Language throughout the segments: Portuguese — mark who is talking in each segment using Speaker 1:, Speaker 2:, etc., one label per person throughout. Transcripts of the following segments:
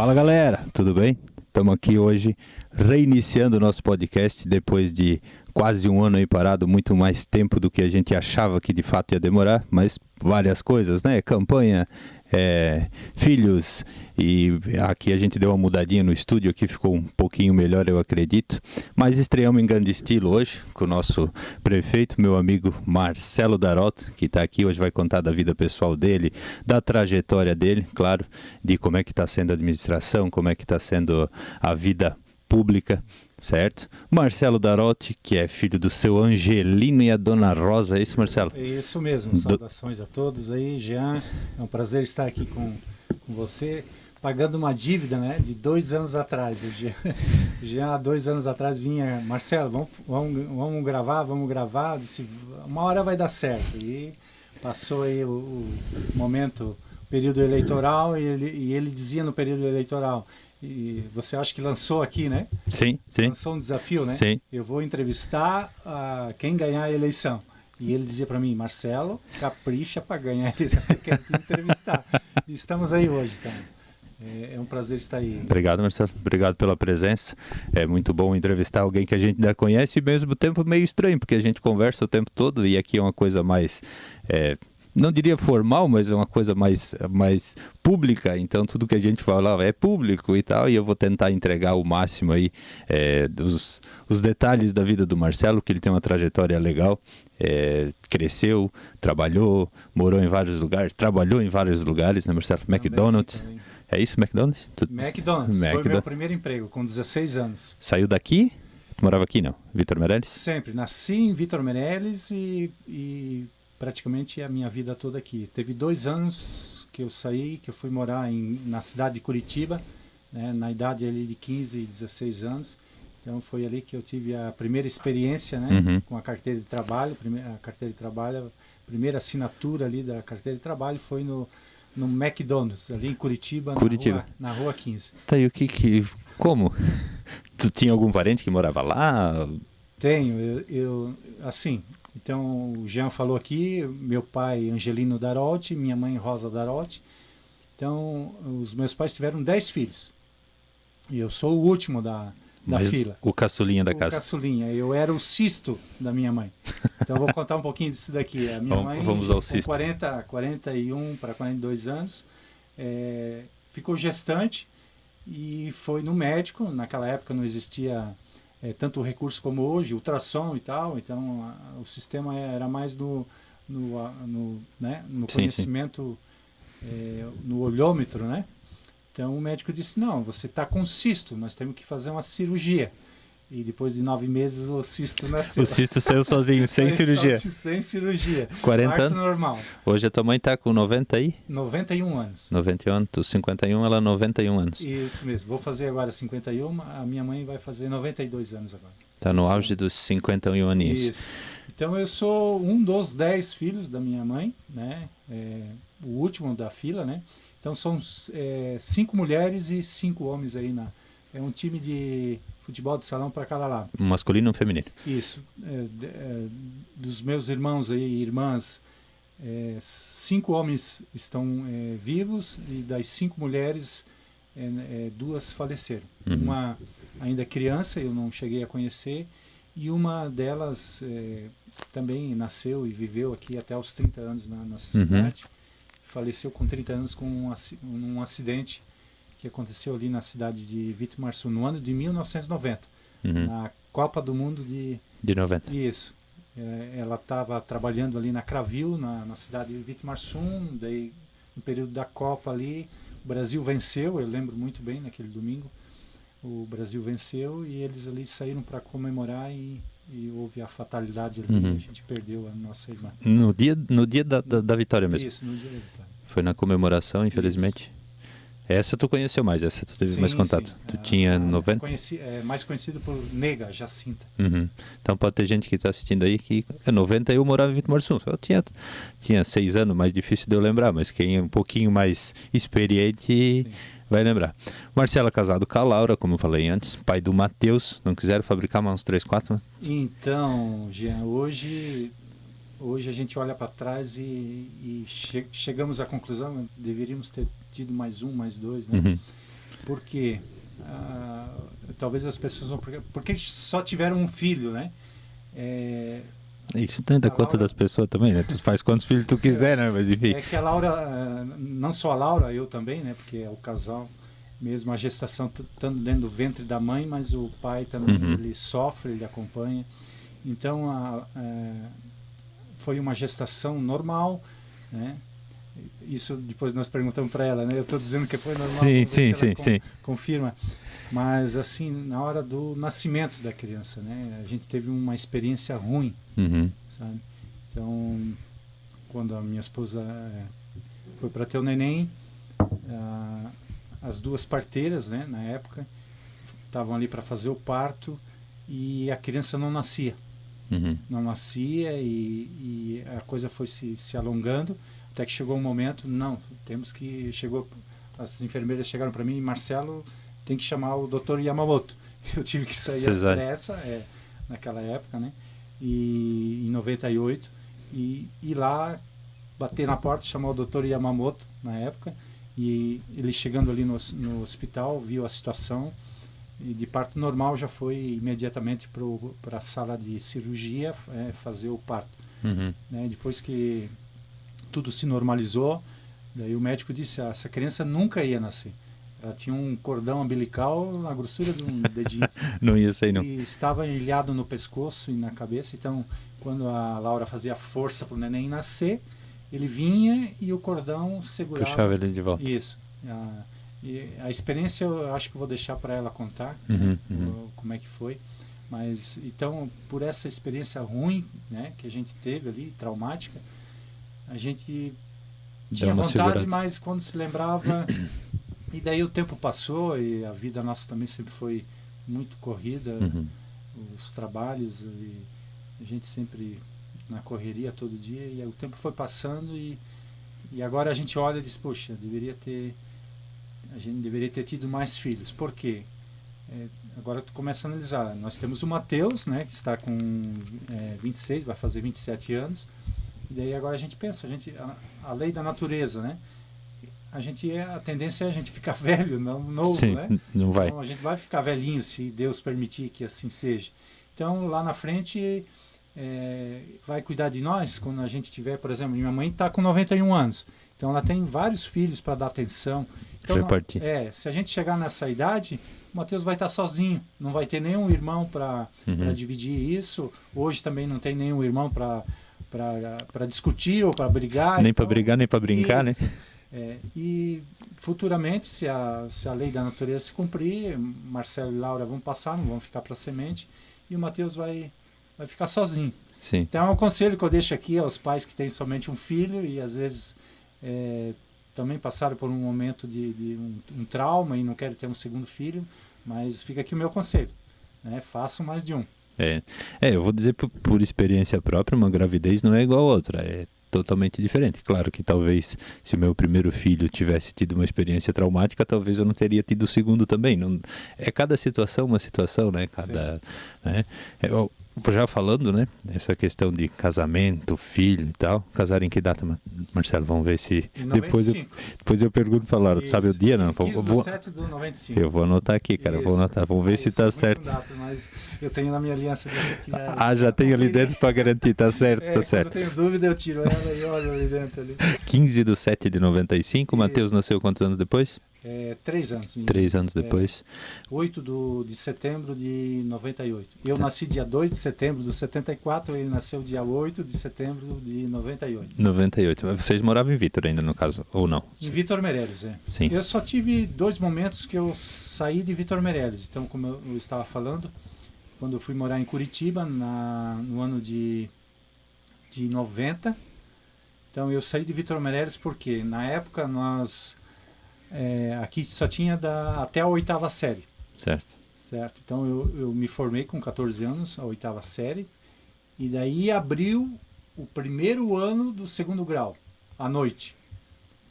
Speaker 1: Fala galera, tudo bem? Estamos aqui hoje reiniciando o nosso podcast depois de quase um ano aí parado, muito mais tempo do que a gente achava que de fato ia demorar, mas várias coisas, né? Campanha, filhos, e aqui a gente deu uma mudadinha no estúdio, aqui ficou um pouquinho melhor, eu acredito, mas estreamos em grande estilo hoje com o nosso prefeito, meu amigo Marcelo Darotto, que está aqui hoje, vai contar da vida pessoal dele, da trajetória dele, claro, de como é que está sendo a administração, como é que está sendo a vida pública, certo? Marcelo Darotto, que é filho do seu Angelino e a dona Rosa, é isso, Marcelo?
Speaker 2: É isso mesmo, saudações a todos aí, Jean, é um prazer estar aqui com você, pagando uma dívida, né, de 2 anos atrás. O Jean há 2 anos atrás vinha, Marcelo, vamos gravar, disse, uma hora vai dar certo, e passou aí o momento, o período eleitoral, e ele dizia no período eleitoral, e você acha que lançou aqui, né?
Speaker 1: Sim.
Speaker 2: Lançou um desafio, né?
Speaker 1: Sim.
Speaker 2: Eu vou entrevistar quem ganhar a eleição. E ele dizia para mim, Marcelo, capricha para ganhar a eleição, eu quero te entrevistar. E estamos aí hoje, então. É um prazer estar aí.
Speaker 1: Obrigado, Marcelo. Obrigado pela presença. É muito bom entrevistar alguém que a gente ainda conhece e ao mesmo tempo meio estranho, porque a gente conversa o tempo todo e aqui é uma coisa mais... não diria formal, mas é uma coisa mais pública, então tudo que a gente fala é público e tal, e eu vou tentar entregar o máximo aí os detalhes da vida do Marcelo, que ele tem uma trajetória legal, cresceu, trabalhou, morou em vários lugares, trabalhou em vários lugares, né, Marcelo? McDonald's,
Speaker 2: também.
Speaker 1: É isso, McDonald's?
Speaker 2: McDonald's, foi meu primeiro emprego, com 16 anos.
Speaker 1: Saiu daqui? Morava aqui, não? Vitor Meirelles?
Speaker 2: Sempre, nasci em Vitor Meirelles e praticamente a minha vida toda aqui. Teve 2 anos que eu saí, que eu fui morar na cidade de Curitiba, né, na idade ali de 15 e 16 anos. Então foi ali que eu tive a primeira experiência, né, com a carteira de trabalho. A primeira assinatura ali da carteira de trabalho foi no McDonald's, ali em Curitiba. Na rua 15.
Speaker 1: Tá, e como? Tu tinha algum parente que morava lá?
Speaker 2: Tenho, assim... Então, o Jean falou aqui, meu pai Angelino Darotto, minha mãe Rosa Darotto. Então, os meus pais tiveram 10 filhos. E eu sou o último da fila.
Speaker 1: O caçulinha da casa.
Speaker 2: O caçulinha. Eu era o cisto da minha mãe. Então, eu vou contar um pouquinho disso daqui. A minha mãe,
Speaker 1: vamos ao cisto.
Speaker 2: Com 41 para 42 anos, ficou gestante e foi no médico. Naquela época não existia... tanto o recurso como hoje, ultrassom e tal, então o sistema era mais no conhecimento, no olhômetro, né? Então o médico disse, não, você está com cisto, nós temos que fazer uma cirurgia. E depois de 9 meses o cisto nasceu.
Speaker 1: O cisto saiu sozinho, sem cirurgia.
Speaker 2: Sem cirurgia.
Speaker 1: 40 anos?
Speaker 2: Normal.
Speaker 1: Hoje a tua mãe está com 90 aí?
Speaker 2: 91 anos.
Speaker 1: 91 anos, tu 51, ela 91 anos.
Speaker 2: Isso mesmo, vou fazer agora 51, a minha mãe vai fazer 92 anos agora.
Speaker 1: Está no auge dos 51 aninhos.
Speaker 2: Isso. Então eu sou um dos 10 filhos da minha mãe, né? O último da fila, né? Então são 5 mulheres e 5 homens aí é um time de futebol de salão para cada lado.
Speaker 1: Um masculino e um feminino.
Speaker 2: Isso. Dos meus irmãos aí, irmãs, 5 homens estão vivos e das 5 mulheres, 2 faleceram. Uma ainda criança, eu não cheguei a conhecer, e uma delas também nasceu e viveu aqui até os 30 anos nessa cidade. Faleceu com 30 anos com um acidente que aconteceu ali na cidade de Vitor Marçum, no ano de 1990, na Copa do Mundo de
Speaker 1: 90.
Speaker 2: Isso. Ela estava trabalhando ali na Cravil, na cidade de Vitor Marçum, daí no período da Copa ali, o Brasil venceu, eu lembro muito bem naquele domingo, o Brasil venceu e eles ali saíram para comemorar e houve a fatalidade ali, a gente perdeu a nossa irmã.
Speaker 1: No dia da vitória mesmo?
Speaker 2: Isso, no dia da vitória.
Speaker 1: Foi na comemoração, infelizmente. Isso. Essa tu conheceu mais, essa tu teve mais contato.
Speaker 2: Sim.
Speaker 1: Tu tinha 90?
Speaker 2: Mais conhecido por Nega, Jacinta.
Speaker 1: Então pode ter gente que está assistindo aí que 90 eu morava em Vitor Marçum. Eu tinha 6 anos, mais difícil de eu lembrar, mas quem é um pouquinho mais experiente vai lembrar. Marcelo é casado com a Laura, como eu falei antes, pai do Matheus. Não quiseram fabricar mais uns 3, 4?
Speaker 2: Então, Jean, hoje a gente olha para trás e chegamos à conclusão, deveríamos ter tido mais 1, mais 2, né? Porque talvez as pessoas vão... Porque só tiveram um filho, né?
Speaker 1: Isso tem da conta das pessoas também, né? Tu faz quantos filhos tu quiser, né? Mas enfim.
Speaker 2: É que a Laura, não só a Laura, eu também, né? Porque é o casal, mesmo a gestação estando dentro do ventre da mãe, mas o pai também, ele sofre, ele acompanha. Então, foi uma gestação normal, né? Isso depois nós perguntamos para ela, né? Eu estou dizendo que foi normal.
Speaker 1: Sim.
Speaker 2: Confirma. Mas, assim, na hora do nascimento da criança, né? A gente teve uma experiência ruim, sabe? Então, quando a minha esposa foi para ter o neném, as duas parteiras, né? Na época, estavam ali para fazer o parto e a criança não nascia. Não nascia e a coisa foi se alongando, até que chegou um momento, as enfermeiras chegaram para mim, Marcelo, tem que chamar o Dr. Yamamoto. Eu tive que sair às pressas, naquela época, né? E em 98, e lá, bater na porta, chamar o Dr. Yamamoto, na época, e ele chegando ali no hospital, viu a situação, e de parto normal já foi imediatamente para a sala de cirurgia fazer o parto. Né? Depois que tudo se normalizou, daí o médico disse, essa criança nunca ia nascer. Ela tinha um cordão umbilical na grossura de um dedinho. Assim,
Speaker 1: não ia sair, não.
Speaker 2: E estava ilhado no pescoço e na cabeça. Então, quando a Laura fazia força para o neném nascer, ele vinha e o cordão segurava.
Speaker 1: Puxava ele de volta.
Speaker 2: Isso. E a experiência eu acho que eu vou deixar para ela contar, como é que foi. Mas, então, por essa experiência ruim, né, que a gente teve ali, traumática, a gente tinha vontade,
Speaker 1: segurança.
Speaker 2: mas quando se lembrava... E daí o tempo passou e a vida nossa também sempre foi muito corrida, os trabalhos, e a gente sempre na correria todo dia, e o tempo foi passando e agora a gente olha e diz, poxa, a gente deveria ter tido mais filhos. Por quê? Agora tu começa a analisar. Nós temos o Matheus, né, que está com 26, vai fazer 27 anos, e daí agora a gente pensa, a lei da natureza, né? A tendência é a gente ficar velho, não novo,
Speaker 1: sim,
Speaker 2: né?
Speaker 1: Não vai.
Speaker 2: Então a gente vai ficar velhinho se Deus permitir que assim seja. Então lá na frente vai cuidar de nós quando a gente tiver, por exemplo, minha mãe está com 91 anos, então ela tem vários filhos para dar atenção. Então, se a gente chegar nessa idade, o Matheus vai estar sozinho, não vai ter nenhum irmão para dividir isso. Hoje também não tem nenhum irmão para discutir ou para brigar.
Speaker 1: Nem para brigar, nem para brincar,
Speaker 2: isso.
Speaker 1: né?
Speaker 2: E futuramente, se a lei da natureza se cumprir, Marcelo e Laura vão passar, não vão ficar para semente, e o Matheus vai ficar sozinho.
Speaker 1: Sim.
Speaker 2: Então é um conselho que eu deixo aqui aos pais que têm somente um filho e às vezes também passaram por um momento de um trauma e não querem ter um segundo filho, mas fica aqui o meu conselho, né? Façam mais de um.
Speaker 1: Eu vou dizer por experiência própria, uma gravidez não é igual a outra, é totalmente diferente. Claro que talvez se o meu primeiro filho tivesse tido uma experiência traumática, talvez eu não teria tido o segundo também. Não, cada situação uma situação, né? Né? Já falando, né? Essa questão de casamento, filho e tal. Casaram em que data, Marcelo? Vamos ver se... Depois eu pergunto para a Laura, tu sabe o dia? Não?
Speaker 2: 15/7/95.
Speaker 1: Eu vou anotar aqui, cara. Vou anotar. Vamos ver se está certo.
Speaker 2: Data, mas eu tenho na minha aliança aqui.
Speaker 1: Já tenho ali dentro para garantir. Tá certo, tá certo.
Speaker 2: Quando eu tenho dúvida, eu tiro ela e olho ali dentro.
Speaker 1: 15/7/95. Matheus nasceu quantos anos depois?
Speaker 2: 3 anos.
Speaker 1: 3 anos depois.
Speaker 2: 8 de setembro de 98. Eu nasci dia 2 de setembro de 74, ele nasceu dia 8 de setembro de 98.
Speaker 1: 98. Mas vocês moravam em Vitor ainda, no caso, ou não?
Speaker 2: Em Vitor Meireles,
Speaker 1: Sim.
Speaker 2: Eu só tive 2 momentos que eu saí de Vitor Meireles. Então, como eu estava falando, quando eu fui morar em Curitiba, no ano de 90, então eu saí de Vitor Meireles porque, na época, nós... aqui só tinha até a 8ª série.
Speaker 1: Certo.
Speaker 2: Então eu me formei com 14 anos, a 8ª série, e daí abriu o primeiro ano do 2º grau, à noite.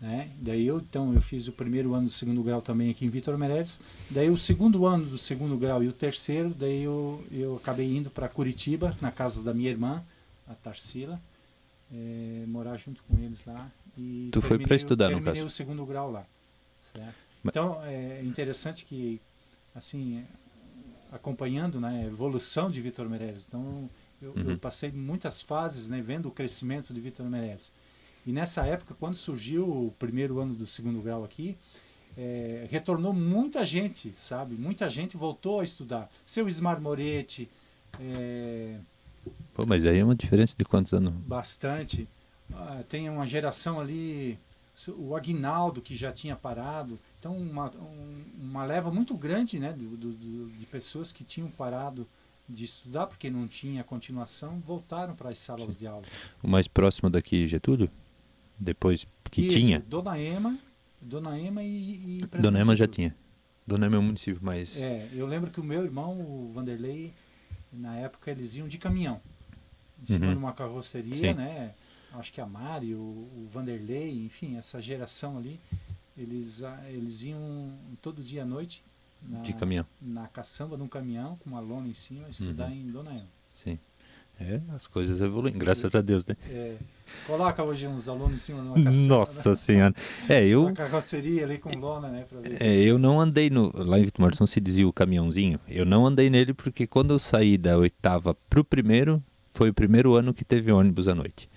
Speaker 2: Né? Daí eu fiz o primeiro ano do 2º grau também aqui em Vitor Meireles, daí o 2º ano do 2º grau e o 3º, daí eu acabei indo para Curitiba, na casa da minha irmã, a Tarsila, morar junto com eles lá. E
Speaker 1: tu foi para estudar, no caso?
Speaker 2: Terminei o 2º grau lá. Certo? Então, é interessante que, assim, acompanhando, né, a evolução de Vitor Meirelles. Então, eu passei muitas fases, né, vendo o crescimento de Vitor Meirelles. E nessa época, quando surgiu o primeiro ano do segundo grau aqui, retornou muita gente, sabe? Muita gente voltou a estudar. Seu Ismar Moretti,
Speaker 1: Pô, mas aí é uma diferença de quantos anos?
Speaker 2: bastante. Tem uma geração ali, o Aguinaldo, que já tinha parado. Então, uma leva muito grande, né, de pessoas que tinham parado de estudar, porque não tinha continuação, voltaram para as salas de aula.
Speaker 1: O mais próximo daqui, Getúlio? Depois que
Speaker 2: Isso,
Speaker 1: tinha?
Speaker 2: Dona Ema e Presidente
Speaker 1: Dona Ema já
Speaker 2: Getúlio.
Speaker 1: tinha. Dona Ema é um município, mas...
Speaker 2: Eu lembro que o meu irmão, o Vanderlei, na época eles iam de caminhão, em cima de uma carroceria,
Speaker 1: Sim.
Speaker 2: né? Acho que a Mari, o Vanderlei, enfim, essa geração ali, eles iam todo dia à noite
Speaker 1: De caminhão.
Speaker 2: na caçamba de um caminhão com uma lona em cima, estudar em Dona Ema.
Speaker 1: Sim. As coisas evoluem, graças a Deus, né?
Speaker 2: Coloca hoje uns alunos em cima de uma caçamba.
Speaker 1: Nossa Senhora.
Speaker 2: Uma carroceria ali com lona, né? Pra ver
Speaker 1: eu não andei lá em Vitor Martins se dizia o caminhãozinho. Eu não andei nele porque quando eu saí da 8ª pro primeiro, foi o primeiro ano que teve ônibus à noite.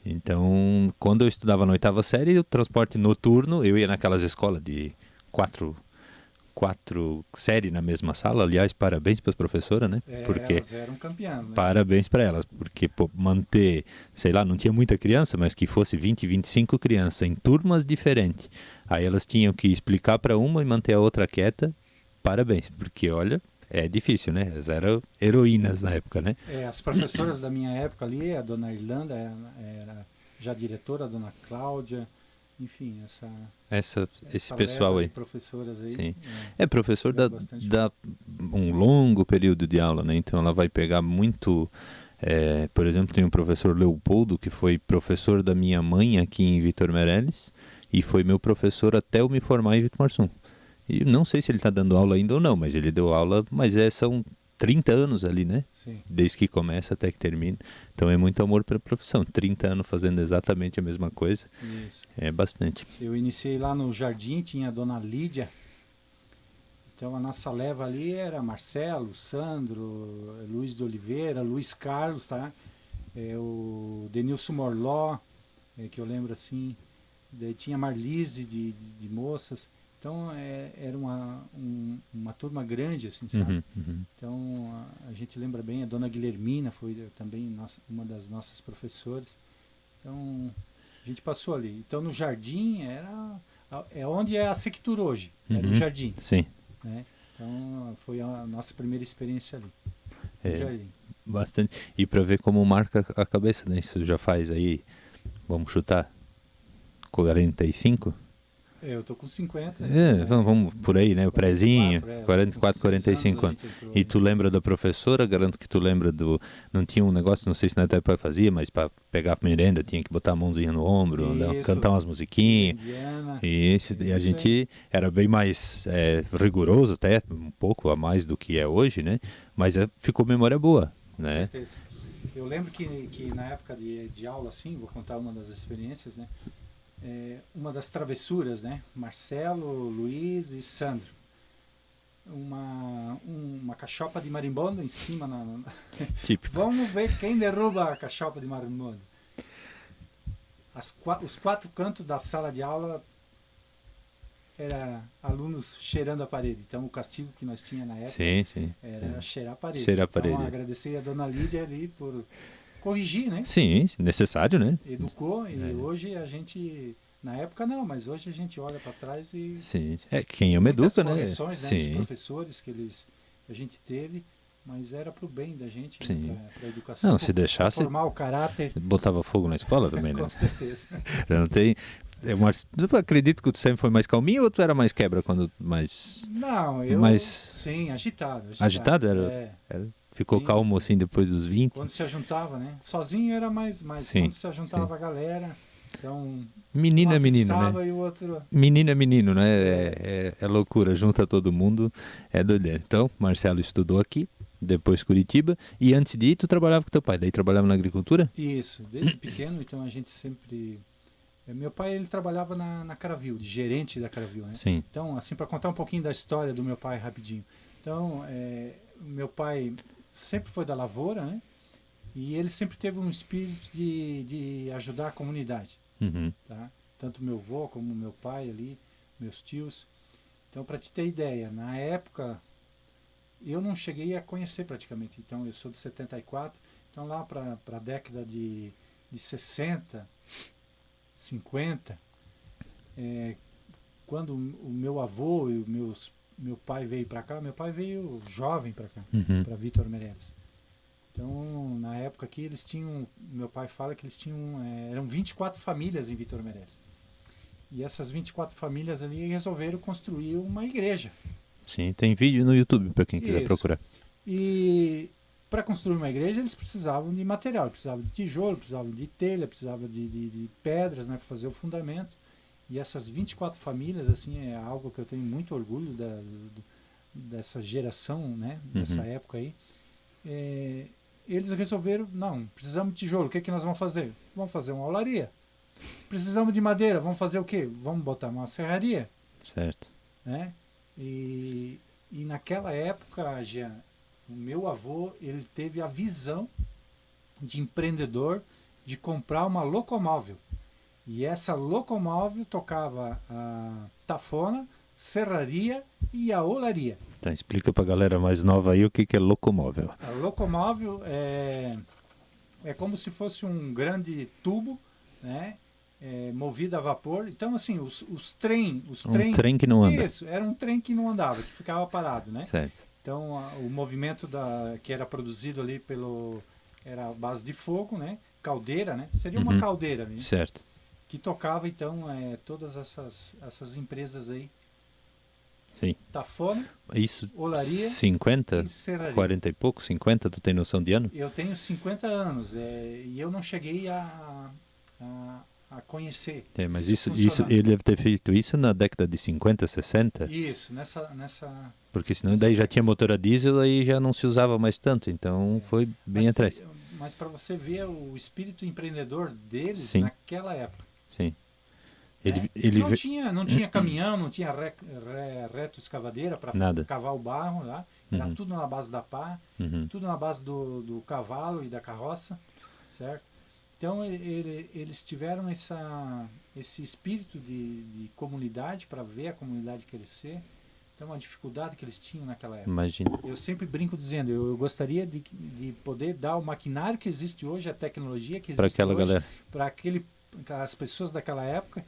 Speaker 1: Então, quando eu estudava na 8ª série, o transporte noturno, eu ia naquelas escolas de quatro séries na mesma sala. Aliás, parabéns para as professoras, né? Porque
Speaker 2: elas eram campeãs, né?
Speaker 1: parabéns para elas, porque manter, sei lá, não tinha muita criança, mas que fosse 20, 25 crianças em turmas diferentes. Aí elas tinham que explicar para uma e manter a outra quieta. Parabéns, porque olha, é difícil, né? Elas eram heroínas na época, né?
Speaker 2: As professoras da minha época ali, a dona Irlanda era já diretora, a dona Cláudia, enfim,
Speaker 1: esse pessoal aí.
Speaker 2: Professoras aí.
Speaker 1: Sim. Professor
Speaker 2: dá
Speaker 1: dá um longo período de aula, né? Então ela vai pegar muito. Por exemplo, tem o professor Leopoldo, que foi professor da minha mãe aqui em Vitor Meirelles e foi meu professor até eu me formar em Vitor Marsum. E não sei se ele está dando aula ainda ou não, mas ele deu aula, mas são 30 anos ali, né?
Speaker 2: Sim.
Speaker 1: Desde que começa até que termina. Então é muito amor pela profissão. 30 anos fazendo exatamente a mesma coisa.
Speaker 2: Isso.
Speaker 1: É bastante.
Speaker 2: Eu iniciei lá no Jardim, tinha a dona Lídia. Então a nossa leva ali era Marcelo, Sandro, Luiz de Oliveira, Luiz Carlos, tá? O Denilson Morló, que eu lembro assim. Daí tinha Marlise de moças. Então era uma turma grande, assim, sabe? Então a gente lembra bem, a dona Guilhermina foi também uma das nossas professoras. Então a gente passou ali. Então no Jardim é onde é a Sectur hoje, era o Jardim.
Speaker 1: Sim.
Speaker 2: Né? Então foi a nossa primeira experiência ali. No Jardim.
Speaker 1: Bastante. E para ver como marca a cabeça, né? Isso já faz aí, vamos chutar, 45?
Speaker 2: Eu tô com 50.
Speaker 1: Vamos por aí, né? O prézinho, 44, 45
Speaker 2: anos.
Speaker 1: E tu lembra da professora? Garanto que tu lembra do... Não tinha um negócio, não sei se na tua época fazia, mas para pegar merenda tinha que botar a mãozinha no ombro, cantar umas musiquinhas. E a gente era bem mais rigoroso, até um pouco a mais do que é hoje, né? Mas ficou memória boa, né?
Speaker 2: Com certeza. Eu lembro que na época de aula, assim, vou contar uma das experiências, né? Uma das travessuras, né? Marcelo, Luiz e Sandro. Uma cachopa de marimbondo em cima.
Speaker 1: Típico.
Speaker 2: Vamos ver quem derruba a cachopa de marimbondo. Os 4 cantos da sala de aula era alunos cheirando a parede. Então o castigo que nós tínhamos na época era cheirar a parede. Então agradecer a dona Lídia ali por corrigir, né?
Speaker 1: Sim, necessário, né?
Speaker 2: Educou e hoje a gente, na época não, mas hoje a gente olha para trás e...
Speaker 1: Sim, quem ama educa, né?
Speaker 2: Correções, né? Dos professores que a gente teve, mas era pro bem da gente, né? Pra educação.
Speaker 1: Não, se deixasse...
Speaker 2: Formar o caráter.
Speaker 1: Botava fogo na escola também, né?
Speaker 2: Com certeza.
Speaker 1: Não tem... Eu acredito que tu sempre foi mais calminho ou tu era mais quebra quando mais...
Speaker 2: Não, eu... Sim, agitado.
Speaker 1: Agitado? Ficou calmo assim depois dos 20?
Speaker 2: Quando se ajuntava, né? Sozinho era mais quando se ajuntava a galera, então...
Speaker 1: Menino é menino, né?
Speaker 2: E o outro...
Speaker 1: Menino é menino, né? É loucura, junta todo mundo, é doideira. Então, Marcelo estudou aqui, depois Curitiba, e antes de ir tu trabalhava com teu pai, daí trabalhava na agricultura?
Speaker 2: Isso, desde pequeno, então a gente sempre Meu pai, ele trabalhava na Caravil, de gerente da Caravil, né?
Speaker 1: Sim.
Speaker 2: Então, assim, para contar um pouquinho da história do meu pai rapidinho. Então, meu pai sempre foi da lavoura, né? E ele sempre teve um espírito de ajudar a comunidade,
Speaker 1: Uhum.
Speaker 2: tá? Tanto meu avô como meu pai ali, meus tios. Então, para te ter ideia, na época eu não cheguei a conhecer praticamente. Então, eu sou de 74, então lá para a década de 60, 50, quando o meu avô e meu pai veio para cá, meu pai veio jovem para cá,
Speaker 1: Uhum.
Speaker 2: para Vítor Meireles. Então, na época aqui, eles tinham, meu pai fala que eles tinham, eram 24 famílias em Vítor Meireles. E essas 24 famílias ali resolveram construir uma igreja.
Speaker 1: Sim, tem vídeo no YouTube para quem quiser
Speaker 2: Isso.
Speaker 1: procurar.
Speaker 2: E para construir uma igreja, eles precisavam de material, precisavam de tijolo, precisavam de telha, precisavam de pedras, né, para fazer o fundamento. E essas 24 famílias, assim, é algo que eu tenho muito orgulho dessa geração, né, dessa época aí. Eles resolveram, não, precisamos de tijolo, o que nós vamos fazer? Vamos fazer uma olaria. Precisamos de madeira, vamos fazer o quê? Vamos botar uma serraria.
Speaker 1: Certo.
Speaker 2: Né? E naquela época, Jean, o meu avô, ele teve a visão de empreendedor de comprar uma locomóvel. E essa locomóvel tocava a tafona, serraria e a olaria.
Speaker 1: Então explica pra galera mais nova aí o que é locomóvel.
Speaker 2: A locomóvel é como se fosse um grande tubo, né? Movido a vapor. Então, assim, os trem...
Speaker 1: Um trem que não anda.
Speaker 2: Isso, era um trem que não andava, que ficava parado, né?
Speaker 1: Certo.
Speaker 2: Então, o movimento que era produzido ali era a base de fogo, né? Caldeira, né? Seria uma caldeira, né?
Speaker 1: Certo.
Speaker 2: Que tocava, então, todas essas empresas aí.
Speaker 1: Sim.
Speaker 2: Tafona,
Speaker 1: Isso,
Speaker 2: olaria
Speaker 1: 50,
Speaker 2: e serraria.
Speaker 1: 40 e pouco, 50, tu tem noção de ano?
Speaker 2: Eu tenho 50 anos e eu não cheguei a conhecer.
Speaker 1: Mas isso ele deve ter feito isso na década de 50, 60?
Speaker 2: Isso, nessa...
Speaker 1: Porque senão daí já tinha motor a diesel e já não se usava mais tanto, então foi bem atrás.
Speaker 2: Mas para você ver o espírito empreendedor deles,
Speaker 1: Sim.
Speaker 2: naquela época.
Speaker 1: Sim.
Speaker 2: Não tinha caminhão, não tinha reto escavadeira para cavar o barro lá. Era tudo na base da pá, tudo na base do cavalo e da carroça, certo? Então eles tiveram esse espírito de comunidade para ver a comunidade crescer. Então a dificuldade que eles tinham naquela época.
Speaker 1: Imagina.
Speaker 2: Eu sempre brinco dizendo, eu gostaria de poder dar o maquinário que existe hoje, a tecnologia que existe hoje, para aquelas pessoas daquela época,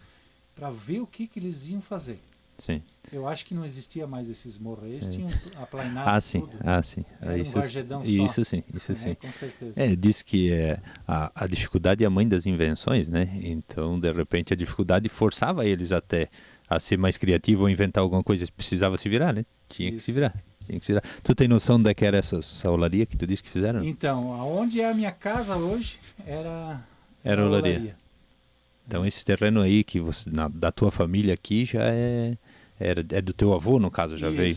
Speaker 2: para ver o que eles iam fazer.
Speaker 1: Sim.
Speaker 2: Eu acho que não existia mais esses morros. Eles tinham aplainado tudo.
Speaker 1: Sim.
Speaker 2: Era um vargedão só.
Speaker 1: Isso sim.
Speaker 2: Com certeza.
Speaker 1: Diz que a dificuldade é a mãe das invenções, né? Então, de repente, a dificuldade forçava eles até a ser mais criativo ou inventar alguma coisa. Precisava se virar, né? Tinha que se virar. Tu tem noção da que era essa olaria que tu disse que fizeram?
Speaker 2: Então, aonde é a minha casa hoje era
Speaker 1: a olaria. Então esse terreno aí que da tua família aqui já é do teu avô, no caso, já veio?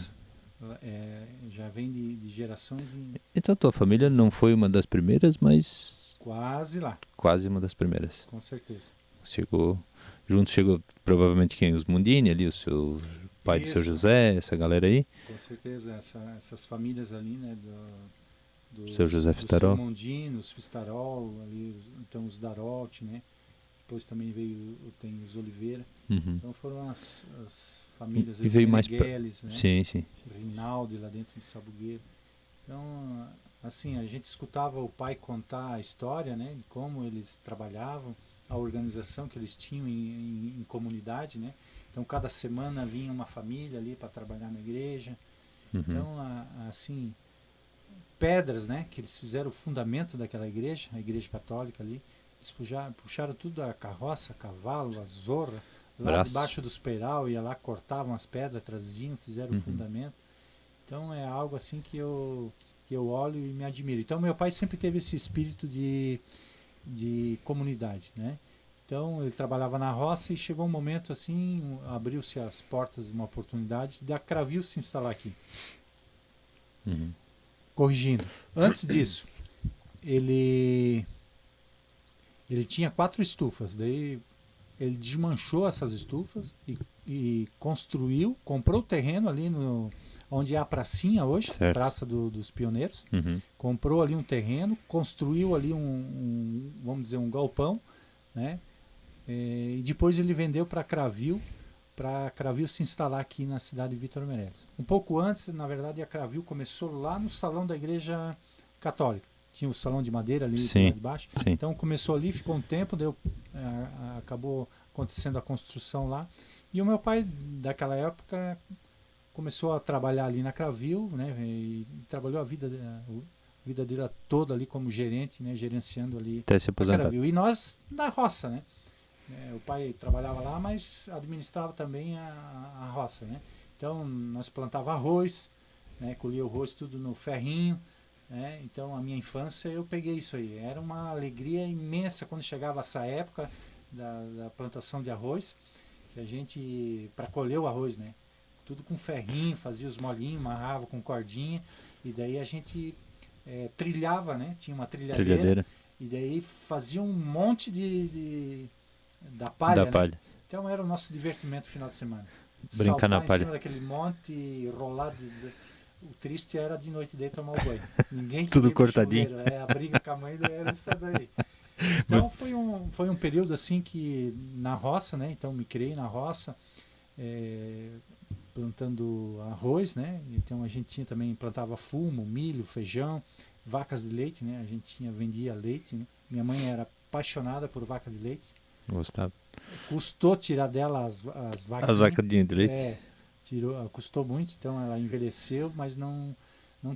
Speaker 2: Já vem de gerações.
Speaker 1: Então tua família não foi uma das primeiras, mas...
Speaker 2: Quase lá.
Speaker 1: Quase uma das primeiras.
Speaker 2: Com certeza.
Speaker 1: Chegou provavelmente quem? Os Mundini ali, o seu pai do seu José, essa galera aí?
Speaker 2: Com certeza, essas famílias ali, né, do
Speaker 1: seu José Fistarol.
Speaker 2: Seu Mondino, os Fistarol, ali, então os Darolt, né? Depois também tem os Oliveira. Então foram as famílias,
Speaker 1: e veio mais
Speaker 2: Meneghelles, né?
Speaker 1: Sim.
Speaker 2: Rinaldi lá dentro de Sabugueiro. Então, assim, a gente escutava o pai contar a história, né, de como eles trabalhavam, a organização que eles tinham em comunidade, né? Então cada semana vinha uma família ali para trabalhar na igreja. Então, assim, pedras, né, que eles fizeram o fundamento daquela igreja, a igreja católica ali. Eles puxaram tudo a carroça, cavalo, a zorra, lá debaixo dos peiral, ia lá, cortavam as pedras, traziam, fizeram o fundamento. Então é algo assim que eu olho e me admiro. Então meu pai sempre teve esse espírito de comunidade, né? Então ele trabalhava na roça e chegou um momento assim, abriu-se as portas de uma oportunidade da Caravil se instalar aqui. Corrigindo. Antes disso, ele tinha 4 estufas, daí ele desmanchou essas estufas e comprou o terreno ali onde é a pracinha hoje,
Speaker 1: certo.
Speaker 2: Praça dos Pioneiros.
Speaker 1: Uhum.
Speaker 2: Comprou ali um terreno, construiu ali vamos dizer, um galpão, né? E depois ele vendeu para Cravil se instalar aqui na cidade de Vítor Meirelles. Um pouco antes, na verdade, a Cravil começou lá no salão da igreja católica. Tinha o salão de madeira ali lá de baixo.
Speaker 1: Sim.
Speaker 2: Então começou ali, ficou um tempo, acabou acontecendo a construção lá. E o meu pai, daquela época, começou a trabalhar ali na Cravil, né? E trabalhou a vida dele toda ali como gerente, né? Gerenciando ali
Speaker 1: até se
Speaker 2: a
Speaker 1: aposentar.
Speaker 2: Cravil. E nós na roça, né? O pai trabalhava lá, mas administrava também a roça, né? Então nós plantava arroz, né? Colhia o arroz tudo no ferrinho, né? Então a minha infância eu peguei isso aí. Era uma alegria imensa quando chegava essa época da plantação de arroz, que a gente, para colher o arroz, né? Tudo com ferrinho, fazia os molinhos, amarrava com cordinha, e daí a gente trilhava, né? Tinha uma trilhadeira. E daí fazia um monte da palha, né? Então era o nosso divertimento no final de semana.
Speaker 1: Brincar na palha.
Speaker 2: Em cima daquele monte, rolar. O triste era de noite daí tomar o banho. Ninguém
Speaker 1: tudo cortadinho.
Speaker 2: A briga com a mãe era isso daí. Então foi um período assim que na roça, né? Então me criei na roça, plantando arroz, né? Então a gente plantava fumo, milho, feijão, vacas de leite, né? A gente vendia leite, né? Minha mãe era apaixonada por vaca de leite.
Speaker 1: Gostava.
Speaker 2: Custou tirar dela as vacas.
Speaker 1: As vacadinhas de leite?
Speaker 2: Custou muito, então ela envelheceu, mas não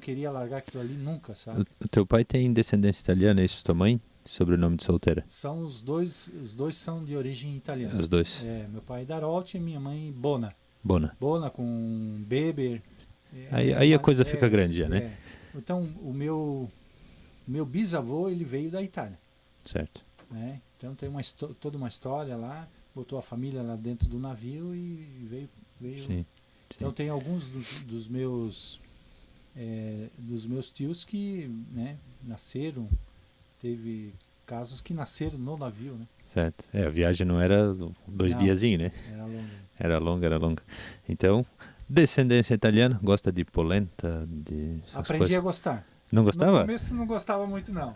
Speaker 2: queria largar aquilo ali nunca, sabe?
Speaker 1: O teu pai tem descendência italiana, é isso tua mãe? Sobrenome de solteira?
Speaker 2: São os dois são de origem italiana.
Speaker 1: Os dois?
Speaker 2: Meu pai Darolte e minha mãe Bona.
Speaker 1: Bona.
Speaker 2: Bona com Beber.
Speaker 1: Aí a coisa fica grande já, né?
Speaker 2: Então o meu bisavô, ele veio da Itália.
Speaker 1: Certo.
Speaker 2: Né? Então tem toda uma história lá, botou a família lá dentro do navio e veio.
Speaker 1: Sim.
Speaker 2: Então tem alguns dos meus tios que, né, nasceram, teve casos que nasceram no navio, né?
Speaker 1: Certo. A viagem não era diazinhos, né?
Speaker 2: Era longa.
Speaker 1: Era longa. Então, descendência italiana, gosta de polenta,
Speaker 2: Aprendi a gostar.
Speaker 1: Não gostava?
Speaker 2: No começo não gostava muito, não.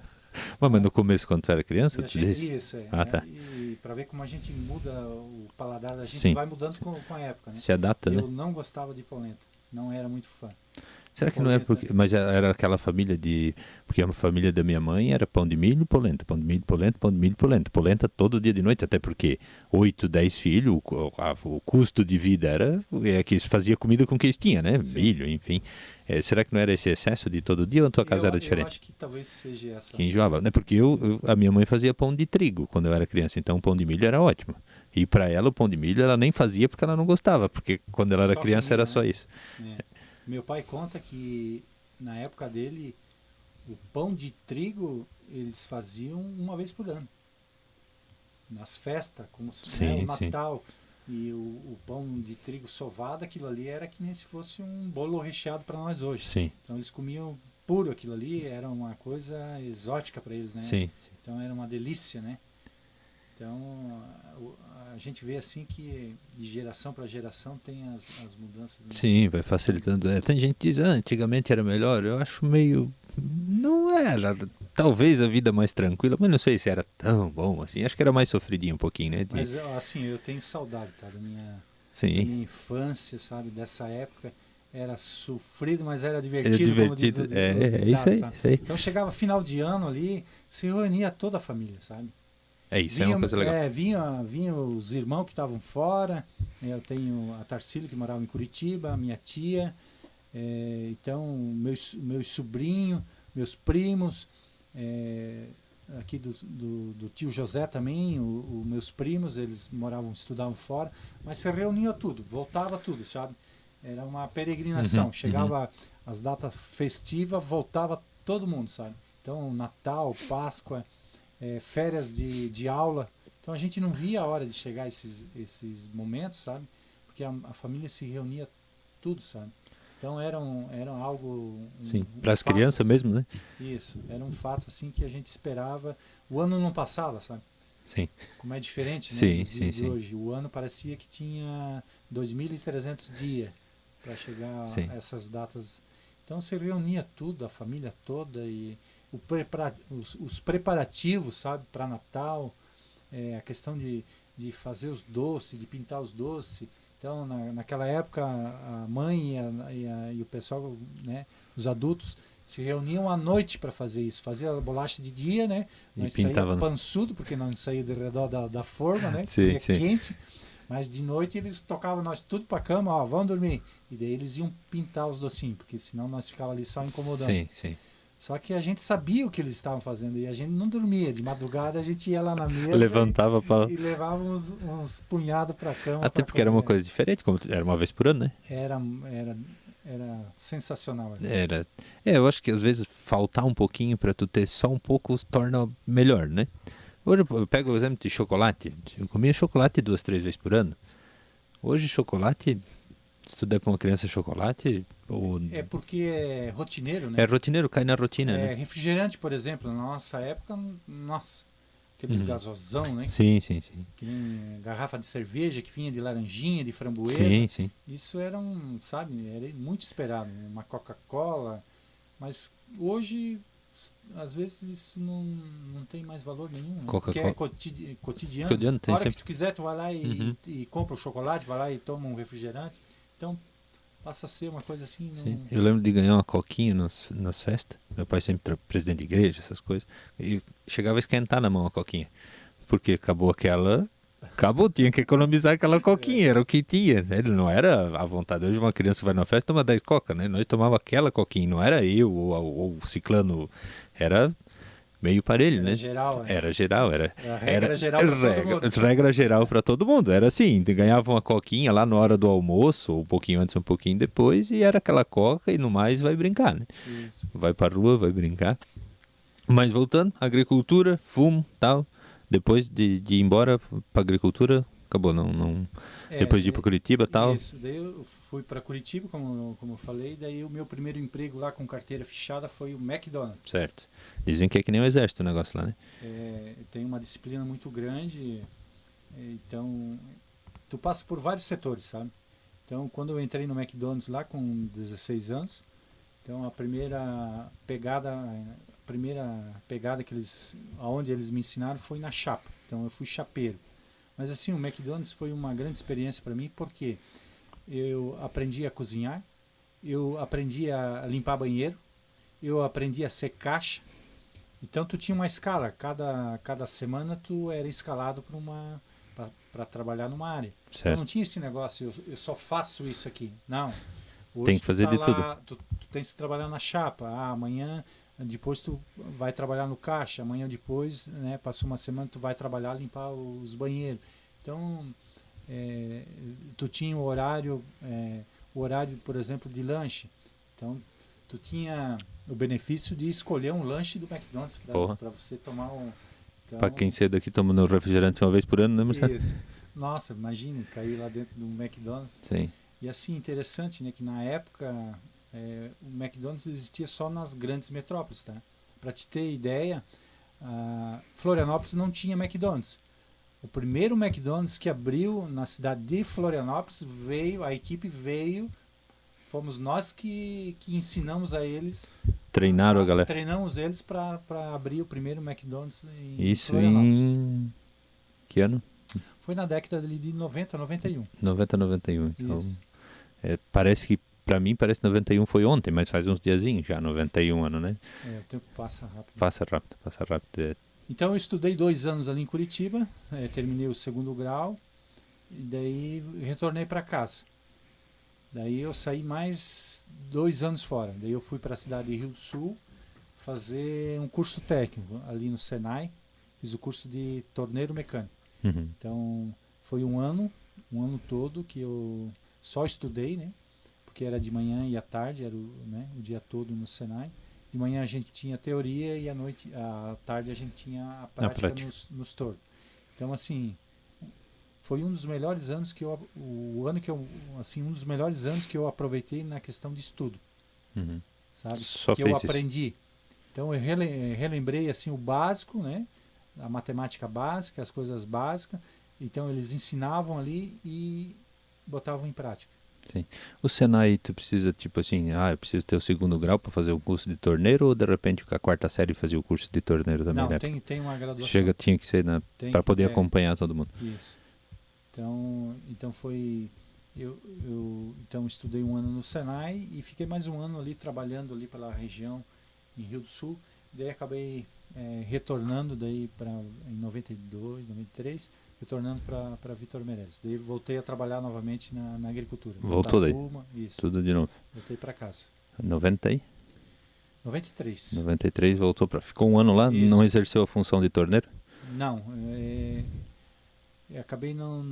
Speaker 1: Mas no começo, quando você era criança, tu disse?
Speaker 2: Isso,
Speaker 1: tá.
Speaker 2: E para ver como a gente muda o paladar da gente,
Speaker 1: Sim.
Speaker 2: vai mudando com a época, né?
Speaker 1: Se adapta, né?
Speaker 2: Eu não gostava de polenta, não era muito fã.
Speaker 1: Será que não é porque... Mas era aquela família de... Porque a família da minha mãe era pão de milho e polenta. Pão de milho, polenta, pão de milho, polenta. Polenta todo dia de noite, até porque 8, 10 filhos, o custo de vida era que fazia comida com que tinha, né? Sim. Milho, enfim. Será que não era esse excesso de todo dia ou a tua casa era diferente?
Speaker 2: Eu acho que talvez seja essa.
Speaker 1: Que enjoava, né? Porque a minha mãe fazia pão de trigo quando eu era criança, então o pão de milho era ótimo. E para ela o pão de milho ela nem fazia porque ela não gostava, porque quando ela era criança era só isso.
Speaker 2: Meu pai conta que na época dele o pão de trigo eles faziam uma vez por ano. Nas festas, como o Natal. E o pão de trigo sovado, aquilo ali era que nem se fosse um bolo recheado para nós hoje.
Speaker 1: Sim.
Speaker 2: Então eles comiam puro aquilo ali, era uma coisa exótica para eles, né?
Speaker 1: Sim.
Speaker 2: Então era uma delícia, né? Então a gente vê assim que de geração para geração tem as mudanças.
Speaker 1: Sim, vai facilitando. Tem gente que diz, antigamente era melhor. Eu acho meio... Não era. Talvez a vida mais tranquila, mas não sei se era tão bom assim. Acho que era mais sofridinho um pouquinho, né?
Speaker 2: Mas assim, eu tenho saudade, tá? Da minha infância, sabe? Dessa época. Era sofrido, mas era divertido.
Speaker 1: Como diz isso aí.
Speaker 2: Então chegava final de ano ali, se reunia toda a família, sabe?
Speaker 1: Isso é uma coisa legal.
Speaker 2: Vinha os irmãos que estavam fora. Eu tenho a Tarsílio, que morava em Curitiba, a minha tia. Então, meus sobrinhos, meus primos, aqui do tio José também, os meus primos, eles estudavam fora. Mas se reunia tudo, voltava tudo, sabe? Era uma peregrinação. Chegava as datas festivas, voltava todo mundo, sabe? Então, Natal, Páscoa... férias de aula, então a gente não via a hora de chegar esses momentos, sabe? Porque a família se reunia tudo, sabe? Então era algo...
Speaker 1: Sim, para as crianças
Speaker 2: assim,
Speaker 1: mesmo, né?
Speaker 2: Isso, era um fato assim que a gente esperava, o ano não passava, sabe?
Speaker 1: Sim.
Speaker 2: Como é diferente, né,
Speaker 1: Sim,
Speaker 2: dos
Speaker 1: sim,
Speaker 2: dias de
Speaker 1: sim.
Speaker 2: hoje. O ano parecia que tinha 2.300 dias para chegar
Speaker 1: Sim.
Speaker 2: a essas datas. Então se reunia tudo, a família toda, e os preparativos, sabe, para Natal, a questão de fazer os doces, de pintar os doces. Então, naquela época, a mãe e o pessoal, né, os adultos, se reuniam à noite para fazer isso. Fazia a bolacha de dia, né?
Speaker 1: E
Speaker 2: Nós saía
Speaker 1: pintava.
Speaker 2: pançudo, porque nós saía de redor da forma, né?
Speaker 1: Sim,
Speaker 2: Porque é
Speaker 1: sim.
Speaker 2: quente. Mas de noite eles tocavam nós tudo para cama, ó, vamos dormir. E daí eles iam pintar os docinhos, porque senão nós ficava ali só incomodando.
Speaker 1: Sim, sim.
Speaker 2: Só que a gente sabia o que eles estavam fazendo e a gente não dormia. De madrugada a gente ia lá na mesa
Speaker 1: Levantava para.
Speaker 2: e levava uns punhados para a cama
Speaker 1: Até
Speaker 2: para
Speaker 1: porque era uma
Speaker 2: comer.
Speaker 1: coisa diferente, como era uma vez por ano, né?
Speaker 2: Era, era, era sensacional.
Speaker 1: Era. Eu acho que às vezes faltar um pouquinho para tu ter só um pouco torna melhor, né? Hoje eu pego o exemplo de chocolate. Eu comia chocolate 2, 3 vezes por ano. Hoje chocolate, se tu der para uma criança chocolate, ou
Speaker 2: É porque é rotineiro,
Speaker 1: é
Speaker 2: né?
Speaker 1: rotineiro, cai na rotina, né?
Speaker 2: Refrigerante, por exemplo, na nossa época, nossa, aqueles
Speaker 1: Uhum.
Speaker 2: gasosão, né?
Speaker 1: Sim, sim, sim.
Speaker 2: Que nem garrafa de cerveja que vinha de laranjinha, de framboesa.
Speaker 1: Sim, sim.
Speaker 2: Isso era sabe, era muito esperado, né? Uma Coca-Cola, mas hoje às vezes isso não tem mais valor nenhum, né? Porque é
Speaker 1: Coca-Cola.
Speaker 2: cotidiano.
Speaker 1: Cotidiano
Speaker 2: A
Speaker 1: tem
Speaker 2: hora que
Speaker 1: sempre.
Speaker 2: tu quiser, tu vai lá
Speaker 1: Uhum.
Speaker 2: e compra o chocolate, vai lá e toma um refrigerante. Então passa a ser uma coisa assim.
Speaker 1: Sim. Eu lembro de ganhar uma coquinha nas festas. Meu pai sempre presidente de igreja, essas coisas. E chegava a esquentar na mão a coquinha. Porque acabou aquela. Acabou, tinha que economizar aquela coquinha, era o que tinha. Ele não era à vontade. Hoje uma criança vai na festa e toma 10 coca, né? Nós tomava aquela coquinha, não era eu ou o ciclano. Era meio parelho,
Speaker 2: Era
Speaker 1: né?
Speaker 2: geral,
Speaker 1: Era geral,
Speaker 2: a regra geral para todo mundo.
Speaker 1: regra geral para todo mundo. Era assim, ganhava uma coquinha lá na hora do almoço, ou um pouquinho antes, um pouquinho depois, e era aquela coca e no mais vai brincar, né?
Speaker 2: Isso.
Speaker 1: Vai pra rua, vai brincar. Mas voltando, agricultura, fumo, tal. Depois de ir embora pra agricultura, acabou, não. Depois de ir pra Curitiba, tal.
Speaker 2: Isso, daí eu fui para Curitiba, como eu falei, daí o meu primeiro emprego lá com carteira fechada foi o McDonald's.
Speaker 1: Certo. Dizem que é que nem o exército o negócio lá, né?
Speaker 2: Tem uma disciplina muito grande, então tu passa por vários setores, sabe? Então quando eu entrei no McDonald's lá com 16 anos, então a primeira pegada aonde eles me ensinaram foi na chapa. Então eu fui chapeiro. Mas assim, o McDonald's foi uma grande experiência para mim porque eu aprendi a cozinhar, eu aprendi a limpar banheiro, eu aprendi a ser caixa. Então tu tinha uma escala, cada semana tu era escalado para trabalhar numa área.
Speaker 1: Certo.
Speaker 2: Então não tinha esse negócio, eu só faço isso aqui. Não. Hoje
Speaker 1: Tem que fazer
Speaker 2: tá
Speaker 1: de
Speaker 2: lá,
Speaker 1: tudo.
Speaker 2: Tu tens que trabalhar na chapa. Amanhã depois tu vai trabalhar no caixa, amanhã depois, né, passou uma semana, tu vai trabalhar limpar os banheiros. Então, tu tinha o horário, por exemplo, de lanche. Então, tu tinha o benefício de escolher um lanche do McDonald's para você tomar um. Então,
Speaker 1: Para quem saiu daqui tomando refrigerante uma vez por ano, né, Marcelo?
Speaker 2: Isso. Nossa, imagine cair lá dentro do McDonald's.
Speaker 1: Sim.
Speaker 2: E assim, interessante, né, que na época o McDonald's existia só nas grandes metrópoles, tá? Para te ter ideia, Florianópolis não tinha McDonald's. O primeiro McDonald's que abriu na cidade de Florianópolis a equipe veio, fomos nós que ensinamos a eles.
Speaker 1: Treinaram a galera.
Speaker 2: Treinamos eles para abrir o primeiro McDonald's em
Speaker 1: Isso
Speaker 2: Florianópolis.
Speaker 1: em que ano?
Speaker 2: Foi na década de 90, 91.
Speaker 1: 90, 91. Então,
Speaker 2: Isso.
Speaker 1: parece que, pra mim, parece que 91 foi ontem, mas faz uns diazinhos já, 91 ano, né?
Speaker 2: O tempo passa rápido.
Speaker 1: Passa rápido.
Speaker 2: Então eu estudei 2 anos ali em Curitiba, terminei o 2º grau, e daí retornei para casa. Daí eu saí mais 2 anos fora. Daí eu fui para a cidade de Rio do Sul fazer um curso técnico ali no Senai. Fiz o curso de torneiro mecânico.
Speaker 1: Uhum.
Speaker 2: Então foi um ano todo que eu só estudei, né? Porque era de manhã e à tarde, era o dia todo no Senai. De manhã a gente tinha teoria e à tarde a gente tinha a prática. Nos tornos. Então assim, foi um dos melhores anos um dos melhores anos que eu aproveitei na questão de estudo.
Speaker 1: Uhum.
Speaker 2: Sabe?
Speaker 1: Só
Speaker 2: que eu aprendi. Então eu relembrei assim o básico, né? a matemática básica, as coisas básicas. Então eles ensinavam ali e botavam em prática.
Speaker 1: Sim. O Senai, tu precisa, tipo assim, eu preciso ter o segundo grau para fazer o curso de torneiro, ou de repente com a quarta série fazia o curso de torneiro também,
Speaker 2: Não,
Speaker 1: né?
Speaker 2: tem uma graduação.
Speaker 1: Tinha que ser, né, para poder
Speaker 2: é,
Speaker 1: acompanhar todo mundo.
Speaker 2: Isso. Então foi... então estudei um ano no Senai e fiquei mais um ano ali trabalhando ali pela região em Rio do Sul. Daí acabei retornando daí em 92, 93, retornando para Vitor Meirelles. Daí voltei a trabalhar novamente na agricultura.
Speaker 1: Voltou daí?
Speaker 2: Isso.
Speaker 1: Tudo de novo.
Speaker 2: Voltei para casa.
Speaker 1: 93,
Speaker 2: 93.
Speaker 1: voltou para... Ficou um ano lá,
Speaker 2: Isso.
Speaker 1: não exerceu a função de torneiro?
Speaker 2: Não, acabei não...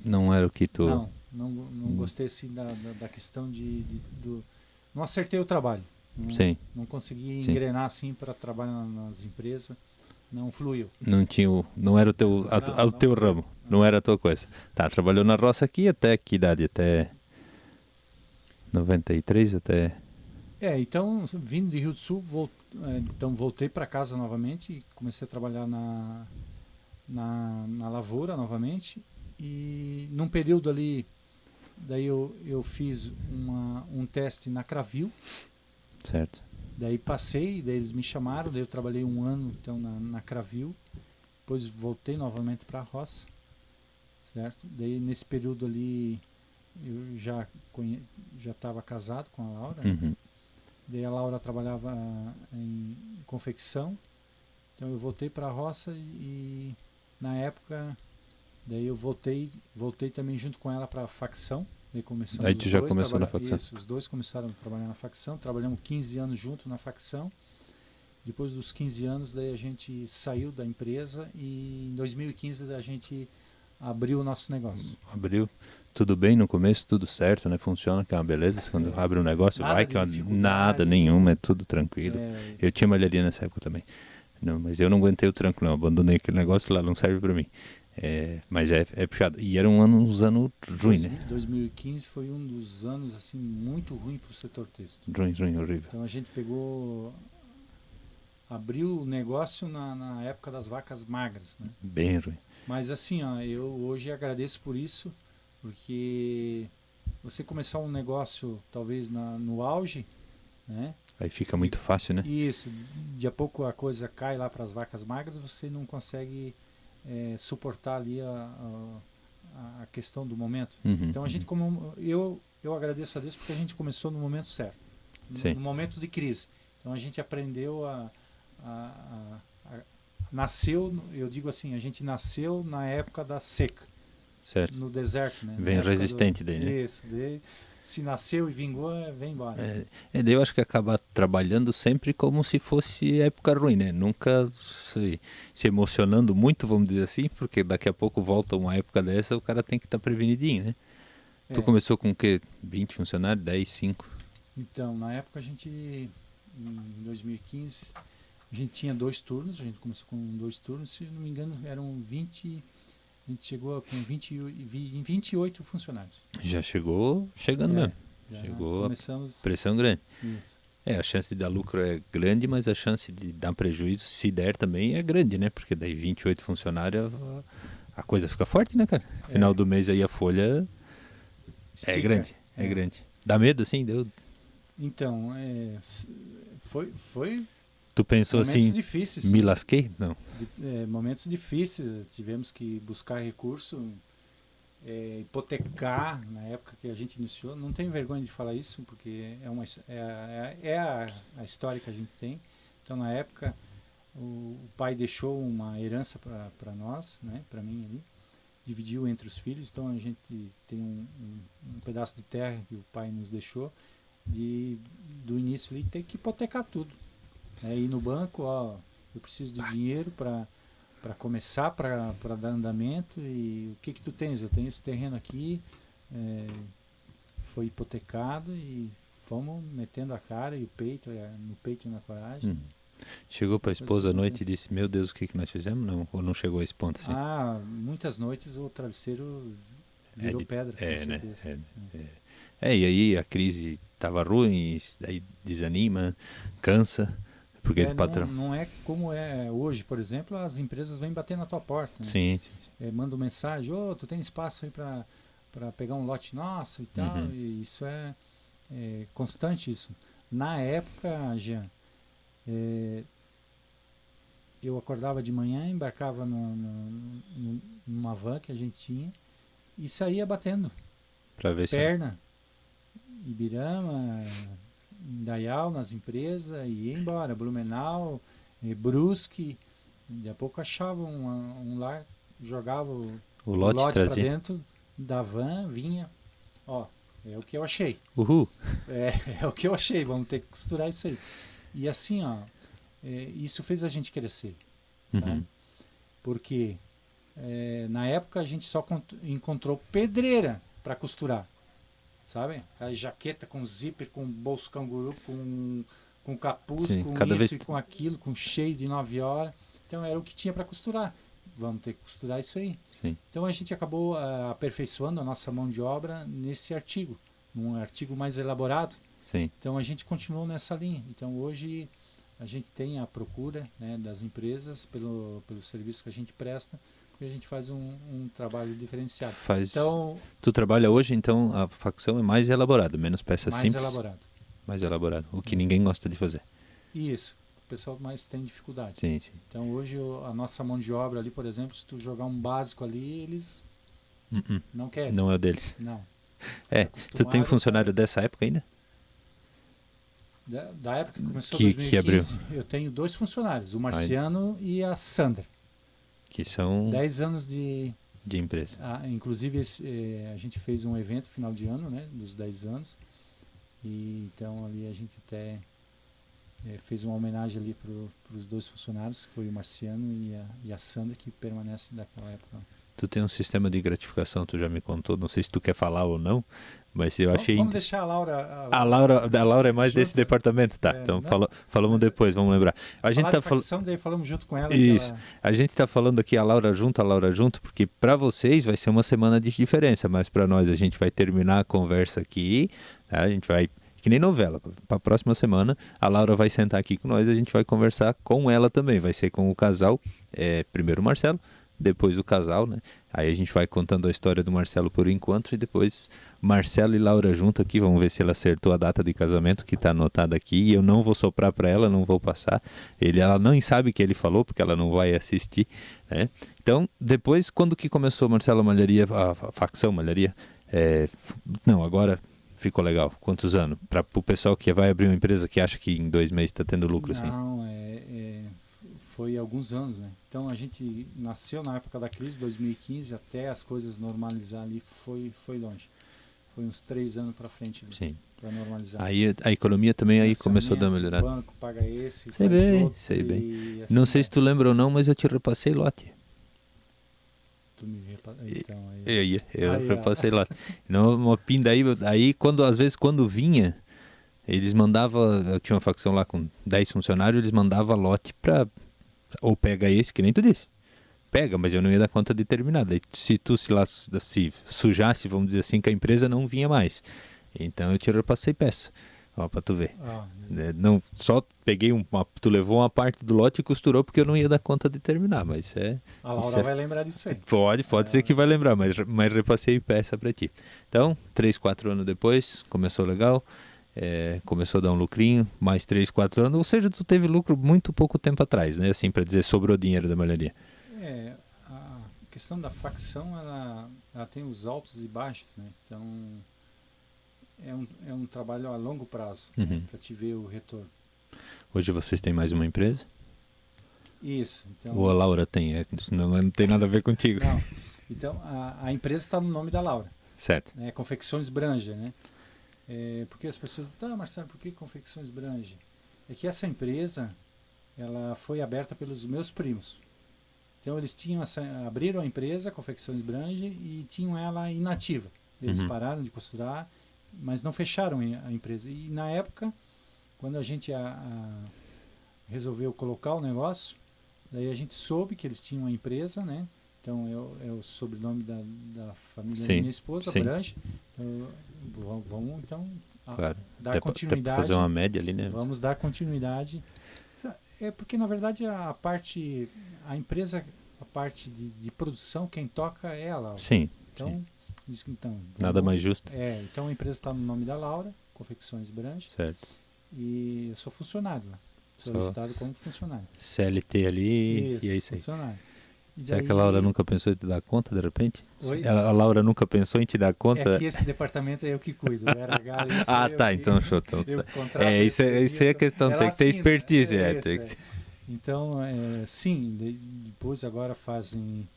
Speaker 1: Não era o que tu...
Speaker 2: Não gostei assim da questão do... Não acertei o trabalho.
Speaker 1: Sim.
Speaker 2: Não consegui engrenar assim para trabalhar nas empresas. Não fluiu.
Speaker 1: Não era o teu ramo. Não era a tua coisa. Tá, trabalhou na roça aqui até que idade? Até 93? Até...
Speaker 2: Então, vindo de Rio do Sul, então voltei para casa novamente e comecei a trabalhar na lavoura novamente. E num período ali, daí eu fiz um teste na Cravil.
Speaker 1: Certo.
Speaker 2: Daí passei, daí eles me chamaram, daí eu trabalhei um ano então na Cravil, depois voltei novamente para a roça, certo? Daí nesse período ali eu já estava casado com a Laura,
Speaker 1: Uhum.
Speaker 2: daí a Laura trabalhava em confecção, então eu voltei para a roça e na época daí eu voltei também junto com ela para a facção.
Speaker 1: Aí tu já começou na facção.
Speaker 2: Isso, os dois começaram a trabalhar na facção, trabalhamos 15 anos juntos na facção. Depois dos 15 anos, daí a gente saiu da empresa e em 2015 a gente abriu o nosso negócio.
Speaker 1: Abriu. Tudo bem no começo, tudo certo, né? Funciona, que é uma beleza. Quando abre um negócio, vai que nada nenhuma, é tudo tranquilo. Eu tinha malharia nessa época também. Não, mas eu não aguentei o tranco, não. Abandonei aquele negócio lá, não serve para mim. Mas é puxado. E era uns anos ruins, né?
Speaker 2: 2015 foi um dos anos assim muito ruim para o setor têxtil.
Speaker 1: Ruim, horrível.
Speaker 2: Então a gente abriu o negócio na época das vacas magras, né?
Speaker 1: Bem ruim.
Speaker 2: Mas assim, eu hoje agradeço por isso, porque você começar um negócio talvez no auge, né?
Speaker 1: Aí fica muito fácil, né?
Speaker 2: Isso, de a pouco a coisa cai lá para as vacas magras, você não consegue suportar ali a questão do momento.
Speaker 1: Uhum,
Speaker 2: então a gente, eu agradeço a Deus porque a gente começou no momento certo, no momento de crise. Então a gente aprendeu nasceu, eu digo assim, a gente nasceu na época da seca,
Speaker 1: certo.
Speaker 2: no deserto, né?
Speaker 1: Vem resistente daí, né?
Speaker 2: Isso, se nasceu e vingou, vem embora.
Speaker 1: Daí eu acho que acabar trabalhando sempre como se fosse época ruim, né? Nunca se emocionando muito, vamos dizer assim, porque daqui a pouco volta uma época dessa, o cara tem que estar prevenidinho, né? Tu começou com o quê? 20 funcionários? 10, 5?
Speaker 2: Então, na época em 2015, a gente tinha 2 turnos, a gente começou com 2 turnos, se não me engano eram 20... A gente chegou com 28 funcionários.
Speaker 1: Já chegando mesmo. Chegou
Speaker 2: começamos...
Speaker 1: a pressão grande.
Speaker 2: Isso.
Speaker 1: A chance de dar lucro é grande, mas a chance de dar prejuízo, se der também, é grande, né? Porque daí 28 funcionários, a coisa fica forte, né, cara? Final do mês aí a folha é grande, é grande. Dá medo, assim? Deu...
Speaker 2: Então, foi...
Speaker 1: Tu pensou assim,
Speaker 2: difíceis,
Speaker 1: me lasquei? Não.
Speaker 2: Momentos difíceis, tivemos que buscar recurso, hipotecar, na época que a gente iniciou. Não tenho vergonha de falar isso, porque é a história que a gente tem. Então, na época, o pai deixou uma herança para nós, né, para mim ali, dividiu entre os filhos. Então, a gente tem um pedaço de terra que o pai nos deixou, do início ali, ter que hipotecar tudo. Ir no banco, eu preciso de dinheiro para começar, para dar andamento, e o que tu tens? Eu tenho esse terreno aqui, foi hipotecado e fomos metendo a cara e o peito, no peito e na coragem.
Speaker 1: Chegou para a esposa à noite e disse, meu Deus, o que nós fizemos? Não, ou não chegou a esse ponto assim?
Speaker 2: Muitas noites o travesseiro virou pedra, com certeza.
Speaker 1: E aí a crise estava ruim, aí desanima, cansa. porque é patrão.
Speaker 2: Não é como é hoje, por exemplo, as empresas vêm bater na tua porta. Né?
Speaker 1: Sim.
Speaker 2: Mandam mensagem, tu tem espaço aí para pegar um lote nosso e tal. E isso é constante isso. Na época, Jean, eu acordava de manhã, embarcava numa van que a gente tinha e saía batendo.
Speaker 1: Para ver
Speaker 2: perna, Ibirama, Indaial, nas empresas, e ia embora. Blumenau, Brusque. Daqui a pouco achava um lar, jogava o lote para dentro da van, vinha. É o que eu achei.
Speaker 1: Uhul!
Speaker 2: É o que eu achei, vamos ter que costurar isso aí. E assim, isso fez a gente crescer. Sabe? Porque na época a gente só encontrou pedreira para costurar. Sabe? A jaqueta com zíper, com bolso canguru, com capuz,
Speaker 1: Sim,
Speaker 2: com
Speaker 1: cada
Speaker 2: isso
Speaker 1: vez...
Speaker 2: e com aquilo, com cheio de 9 horas. Então era o que tinha para costurar. Vamos ter que costurar isso aí.
Speaker 1: Sim.
Speaker 2: Então a gente acabou aperfeiçoando a nossa mão de obra nesse artigo, num artigo mais elaborado.
Speaker 1: Sim.
Speaker 2: Então a gente continuou nessa linha. Então hoje a gente tem a procura, né, das empresas pelo serviço que a gente presta, porque a gente faz um trabalho diferenciado. Então,
Speaker 1: tu trabalha hoje, então a facção é mais elaborada, menos peças simples? Mais elaborado. O que ninguém gosta de fazer.
Speaker 2: Isso. O pessoal mais tem dificuldade.
Speaker 1: Sim.
Speaker 2: Então hoje a nossa mão de obra ali, por exemplo, se tu jogar um básico ali, eles não querem.
Speaker 1: Não é o deles.
Speaker 2: Não.
Speaker 1: Tu tem funcionário dessa época ainda?
Speaker 2: Da época que começou 2015,
Speaker 1: que abriu.
Speaker 2: Eu tenho 2 funcionários, o Marciano e a Sandra.
Speaker 1: Que são
Speaker 2: 10 anos de
Speaker 1: empresa.
Speaker 2: Inclusive a gente fez um evento final de ano, né, dos 10 anos. E então ali a gente até fez uma homenagem ali para os 2 funcionários, que foi o Marciano e a Sandra, que permanece daquela época.
Speaker 1: Tu tem um sistema de gratificação, tu já me contou, não sei se tu quer falar ou não, mas eu achei...
Speaker 2: Vamos deixar a Laura...
Speaker 1: A Laura é mais junto desse departamento, tá? Então falamos depois, vamos lembrar. A gente tá
Speaker 2: daí falamos junto com ela.
Speaker 1: Isso, a gente está falando aqui a Laura junto, porque para vocês vai ser uma semana de diferença, mas para nós a gente vai terminar a conversa aqui, tá? A gente vai... Que nem novela, para a próxima semana a Laura vai sentar aqui com nós, a gente vai conversar com ela também, vai ser com o casal, primeiro o Marcelo, depois o casal, né? Aí a gente vai contando a história do Marcelo por enquanto e depois Marcelo e Laura junto aqui, vamos ver se ela acertou a data de casamento que está anotada aqui, e eu não vou soprar para ela, não vou passar, ela não sabe o que ele falou porque ela não vai assistir, né? Então, depois, quando que começou, Marcelo, a malharia, a facção malharia? Não, agora... Ficou legal. Quantos anos? Para o pessoal que vai abrir uma empresa que acha que em 2 meses está tendo lucro assim?
Speaker 2: Não, foi alguns anos, né? Então a gente nasceu na época da crise, 2015, até as coisas normalizar ali foi longe. Foi uns 3 anos para frente para normalizar.
Speaker 1: Aí a economia também aí começou a dar uma melhorada.
Speaker 2: O banco paga esse,
Speaker 1: sei bem. Assim, não sei se tu lembra ou não, mas eu te repassei lote.
Speaker 2: Tu me então,
Speaker 1: eu repassei lá. Uma pinda aí às vezes quando vinha, eles mandavam, eu tinha uma facção lá com 10 funcionários, eles mandavam lote para ou pega esse, que nem tu disse. Pega, mas eu não ia dar conta de terminar. Daí, se tu se sujasse, vamos dizer assim, que a empresa não vinha mais. Então eu te repassei peça. Ó, pra tu ver. Não, só peguei tu levou uma parte do lote e costurou porque eu não ia dar conta de terminar, mas
Speaker 2: a Laura vai lembrar disso aí.
Speaker 1: Pode ser que vai lembrar, mas repassei peça pra ti. Então, 3, 4 anos depois, começou legal, começou a dar um lucrinho, mais 3, 4 anos, ou seja, tu teve lucro muito pouco tempo atrás, né? Assim, pra dizer, sobrou dinheiro da malharia.
Speaker 2: A questão da facção, ela tem os altos e baixos, né? Então... É um trabalho a longo prazo, para te ver o retorno.
Speaker 1: Hoje vocês têm mais uma empresa?
Speaker 2: Isso. Então,
Speaker 1: ou a Laura tem? Não tem nada a ver contigo.
Speaker 2: Não. Então, a empresa está no nome da Laura.
Speaker 1: Certo.
Speaker 2: Confecções Branja, né? Porque as pessoas dizem, Marcelo, por que Confecções Branja? É que essa empresa, ela foi aberta pelos meus primos. Então, eles abriram a empresa, Confecções Branja, e tinham ela inativa. Eles pararam de costurar, mas não fecharam a empresa. E na época, quando a gente resolveu colocar o negócio, daí a gente soube que eles tinham uma empresa, né? Então é o sobrenome da família da minha esposa, Branja. Então, vamos então
Speaker 1: claro.
Speaker 2: dar continuidade.
Speaker 1: Fazer uma média ali, né?
Speaker 2: Vamos dar continuidade. É porque, na verdade, a empresa, a parte de produção, quem toca é a Laura.
Speaker 1: Sim.
Speaker 2: Então,
Speaker 1: sim.
Speaker 2: diz que, então
Speaker 1: Nada mais justo.
Speaker 2: Então a empresa está no nome da Laura, Confecções Brandt,
Speaker 1: Certo.
Speaker 2: e eu sou funcionário lá. Sou listado como funcionário.
Speaker 1: CLT ali
Speaker 2: Isso,
Speaker 1: e é isso aí.
Speaker 2: funcionário. E
Speaker 1: Será
Speaker 2: daí,
Speaker 1: que a Laura nunca pensou em te dar conta, de repente?
Speaker 2: Oi?
Speaker 1: A Laura nunca pensou em te dar conta?
Speaker 2: É que esse departamento é eu que cuido, o RH, isso
Speaker 1: Ah,
Speaker 2: eu
Speaker 1: tá,
Speaker 2: que,
Speaker 1: então show. Então,
Speaker 2: eu contrato,
Speaker 1: isso é a questão,
Speaker 2: ela
Speaker 1: tem que ter
Speaker 2: assina,
Speaker 1: expertise.
Speaker 2: isso, Então, sim, depois agora fazem...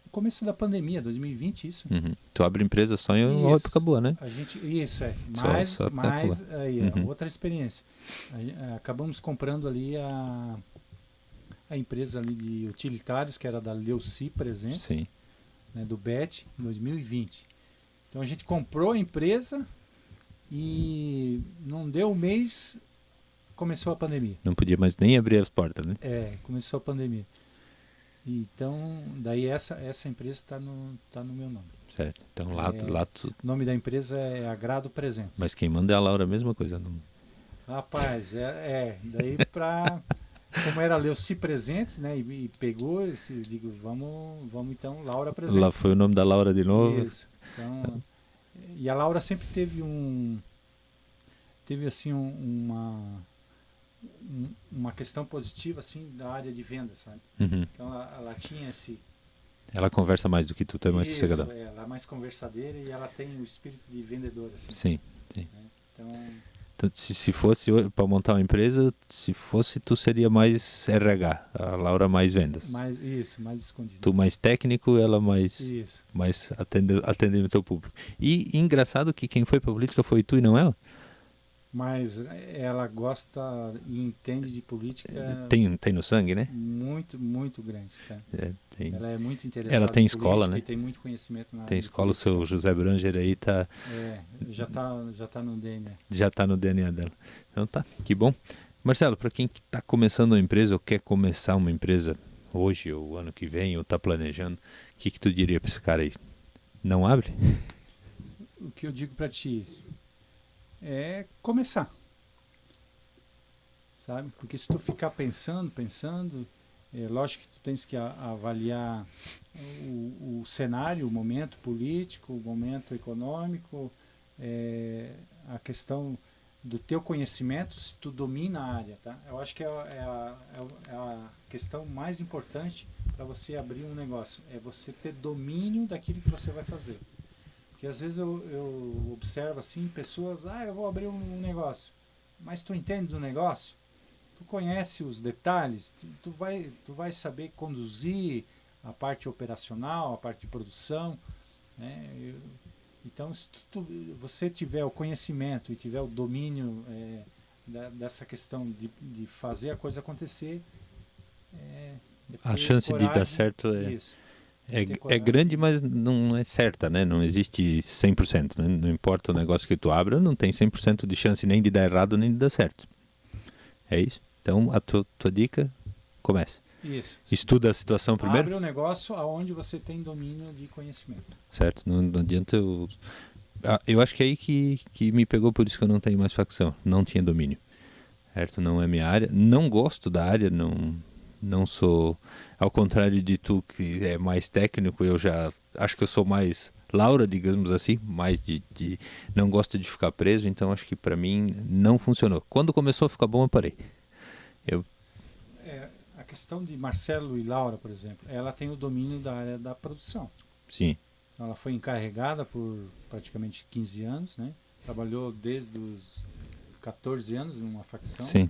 Speaker 2: No começo da pandemia, 2020, isso.
Speaker 1: Uhum. Tu abre empresa só em uma época boa, né?
Speaker 2: Isso,
Speaker 1: Só
Speaker 2: mais aí,
Speaker 1: uhum.
Speaker 2: outra experiência. Acabamos comprando ali a empresa ali de utilitários, que era da Leuci Presentes,
Speaker 1: Sim.
Speaker 2: né, do BET, em 2020. Então a gente comprou a empresa e não deu um mês, começou a pandemia.
Speaker 1: Não podia mais nem abrir as portas, né?
Speaker 2: Começou a pandemia. Então, daí essa empresa está no meu nome.
Speaker 1: Certo. Então
Speaker 2: O nome da empresa é Agrado Presentes.
Speaker 1: Mas quem manda é a Laura, a mesma coisa. Não...
Speaker 2: Rapaz, daí como era Leuci Presentes, né? E pegou, eu digo, vamos então, Laura Presentes.
Speaker 1: Lá foi o nome da Laura de novo.
Speaker 2: Isso. Então, e a Laura sempre teve assim uma questão positiva assim da área de venda, sabe?
Speaker 1: Uhum.
Speaker 2: Então ela tinha esse...
Speaker 1: Ela conversa mais do que tu é mais sossegadão.
Speaker 2: Ela é mais conversadeira e ela tem o espírito de vendedora, assim.
Speaker 1: Sim.
Speaker 2: Né?
Speaker 1: Então, se fosse para montar uma empresa, se fosse tu seria mais RH, a Laura mais vendas.
Speaker 2: Mais escondido.
Speaker 1: Tu mais técnico, ela mais atendimento ao público. E engraçado que quem foi para política foi tu e não ela?
Speaker 2: Mas ela gosta e entende de política...
Speaker 1: Tem no sangue, né?
Speaker 2: Muito, muito grande. Tá? Ela é muito interessada.
Speaker 1: Ela tem escola, né?
Speaker 2: E tem muito conhecimento na área.
Speaker 1: Tem escola, o seu José Branger aí tá...
Speaker 2: já tá no DNA.
Speaker 1: Já tá no DNA dela. Então tá, que bom. Marcelo, para quem está começando uma empresa ou quer começar uma empresa hoje ou ano que vem ou está planejando, o que tu diria para esse cara aí? Não abre?
Speaker 2: O que eu digo para ti é começar, sabe? Porque se tu ficar pensando, lógico que tu tens que avaliar o cenário, o momento político, o momento econômico, a questão do teu conhecimento, se tu domina a área, tá? Eu acho que é a questão mais importante para você abrir um negócio, é você ter domínio daquilo que você vai fazer. Porque às vezes eu observo assim, pessoas, eu vou abrir um negócio, mas tu entende do negócio? Tu conhece os detalhes? Tu vai saber conduzir a parte operacional, a parte de produção, né? Então, se você tiver o conhecimento e tiver o domínio dessa questão de fazer a coisa acontecer,
Speaker 1: a chance de dar certo é grande, mas não é certa, né? Não existe 100%, né? Não importa o negócio que tu abra, não tem 100% de chance nem de dar errado, nem de dar certo. É isso? Então, a tua dica, comece.
Speaker 2: Isso.
Speaker 1: Estuda a situação primeiro.
Speaker 2: Abre um negócio aonde você tem domínio de conhecimento.
Speaker 1: Certo, não adianta eu acho que é aí que me pegou, por isso que eu não tenho mais facção. Não tinha domínio. Certo? Não é minha área. Não gosto da área, não sou... Ao contrário de tu, que é mais técnico, eu já acho que eu sou mais Laura, digamos assim, mais de não gosto de ficar preso, então acho que para mim não funcionou. Quando começou a ficar bom, eu parei.
Speaker 2: A questão de Marcelo e Laura, por exemplo, ela tem o domínio da área da produção.
Speaker 1: Sim.
Speaker 2: Então, ela foi encarregada por praticamente 15 anos, né? Trabalhou desde os 14 anos numa facção.
Speaker 1: Sim.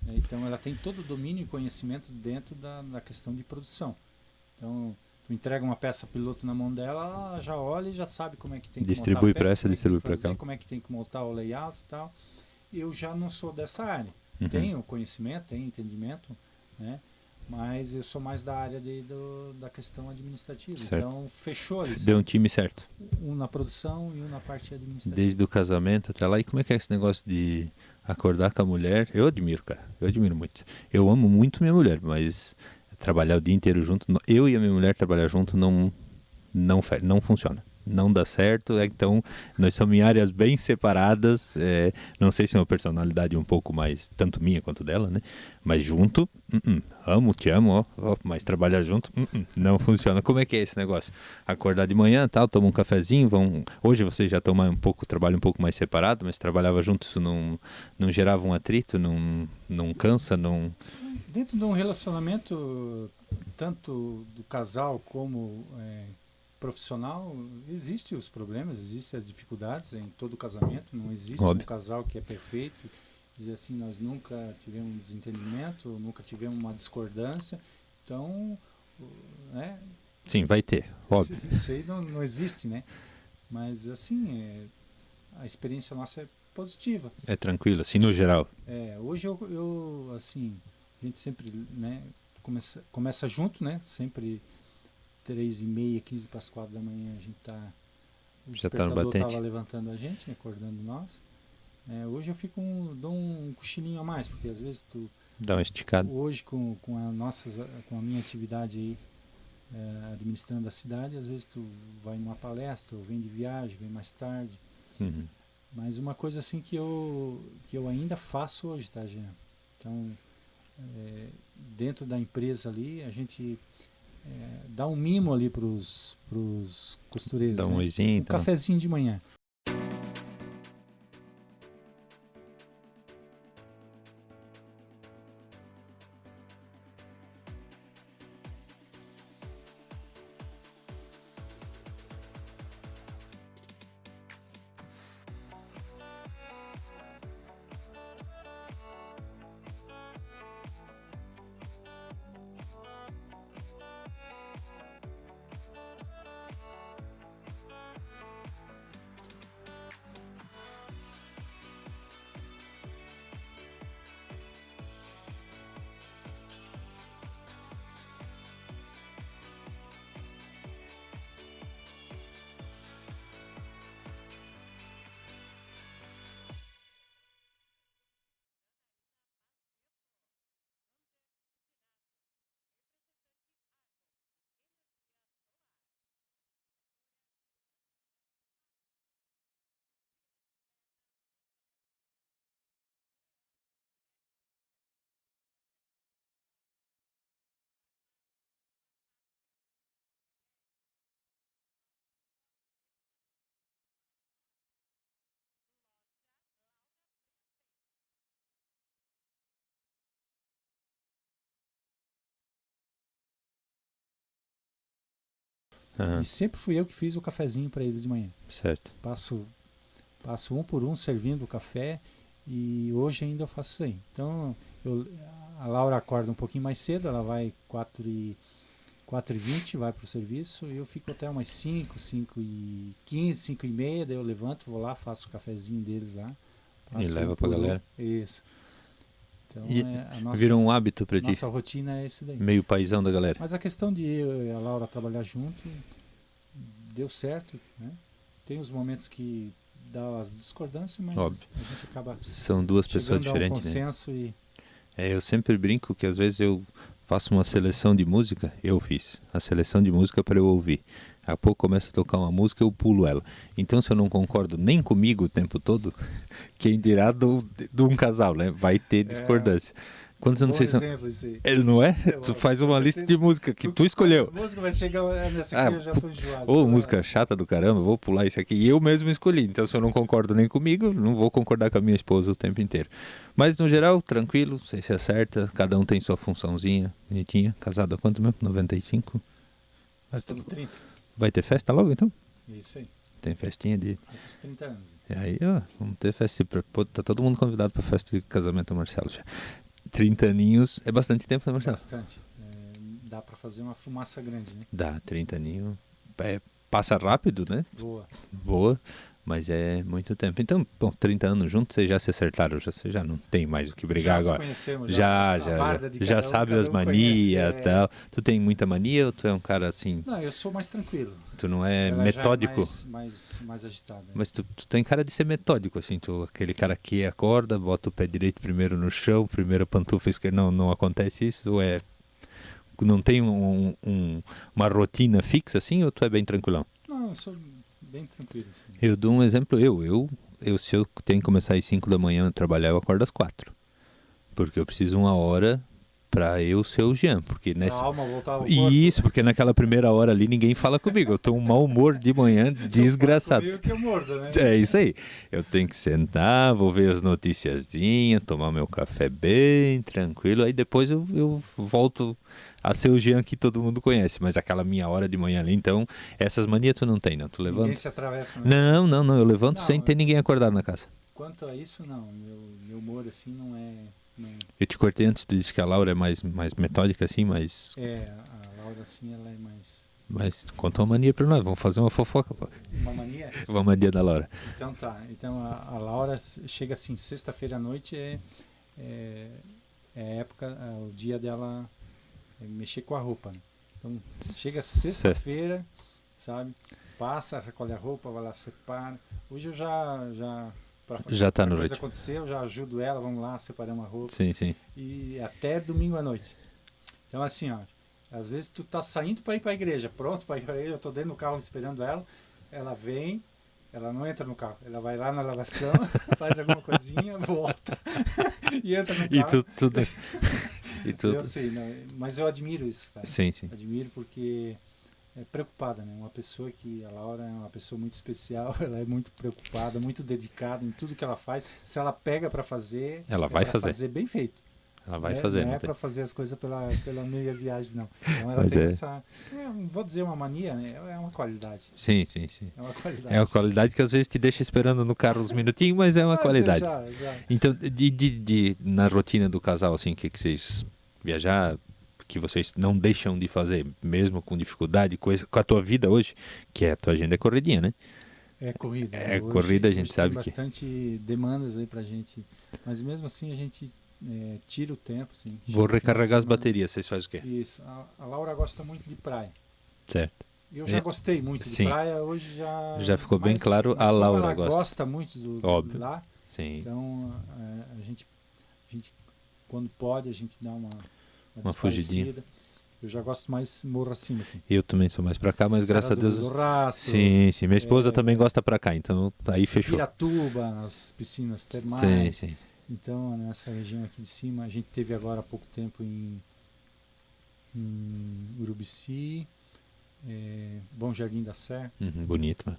Speaker 2: Então ela tem todo o domínio e conhecimento dentro da questão de produção. Então tu entrega uma peça piloto na mão dela, ela já olha e já sabe como é que tem que
Speaker 1: distribui
Speaker 2: montar a peça,
Speaker 1: para essa, distribui para cá.
Speaker 2: Como é que tem que montar o layout e tal. Eu já não sou dessa área.
Speaker 1: Uhum.
Speaker 2: Tenho conhecimento, tenho entendimento, né? Mas eu sou mais da área da questão administrativa.
Speaker 1: Certo.
Speaker 2: Então fechou isso.
Speaker 1: Deu um time certo.
Speaker 2: Um na produção e um na parte administrativa.
Speaker 1: Desde o casamento até lá. E como é que é esse negócio de acordar com a mulher? Eu admiro, cara. Eu admiro muito. Eu amo muito minha mulher, mas trabalhar o dia inteiro junto, eu e a minha mulher trabalhar junto não funciona. não dá certo. Então, nós somos em áreas bem separadas. Não sei se é uma personalidade um pouco mais, tanto minha quanto dela, né? Mas junto, amo, te amo, mas trabalhar junto, não funciona. Como é que é esse negócio? Acordar de manhã, tal, toma um cafezinho, Hoje vocês já estão trabalham um pouco mais separado, mas trabalhava junto, isso não gerava um atrito, não cansa, não...
Speaker 2: Dentro de um relacionamento, tanto do casal como profissional, existem os problemas, existem as dificuldades em todo casamento, não existe um casal que é perfeito, dizer assim, nós nunca tivemos um desentendimento, nunca tivemos uma discordância, então, né?
Speaker 1: Sim, vai ter, óbvio.
Speaker 2: Isso aí não existe, né? Mas assim, a experiência nossa é positiva.
Speaker 1: É tranquilo, assim no geral.
Speaker 2: Hoje eu assim, a gente sempre, né, começa junto, né? Sempre 3h30, 15 para as 4 da manhã a gente tá... O
Speaker 1: já tá no
Speaker 2: despertador
Speaker 1: batente.
Speaker 2: estava levantando a gente, acordando nós. Hoje eu dou um cochilinho a mais, porque às vezes tu...
Speaker 1: Dá uma esticada.
Speaker 2: Hoje com a minha atividade aí, administrando a cidade, às vezes tu vai numa palestra, ou vem de viagem, vem mais tarde. Mas uma coisa assim que eu ainda faço hoje, tá, Jean? Então, dentro da empresa ali, a gente dá um mimo ali pros costureiros.
Speaker 1: Dá um oizinho.
Speaker 2: Cafezinho de manhã. E sempre fui eu que fiz o cafezinho para eles de manhã.
Speaker 1: Certo.
Speaker 2: Passo um por um servindo o café, e hoje ainda eu faço isso aí. Então, a Laura acorda um pouquinho mais cedo, ela vai 4h20, vai para o serviço, e eu fico até umas 5h15, 5h30, daí eu levanto, vou lá, faço o cafezinho deles lá.
Speaker 1: E leva para a galera.
Speaker 2: Isso. Então,
Speaker 1: virou um hábito para ti?
Speaker 2: Nossa rotina é isso daí.
Speaker 1: Meio paizão da galera.
Speaker 2: Mas a questão de eu e a Laura trabalhar junto, deu certo, né? Tem os momentos que dá as discordâncias, mas
Speaker 1: óbvio.
Speaker 2: A gente acaba...
Speaker 1: São duas pessoas diferentes,
Speaker 2: consenso,
Speaker 1: né? Eu sempre brinco que às vezes eu faço uma seleção de música, eu fiz a seleção de música para eu ouvir. Daqui a pouco começa a tocar uma música, eu pulo ela. Então, se eu não concordo nem comigo o tempo todo, quem dirá de um casal, né? Vai ter discordância. Quantos anos vocês são? Não é? Tu faz uma lista de música que tu escolheu.
Speaker 2: Música vai chegar nessa aqui, eu já tô enjoado.
Speaker 1: Ou música chata do caramba, vou pular isso aqui. E eu mesmo escolhi. Então, se eu não concordo nem comigo, não vou concordar com a minha esposa o tempo inteiro. Mas, no geral, tranquilo, você se acerta. Cada um tem sua funçãozinha, bonitinha. Casado há quanto mesmo? 95?
Speaker 2: Estamos 30.
Speaker 1: Vai ter festa logo, então?
Speaker 2: Isso aí.
Speaker 1: Tem festinha de...
Speaker 2: Os 30 anos.
Speaker 1: E aí, vamos ter festa. Tá todo mundo convidado para a festa de casamento do Marcelo já. 30 aninhos é bastante tempo, né, Marcelo?
Speaker 2: Bastante. Dá para fazer uma fumaça grande, né?
Speaker 1: Dá, 30 aninhos. Passa rápido, né? Voa, mas é muito tempo. Então, 30 anos juntos, vocês já se acertaram, você já não tem mais o que brigar agora. Já sabe as manias e tal. Tu tem muita mania ou tu é um cara assim...
Speaker 2: Não, eu sou mais tranquilo.
Speaker 1: Tu não é metódico?
Speaker 2: Mais agitado. Né?
Speaker 1: Mas tu tem cara de ser metódico, assim, aquele cara que acorda, bota o pé direito primeiro no chão, primeiro a pantufa esquerda, não acontece isso? Ou não tem uma rotina fixa, assim, ou tu é bem tranquilão?
Speaker 2: Não, eu sou bem tranquilo. Assim.
Speaker 1: Eu dou um exemplo, se eu tenho que começar às 5 da manhã a trabalhar, eu acordo às 4. Porque eu preciso 1 hora para eu ser o Jean, porque
Speaker 2: Pra
Speaker 1: nessa...
Speaker 2: alma voltar ao corpo.
Speaker 1: Isso, porque naquela primeira hora ali ninguém fala comigo, eu tô um mau humor de manhã desgraçado.
Speaker 2: Comigo que eu mordo, né?
Speaker 1: É isso aí, eu tenho que sentar, vou ver as noticiazinhas, tomar meu café bem tranquilo, aí depois eu volto a ser o Jean que todo mundo conhece, mas aquela minha hora de manhã ali, então, essas manias tu não tem, não, tu
Speaker 2: Ninguém
Speaker 1: levanta...
Speaker 2: se atravessa. Né?
Speaker 1: Não, eu levanto
Speaker 2: Não,
Speaker 1: sem ter ninguém acordado na casa.
Speaker 2: Quanto a isso, não. Meu humor, assim, não é... Não...
Speaker 1: Eu te cortei antes, tu disse que a Laura é mais metódica, assim, mas...
Speaker 2: a Laura, assim, ela é mais...
Speaker 1: Mas conta uma mania pra nós, vamos fazer uma fofoca, pô.
Speaker 2: Uma mania?
Speaker 1: Uma mania da Laura.
Speaker 2: Então tá. Então a Laura chega assim, sexta-feira à noite é a época, o dia dela mexer com a roupa. Né? Então chega sexta-feira, sabe? Passa, recolhe a roupa, vai lá, separa. Hoje eu
Speaker 1: já tá no
Speaker 2: coisa
Speaker 1: ritmo.
Speaker 2: aconteceu, já ajudo ela, vamos lá, separar uma roupa.
Speaker 1: Sim.
Speaker 2: E até domingo à noite. Então assim, ó, às vezes tu tá saindo para ir para a igreja, pronto para ir para a igreja, eu tô dentro do carro esperando ela vem, ela não entra no carro, ela vai lá na lavação, faz alguma coisinha, volta e entra no carro.
Speaker 1: E tudo.
Speaker 2: Eu sei, não, mas eu admiro isso, tá?
Speaker 1: Sim.
Speaker 2: Admiro porque é preocupada, né? Uma pessoa que a Laura é uma pessoa muito especial, ela é muito preocupada, muito dedicada em tudo que ela faz. Se ela pega para fazer,
Speaker 1: ela vai fazer
Speaker 2: bem feito.
Speaker 1: Ela vai fazer.
Speaker 2: Não é para fazer as coisas pela meia viagem, não. Então ela tem essa... não vou dizer uma mania, né? É uma qualidade.
Speaker 1: Sim.
Speaker 2: É uma qualidade.
Speaker 1: É uma qualidade que às vezes te deixa esperando no carro uns minutinhos, mas é uma qualidade.
Speaker 2: Já.
Speaker 1: Então, na rotina do casal, assim, que vocês viajar, que vocês não deixam de fazer, mesmo com dificuldade, com a tua vida hoje, que a tua agenda é corridinha, né?
Speaker 2: É corrida.
Speaker 1: É hoje, corrida, a gente sabe
Speaker 2: tem bastante demandas aí pra gente, mas mesmo assim a gente tira o tempo, sim.
Speaker 1: Vou recarregar as baterias, vocês fazem o quê?
Speaker 2: Isso. A Laura gosta muito de praia.
Speaker 1: Certo.
Speaker 2: Eu já gostei muito de praia, hoje já...
Speaker 1: Já ficou bem claro, a Laura
Speaker 2: gosta muito
Speaker 1: óbvio.
Speaker 2: Lá.
Speaker 1: Sim.
Speaker 2: Então a gente, quando pode, a gente dá uma
Speaker 1: fugidinha.
Speaker 2: Eu já gosto mais morro acima aqui.
Speaker 1: Eu também sou mais pra cá, mas graças a Deus...
Speaker 2: Do Rastro,
Speaker 1: sim. Minha esposa também gosta pra cá, então aí fechou.
Speaker 2: Piratuba, as piscinas termais.
Speaker 1: Sim.
Speaker 2: Então, nessa região aqui de cima, a gente teve agora há pouco tempo em Urubici, Bom Jardim da Sé.
Speaker 1: Bonito.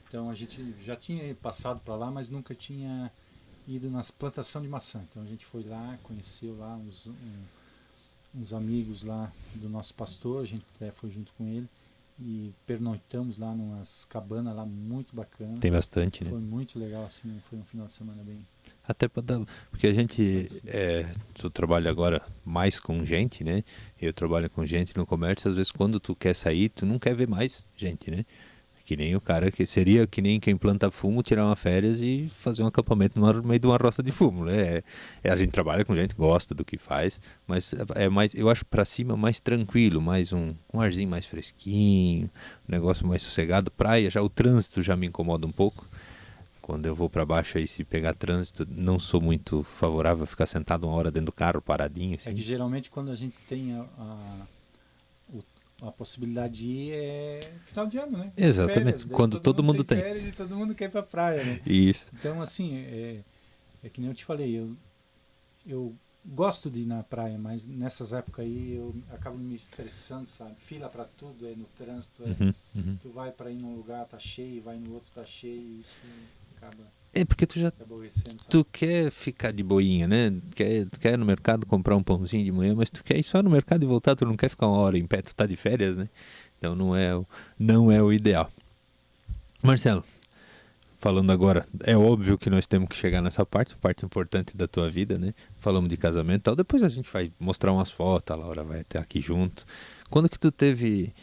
Speaker 2: Então, a gente já tinha passado para lá, mas nunca tinha ido nas plantações de maçã. Então, a gente foi lá, conheceu lá uns amigos lá do nosso pastor, a gente até foi junto com ele e pernoitamos lá numas cabanas lá muito bacana.
Speaker 1: Tem bastante,
Speaker 2: foi
Speaker 1: né?
Speaker 2: Foi muito legal, assim, foi um final de semana bem...
Speaker 1: Até porque a gente, tu trabalha agora mais com gente, né? Eu trabalho com gente no comércio, às vezes quando tu quer sair, tu não quer ver mais gente, né? Que nem o cara que seria que nem quem planta fumo, tirar uma férias e fazer um acampamento no meio de uma roça de fumo, né? A gente trabalha com gente, gosta do que faz, mas é mais, eu acho para cima mais tranquilo, mais um arzinho mais fresquinho, um negócio mais sossegado. Praia, já o trânsito já me incomoda um pouco. Quando eu vou para baixo aí, se pegar trânsito, não sou muito favorável a ficar sentado 1 hora dentro do carro, paradinho. Assim.
Speaker 2: É que geralmente quando a gente tem a possibilidade de ir é final de ano, né?
Speaker 1: Exatamente,
Speaker 2: férias,
Speaker 1: quando todo mundo tem.
Speaker 2: Férias e todo mundo quer ir pra praia, né?
Speaker 1: Isso.
Speaker 2: Então, assim, é que nem eu te falei, eu gosto de ir na praia, mas nessas épocas aí eu acabo me estressando, sabe? Fila pra tudo, no trânsito. Tu vai pra ir num lugar, tá cheio, vai no outro, tá cheio, isso acaba...
Speaker 1: porque tu quer ficar de boinha, né? Quer ir no mercado comprar um pãozinho de manhã, mas tu quer ir só no mercado e voltar, tu não quer ficar 1 hora em pé, tu tá de férias, né? Então não é o ideal. Marcelo, falando agora, é óbvio que nós temos que chegar nessa parte importante da tua vida, né? Falamos de casamento e tal, depois a gente vai mostrar umas fotos, a Laura vai estar aqui junto. Quando que tu teve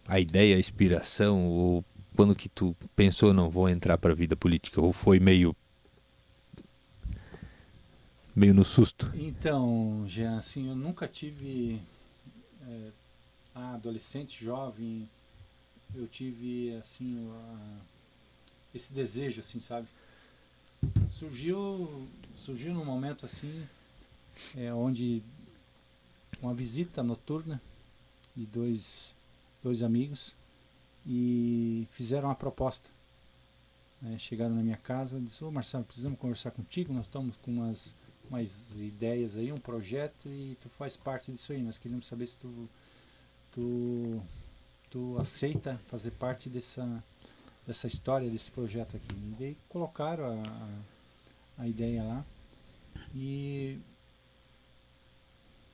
Speaker 1: a ideia, a inspiração, ou quando que tu pensou, não, vou entrar para a vida política, ou foi meio no susto?
Speaker 2: Então, Jean, assim, eu nunca tive adolescente, jovem, eu tive, assim, esse desejo, assim, sabe? Surgiu num momento, assim, onde uma visita noturna de dois amigos, e fizeram uma proposta. Chegaram na minha casa e disseram: Marcelo, precisamos conversar contigo, nós estamos com umas ideias aí, um projeto, e tu faz parte disso aí, nós queríamos saber se tu aceita fazer parte dessa história, desse projeto aqui. E daí colocaram a ideia lá e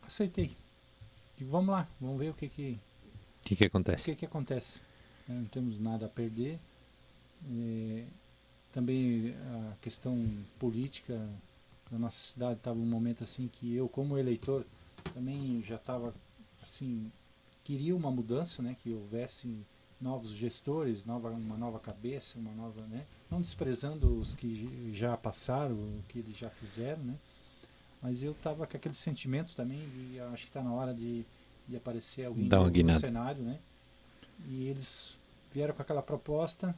Speaker 2: aceitei. Digo, vamos lá, vamos ver o que
Speaker 1: acontece.
Speaker 2: O que acontece. Não temos nada a perder. Também a questão política da nossa cidade estava um momento assim que eu, como eleitor, também já estava assim, queria uma mudança, né, que houvesse novos gestores, uma nova cabeça, uma nova, né, não desprezando os que já passaram, o que eles já fizeram, né, mas eu estava com aquele sentimento também de acho que está na hora de aparecer alguém no cenário, né, e eles vieram com aquela proposta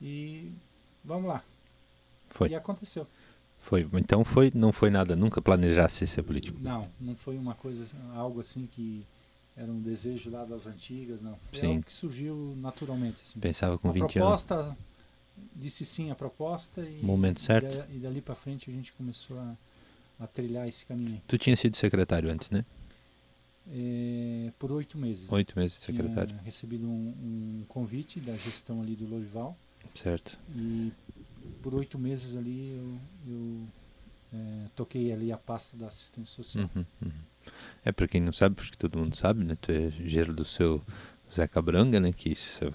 Speaker 2: e vamos lá.
Speaker 1: Foi.
Speaker 2: E aconteceu.
Speaker 1: Então não foi nada, nunca planejasse ser político?
Speaker 2: Não foi uma coisa, algo assim que era um desejo lá das antigas, não. Foi
Speaker 1: sim.
Speaker 2: algo que surgiu naturalmente. Assim.
Speaker 1: Pensava com 20
Speaker 2: proposta, disse sim à proposta e,
Speaker 1: momento certo.
Speaker 2: E dali para frente a gente começou a trilhar esse caminho aí.
Speaker 1: Tu tinha sido secretário antes, né?
Speaker 2: Por 8 meses.
Speaker 1: 8 meses de secretário.
Speaker 2: Tinha recebido um convite da gestão ali do Lorival.
Speaker 1: Certo.
Speaker 2: E por 8 meses ali eu toquei ali a pasta da assistência social.
Speaker 1: É, para quem não sabe, porque todo mundo sabe, né? Tu é genro do seu Zeca Branga, né? Que isso é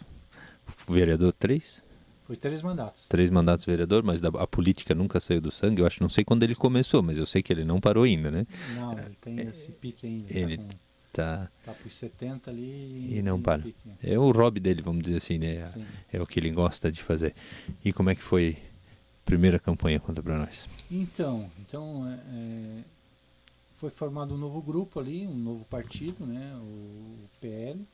Speaker 1: vereador 3?
Speaker 2: Foi 3 mandatos.
Speaker 1: 3 mandatos vereador, mas a política nunca saiu do sangue. Eu acho, não sei quando ele começou, mas eu sei que ele não parou ainda, né?
Speaker 2: Não, ele tem esse pique ainda.
Speaker 1: Ele tá
Speaker 2: por 70 ali
Speaker 1: e não para. Pique, é o hobby dele, vamos dizer assim, né? Sim. É o que ele gosta de fazer. E como é que foi a primeira campanha? Conta para nós.
Speaker 2: Então foi formado um novo grupo ali, um novo partido, né? O PL.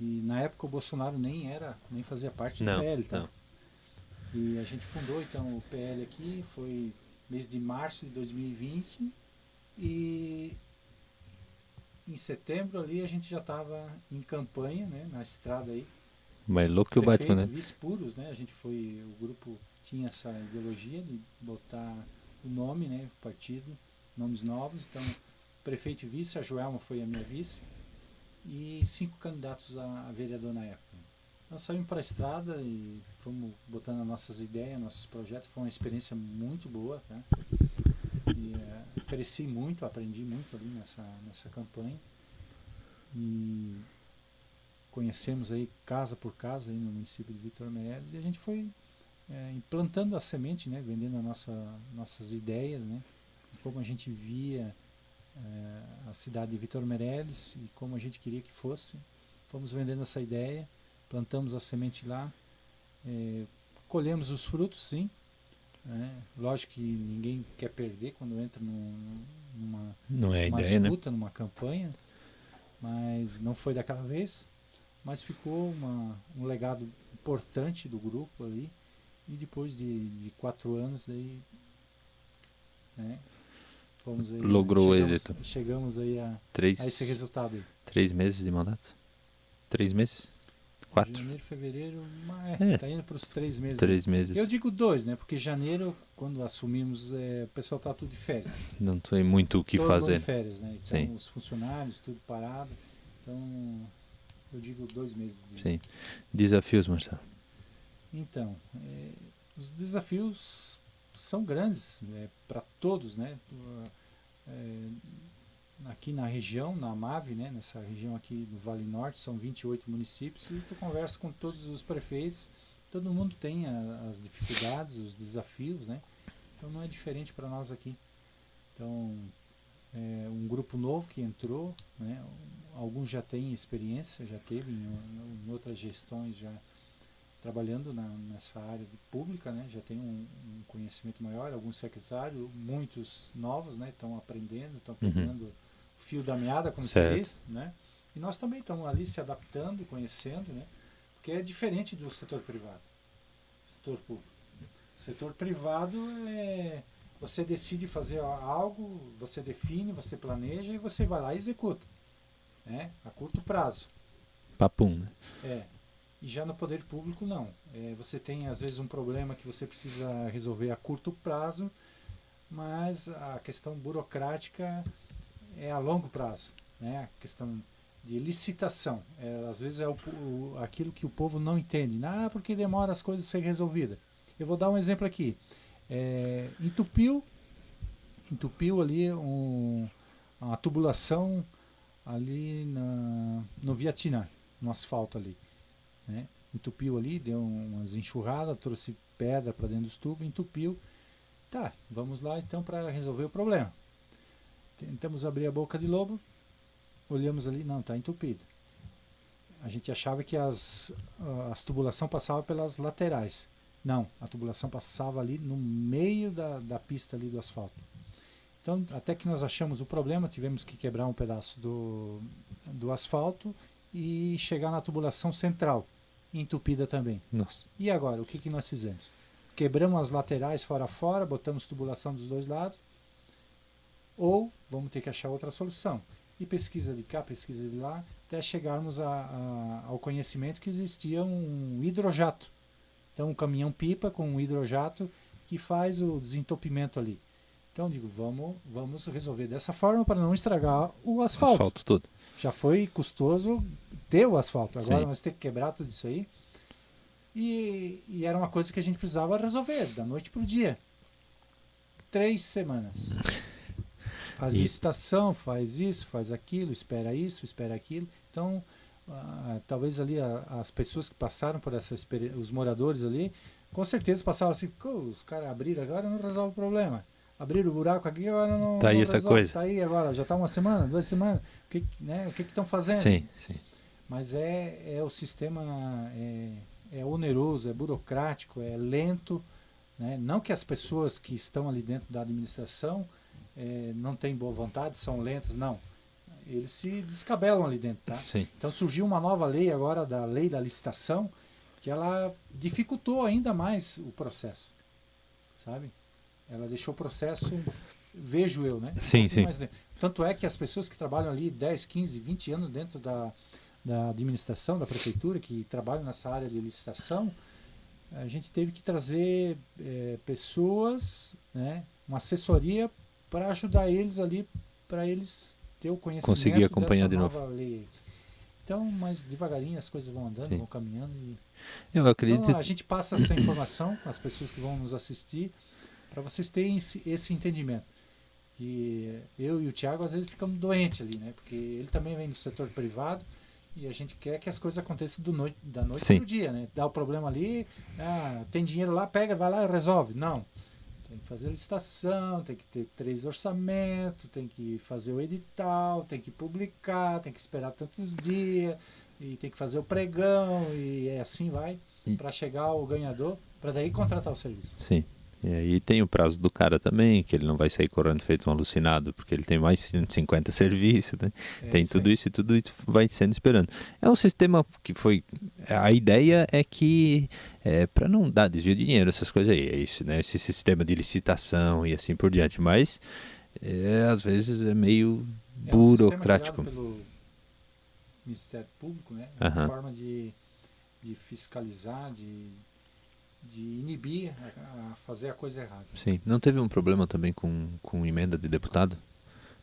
Speaker 2: E na época o Bolsonaro nem fazia parte do PL, tá? Não. E a gente fundou então o PL aqui, foi mês de março de 2020 e em setembro ali a gente já estava em campanha, né, na estrada aí.
Speaker 1: Mas louco que o Batman, né?
Speaker 2: Vice puros, né? O grupo tinha essa ideologia de botar o nome, né, o partido, nomes novos. Então, prefeito e vice, a Joelma foi a minha vice e 5 candidatos a vereador na época. Nós saímos para a estrada e fomos botando as nossas ideias, nossos projetos. Foi uma experiência muito boa, tá? E cresci muito, aprendi muito ali nessa campanha. E conhecemos aí casa por casa aí no município de Vitor Meireles e a gente foi implantando a semente, né? Vendendo nossas ideias, né? Como a gente via a cidade de Vitor Meireles e como a gente queria que fosse. Fomos vendendo essa ideia, plantamos a semente lá, colhemos os frutos, sim. Lógico que ninguém quer perder quando entra numa disputa, né? Numa campanha, mas não foi daquela vez. Mas ficou um legado importante do grupo ali. E depois de 4 anos, daí, né, fomos aí,
Speaker 1: logrou o êxito.
Speaker 2: Chegamos aí a esse resultado aí.
Speaker 1: 3 meses de mandato? 3 meses? 4?
Speaker 2: Janeiro, fevereiro, tá indo para os 3 meses.
Speaker 1: 3 meses.
Speaker 2: Eu digo 2, né? Porque janeiro, quando assumimos, o pessoal tá tudo de férias.
Speaker 1: Não tem muito o que fazer.
Speaker 2: De férias, né? Então,
Speaker 1: sim.
Speaker 2: Os funcionários, tudo parado. Então, eu digo 2 meses.
Speaker 1: Sim. Desafios, Marcelo?
Speaker 2: Então, os desafios são grandes, né, para todos, né? Aqui na região, na Amave, né, nessa região aqui do Vale Norte, são 28 municípios e tu conversa com todos os prefeitos, todo mundo tem as dificuldades, os desafios, né? Então não é diferente para nós aqui. Então, um grupo novo que entrou, né? Alguns já têm experiência, já teve em outras gestões, já trabalhando nessa área pública, né? Já tem um conhecimento maior, alguns secretários, muitos novos, né? Estão aprendendo, estão pegando o fio da meada, como se diz, né? E nós também estamos ali se adaptando, conhecendo, né? Porque é diferente do setor privado, setor público. O setor privado você decide fazer algo, você define, você planeja e você vai lá e executa, né? A curto prazo.
Speaker 1: Papum, né?
Speaker 2: E já no poder público, não. Você tem, às vezes, um problema que você precisa resolver a curto prazo, mas a questão burocrática é a longo prazo, né? A questão de licitação. Às vezes é aquilo que o povo não entende. Porque demora as coisas a serem resolvidas. Eu vou dar um exemplo aqui. Entupiu ali uma tubulação ali no Vietnã, no asfalto ali, né? Entupiu ali, deu umas enxurradas, trouxe pedra para dentro dos tubos, entupiu. Tá, vamos lá então para resolver o problema. Tentamos abrir a boca de lobo, olhamos ali, não, está entupido. A gente achava que as tubulações passavam pelas laterais. Não, a tubulação passava ali no meio da pista ali do asfalto. Então, até que nós achamos o problema, tivemos que quebrar um pedaço do asfalto e chegar na tubulação central, entupida também.
Speaker 1: Nossa.
Speaker 2: E agora, o que nós fizemos? Quebramos as laterais fora a fora, botamos tubulação dos dois lados, ou vamos ter que achar outra solução. E pesquisa de cá, pesquisa de lá, até chegarmos ao conhecimento que existia um hidrojato. Então, um caminhão-pipa com um hidrojato que faz o desentupimento ali. Então, digo, vamos resolver dessa forma para não estragar o asfalto.
Speaker 1: O asfalto todo.
Speaker 2: Já foi custoso ter o asfalto. Agora
Speaker 1: Sim.
Speaker 2: nós temos que quebrar tudo isso aí. E era uma coisa que a gente precisava resolver, da noite para o dia. 3 semanas. Faz licitação, faz isso, faz aquilo, espera isso, espera aquilo. Então, talvez ali as pessoas que passaram por essa experiência, os moradores ali, com certeza passavam assim, os caras abriram agora, não resolve o problema. Abriram o buraco aqui, agora não,
Speaker 1: tá aí
Speaker 2: não
Speaker 1: essa
Speaker 2: resolve.
Speaker 1: coisa.
Speaker 2: Tá aí agora, já está 1 semana, 2 semanas. O que estão fazendo?
Speaker 1: Sim, sim.
Speaker 2: Mas o sistema é oneroso, é burocrático, é lento, né? Não que as pessoas que estão ali dentro da administração não têm boa vontade, são lentas, não. Eles se descabelam ali dentro, tá?
Speaker 1: Sim.
Speaker 2: Então surgiu uma nova lei agora, da lei da licitação, que ela dificultou ainda mais o processo, sabe? Ela deixou o processo, vejo eu, né?
Speaker 1: Sim, sim.
Speaker 2: Tanto é que as pessoas que trabalham ali 10, 15, 20 anos dentro da administração, da prefeitura, que trabalham nessa área de licitação, a gente teve que trazer pessoas, né? Uma assessoria para ajudar eles ali, para eles ter o conhecimento
Speaker 1: conseguir acompanhar
Speaker 2: dessa
Speaker 1: de
Speaker 2: nova
Speaker 1: novo.
Speaker 2: lei. Então, mas devagarinho as coisas vão andando,
Speaker 1: Sim.
Speaker 2: vão caminhando.
Speaker 1: Eu acredito.
Speaker 2: Então, a gente passa essa informação às pessoas que vão nos assistir, para vocês terem esse entendimento. Que eu e o Thiago às vezes ficamos doentes ali, né? Porque ele também vem do setor privado e a gente quer que as coisas aconteçam da noite
Speaker 1: Sim.
Speaker 2: para o dia, né? Dá o problema ali, tem dinheiro lá, pega, vai lá e resolve. Não. Tem que fazer licitação, tem que ter 3 orçamentos, tem que fazer o edital, tem que publicar, tem que esperar tantos dias, e tem que fazer o pregão, e assim vai, para chegar ao ganhador, para daí contratar o serviço.
Speaker 1: Sim. E aí tem o prazo do cara também, que ele não vai sair correndo feito um alucinado, porque ele tem mais de 150 serviços, né? Tem tudo isso e tudo isso vai sendo esperando. É um sistema que foi... A ideia é que, para não dar desvio de dinheiro, essas coisas aí, é isso, né? Esse sistema de licitação e assim por diante, mas às vezes é meio burocrático.
Speaker 2: Um sistema criado pelo Ministério Público, né? Uma forma de fiscalizar, de inibir a fazer a coisa errada.
Speaker 1: Sim. Não teve um problema também com emenda de deputado?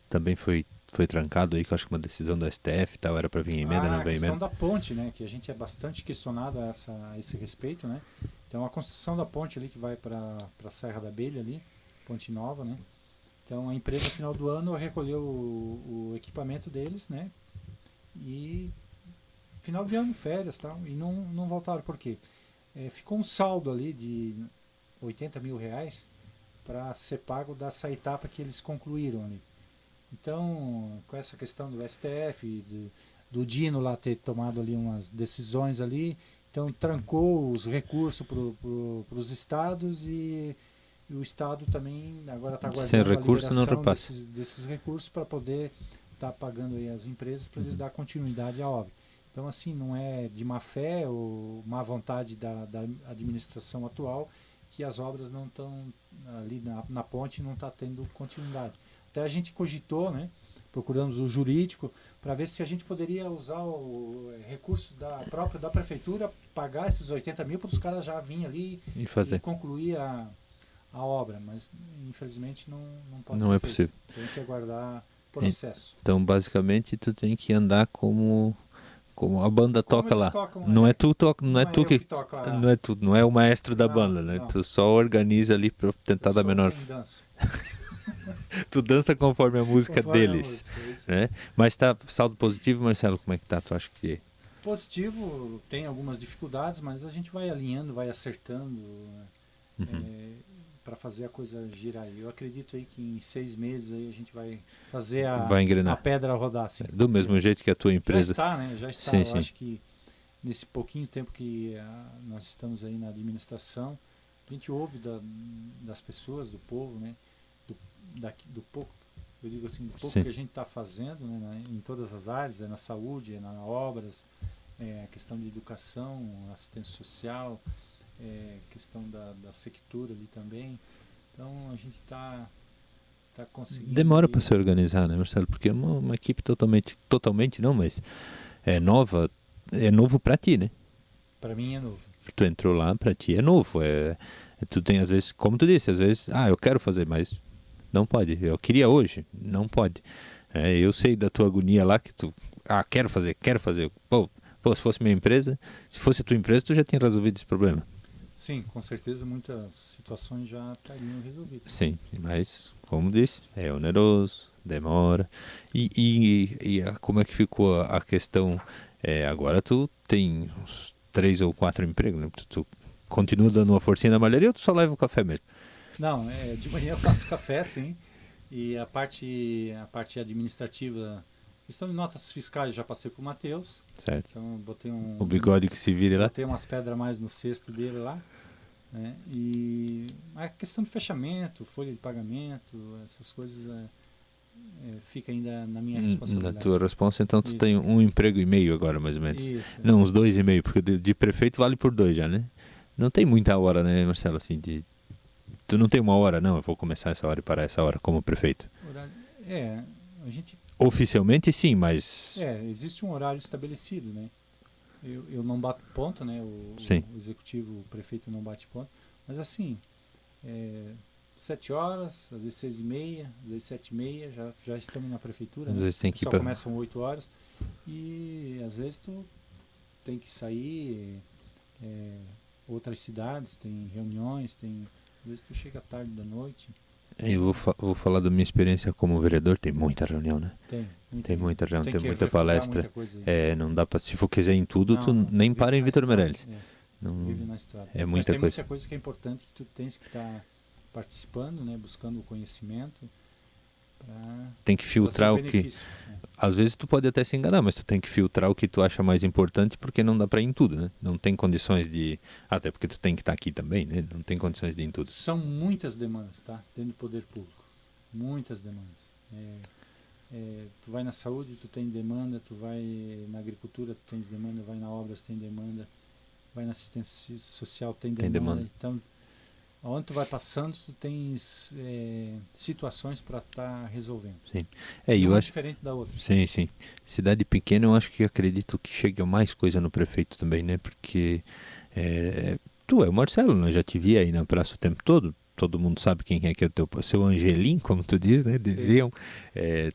Speaker 1: Também foi trancado aí, que eu acho que uma decisão do STF e tal, era para vir emenda, não veio emenda.
Speaker 2: A questão da ponte, né, que a gente é bastante questionado a esse respeito, né? Então a construção da ponte ali que vai para a Serra da Abelha ali, Ponte Nova, né? Então a empresa no final do ano recolheu o equipamento deles, né? E final de ano, férias, tal, e não voltaram. Por quê? Ficou um saldo ali de R$80 mil para ser pago dessa etapa que eles concluíram ali. Então, com essa questão do STF, do Dino lá ter tomado ali umas decisões ali, então trancou os recursos para os estados e o estado também agora está aguardando a liberação desses recursos para poder estar pagando aí as empresas para eles dar continuidade à obra. Então, assim, não é de má fé ou má vontade da administração atual que as obras não estão ali na ponte, não está tendo continuidade. Até a gente cogitou, né, procuramos o jurídico para ver se a gente poderia usar o recurso da prefeitura, pagar esses 80 mil para os caras já virem ali
Speaker 1: e
Speaker 2: e concluir a obra, mas infelizmente não pode
Speaker 1: não
Speaker 2: ser
Speaker 1: é
Speaker 2: feito.
Speaker 1: possível.
Speaker 2: Tem que aguardar processo.
Speaker 1: Então, basicamente, tu tem que andar como a banda
Speaker 2: Como
Speaker 1: toca
Speaker 2: eles
Speaker 1: lá.
Speaker 2: tocam,
Speaker 1: Não é tu toca, não é tu
Speaker 2: eu
Speaker 1: que
Speaker 2: toco lá.
Speaker 1: não é tu, não é o maestro da
Speaker 2: Não,
Speaker 1: banda, né?
Speaker 2: não.
Speaker 1: Tu só organiza ali para tentar
Speaker 2: Eu
Speaker 1: dar
Speaker 2: sou
Speaker 1: menor.
Speaker 2: quem danço.
Speaker 1: Tu dança conforme a música
Speaker 2: Conforme a
Speaker 1: deles,
Speaker 2: música, é isso aí.
Speaker 1: né? Mas tá saldo positivo, Marcelo, como é que tá? Tu acha que
Speaker 2: Positivo, tem algumas dificuldades, mas a gente vai alinhando, vai acertando para fazer a coisa girar. Eu acredito aí que em 6 meses aí a gente vai fazer
Speaker 1: vai engrenar?
Speaker 2: a pedra rodar. Assim.
Speaker 1: Do mesmo jeito que a tua empresa.
Speaker 2: Já está, né? Já está.
Speaker 1: Sim,
Speaker 2: Eu
Speaker 1: sim.
Speaker 2: acho que nesse pouquinho tempo que nós estamos aí na administração, a gente ouve das pessoas, do povo, né? Do pouco, eu digo assim, do pouco
Speaker 1: Sim.
Speaker 2: que a gente está fazendo, né? Em todas as áreas, na saúde, nas obras, a questão de educação, assistência social, questão da sectura ali também. Então a gente está conseguindo.
Speaker 1: Demora para se organizar, né, Marcelo? Porque é uma equipe totalmente não, mas é nova, é novo para ti, né?
Speaker 2: Para mim é novo.
Speaker 1: Tu entrou lá, para ti é novo. Tu tem às vezes, como tu disse, às vezes, eu quero fazer, mas não pode. Eu queria hoje, não pode. Eu sei da tua agonia lá que tu, quero fazer. Pô, se fosse minha empresa, se fosse a tua empresa, tu já tinha resolvido esse problema.
Speaker 2: Sim, com certeza muitas situações já estariam resolvidas.
Speaker 1: Sim, mas, como disse, é oneroso, demora. E como é que ficou a questão? Agora tu tem uns 3 ou 4 empregos, né? Tu continua dando uma forcinha na malharia ou tu só leva o café mesmo?
Speaker 2: Não, de manhã eu faço café, sim. E a parte administrativa, questão de notas fiscais, já passei para o Matheus.
Speaker 1: Certo.
Speaker 2: Então botei
Speaker 1: O bigode que se vire lá.
Speaker 2: Botei umas pedras mais no cesto dele lá. Né? E a questão de fechamento, folha de pagamento, essas coisas fica ainda na minha responsabilidade.
Speaker 1: Na tua responsa, então tu
Speaker 2: Isso.
Speaker 1: tem 1,5 empregos agora, mais ou menos.
Speaker 2: Isso.
Speaker 1: Não, uns 2,5, porque de prefeito vale por 2 já, né? Não tem muita hora, né, Marcelo, assim, tu não tem uma hora, não, eu vou começar essa hora e parar essa hora como prefeito.
Speaker 2: A gente...
Speaker 1: Oficialmente sim, mas...
Speaker 2: existe um horário estabelecido, né? Eu não bato ponto, né? O executivo, o prefeito não bate ponto. Mas assim, 7 horas, às vezes 6h30, às vezes 7h30, já estamos na prefeitura.
Speaker 1: Às vezes tem que
Speaker 2: só começam 8 horas. E às vezes tu tem que sair, outras cidades, tem reuniões, às vezes tu chega tarde da noite.
Speaker 1: Eu vou falar da minha experiência como vereador, tem muita reunião, né? Tem muita reunião, tem muita palestra. Não dá para, se for quiser em tudo, tu nem para em Vitor Meirelles.
Speaker 2: Vive na estrada.
Speaker 1: É
Speaker 2: Mas tem
Speaker 1: coisa.
Speaker 2: muita coisa que é importante que tu tens que estar participando, né? Buscando o conhecimento.
Speaker 1: Tem que filtrar o que... Às vezes tu pode até se enganar, mas tu tem que filtrar o que tu acha mais importante, porque não dá para ir em tudo, né? Não tem condições de... Até porque tu tem que estar aqui também, né? Não tem condições de ir em tudo.
Speaker 2: São muitas demandas, tá? Dentro do poder público. Muitas demandas. Tu vai na saúde, tu tem demanda, tu vai na agricultura, tu tens demanda, vai na obras, tem demanda, vai na assistência social, tem demanda. Então, onde tu vai passando, tu tens situações para estar resolvendo.
Speaker 1: Sim. Eu acho
Speaker 2: diferente da outra.
Speaker 1: Sim, sim. Cidade pequena, eu acho que acredito que chega mais coisa no prefeito também, né? Porque tu é o Marcelo, né? Já te vi aí na praça o tempo todo. Todo mundo sabe quem é que é o seu Angelim, como tu diz, né? Diziam.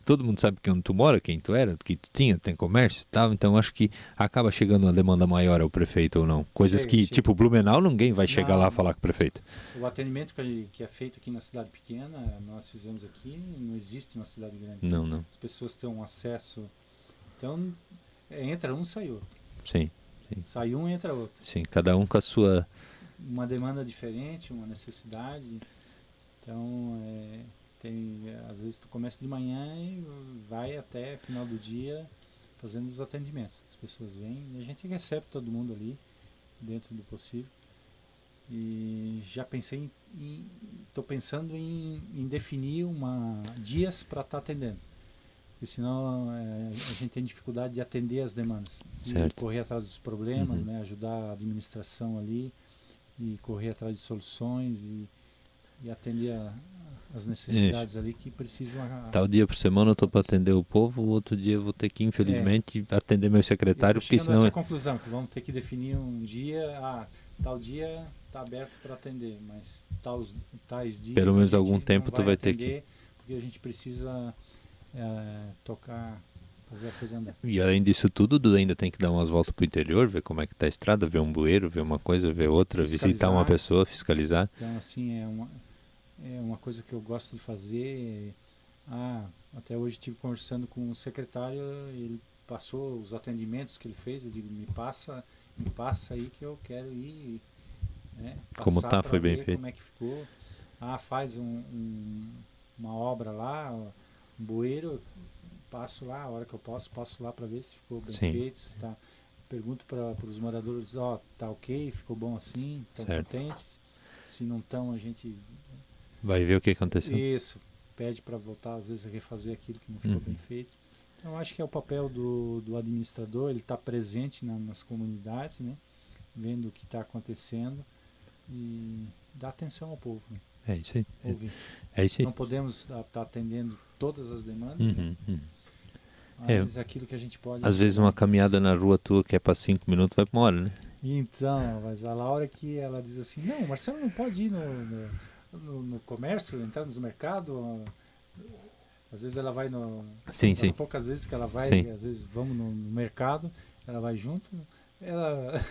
Speaker 1: Todo mundo sabe onde tu mora, quem tu era, que tu tinha, tem comércio e tal. Então acho que acaba chegando uma demanda maior ao prefeito ou não. Coisas tipo Blumenau, ninguém vai chegar lá falar com o prefeito.
Speaker 2: O atendimento que é feito aqui na cidade pequena, nós fizemos aqui, não existe na cidade grande.
Speaker 1: Não.
Speaker 2: As pessoas têm um acesso. Então, entra um, sai outro.
Speaker 1: Sim.
Speaker 2: Sai um, entra outro.
Speaker 1: Sim, cada um com a sua...
Speaker 2: Uma demanda diferente, uma necessidade. Então, às vezes tu começa de manhã e vai até final do dia fazendo os atendimentos. As pessoas vêm e a gente recebe todo mundo ali, dentro do possível. E já estou pensando em definir dias para estar atendendo. Porque senão a gente tem dificuldade de atender as demandas.
Speaker 1: Certo.
Speaker 2: E correr atrás dos problemas, né, ajudar a administração ali, e correr atrás de soluções e atender as necessidades ali que precisam.
Speaker 1: Tal dia por semana eu estou para atender o povo, o outro dia eu vou ter que, infelizmente, atender meu secretário, porque senão...
Speaker 2: essa conclusão, que vamos ter que definir um dia, tal dia está aberto para atender, mas tais dias...
Speaker 1: Pelo menos algum tempo tu vai ter que...
Speaker 2: Porque a gente precisa tocar, fazer a coisa andar.
Speaker 1: E além disso tudo, tu ainda tem que dar umas voltas pro interior, ver como é que tá a estrada, ver um bueiro, ver uma coisa, ver outra, visitar uma pessoa, fiscalizar.
Speaker 2: Então, assim, é uma coisa que eu gosto de fazer. Até hoje estive conversando com o secretário, ele passou os atendimentos que ele fez, eu digo, me passa aí que eu quero ir, né,
Speaker 1: como tá, foi bem feito.
Speaker 2: Como é que ficou. Faz uma obra lá, um bueiro, passo lá, a hora que eu passo lá para ver se ficou bem feito, se tá. Pergunto para os moradores, tá ok, ficou bom assim, estão contentes. Se não estão, a gente
Speaker 1: vai ver o que aconteceu.
Speaker 2: Isso, pede para voltar às vezes a refazer aquilo que não ficou bem feito. Então acho que é o papel do administrador, ele está presente nas comunidades, né, vendo o que está acontecendo e dar atenção ao povo. Né?
Speaker 1: É isso aí.
Speaker 2: Ouvir.
Speaker 1: É isso aí.
Speaker 2: Não podemos estar atendendo todas as demandas, né? Mas aquilo que a gente pode...
Speaker 1: Às vezes uma caminhada na rua tua que é para 5 minutos vai para 1 hora, né?
Speaker 2: Então, mas a hora que ela diz assim, não, o Marcelo não pode ir no comércio, entrar nos mercados. Às vezes ela vai
Speaker 1: Sim.
Speaker 2: poucas vezes que ela vai, às vezes vamos no mercado, ela vai junto, ela...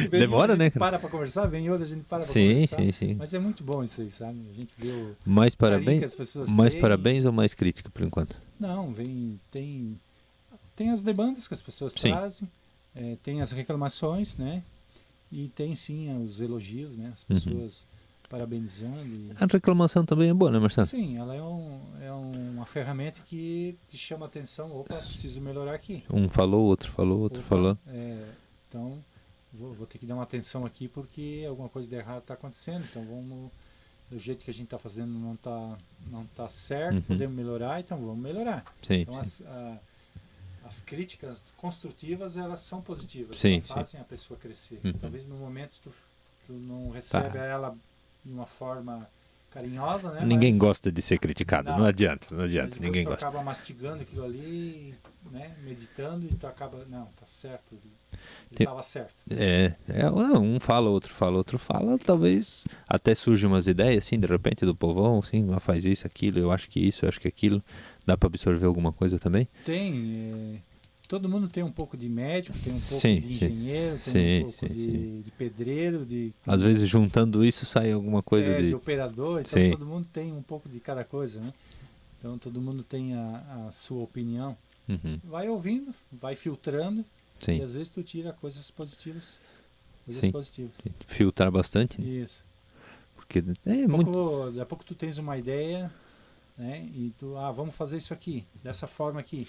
Speaker 1: Demora, né?
Speaker 2: Para conversar, vem outra, a gente para conversar.
Speaker 1: Sim.
Speaker 2: Mas é muito bom isso aí, sabe? A gente vê o
Speaker 1: mais parabéns,
Speaker 2: que as pessoas
Speaker 1: mais
Speaker 2: têm.
Speaker 1: Parabéns ou mais crítica por enquanto?
Speaker 2: Não, tem as demandas que as pessoas trazem, tem as reclamações, né? E tem sim os elogios, né? As pessoas parabenizando.
Speaker 1: A reclamação também é boa, né, Marcelo?
Speaker 2: Sim, ela é uma ferramenta que te chama a atenção. Opa, preciso melhorar aqui.
Speaker 1: Um falou, outro falou.
Speaker 2: Então, vou ter que dar uma atenção aqui porque alguma coisa de errado está acontecendo. Então, do jeito que a gente está fazendo não tá certo, podemos melhorar, então vamos melhorar. Então, as críticas construtivas, elas são positivas, fazem a pessoa crescer. Talvez no momento tu não recebe ela de uma forma carinhosa, né?
Speaker 1: Ninguém gosta de ser criticado, não adianta, ninguém gosta.
Speaker 2: Tu acaba mastigando aquilo ali, né? Meditando, e tu acaba, não, tá certo, ele estava certo.
Speaker 1: Um fala, outro fala, talvez até surjam umas ideias, assim, de repente, do povão, assim, faz isso, aquilo, eu acho que isso, eu acho que aquilo. Dá para absorver alguma coisa também?
Speaker 2: Tem. Todo mundo tem um pouco de médico, tem um pouco de engenheiro, tem um pouco de pedreiro.
Speaker 1: Às vezes, juntando isso, sai alguma coisa
Speaker 2: de operador. Então, todo mundo tem um pouco de cada coisa, né? Então, todo mundo tem a sua opinião. Vai ouvindo, vai filtrando, e às vezes tu tira coisas positivas.
Speaker 1: Filtrar bastante. Né?
Speaker 2: Isso.
Speaker 1: Porque
Speaker 2: daqui a pouco tu tens uma ideia, né? E tu, vamos fazer isso aqui, dessa forma aqui.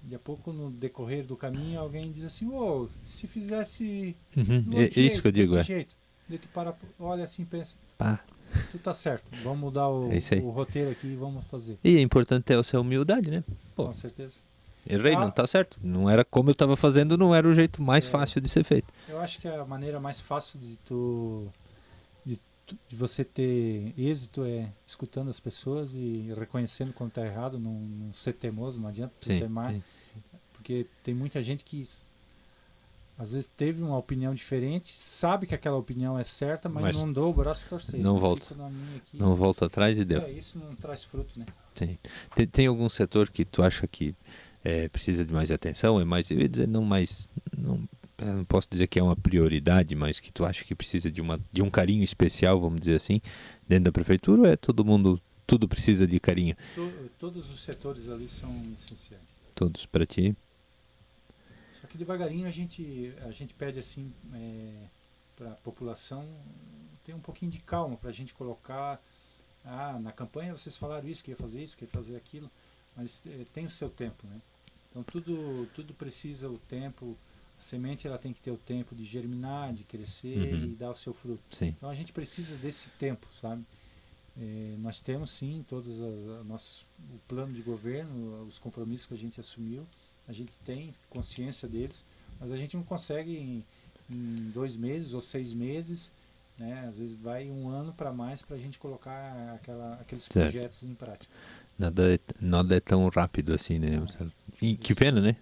Speaker 2: Daqui a pouco, no decorrer do caminho, alguém diz assim, se fizesse do outro
Speaker 1: isso que eu digo,
Speaker 2: desse jeito. Daí tu olha assim e pensa, tu tá certo, vamos mudar o roteiro aqui e vamos fazer.
Speaker 1: E é importante ter essa humildade, né?
Speaker 2: Com certeza.
Speaker 1: Errei, não tá certo. Não era como eu estava fazendo, não era o jeito mais fácil de ser feito.
Speaker 2: Eu acho que a maneira mais fácil de você ter êxito é escutando as pessoas e reconhecendo quando está errado, não ser teimoso, não adianta teimar, porque tem muita gente que às vezes teve uma opinião diferente, sabe que aquela opinião é certa, mas não deu o braço torcer.
Speaker 1: Não volta. Não volta atrás e deu.
Speaker 2: Isso não traz fruto, né?
Speaker 1: Sim. Tem algum setor que tu acha que precisa de mais atenção? Eu ia dizer não posso dizer que é uma prioridade, mas que tu acha que precisa de um carinho especial, vamos dizer assim, dentro da prefeitura, ou é tudo precisa de carinho?
Speaker 2: Todos os setores ali são essenciais.
Speaker 1: Todos, para ti?
Speaker 2: Só que devagarinho a gente pede assim para a população ter um pouquinho de calma, para a gente colocar, na campanha vocês falaram isso, que ia fazer isso, que ia fazer aquilo, mas tem o seu tempo, né? Então tudo precisa o tempo. A semente ela tem que ter o tempo de germinar, de crescer e dar o seu fruto. Então a gente precisa desse tempo, sabe? Nós temos sim todos o plano de governo, os compromissos que a gente assumiu, a gente tem consciência deles, mas a gente não consegue em 2 meses ou 6 meses né? Às vezes vai um ano para mais para a gente colocar aqueles
Speaker 1: Certo.
Speaker 2: projetos em prática.
Speaker 1: Nada é tão rápido assim, né,
Speaker 2: Não,
Speaker 1: Marcelo? E que
Speaker 2: isso.
Speaker 1: pena, né?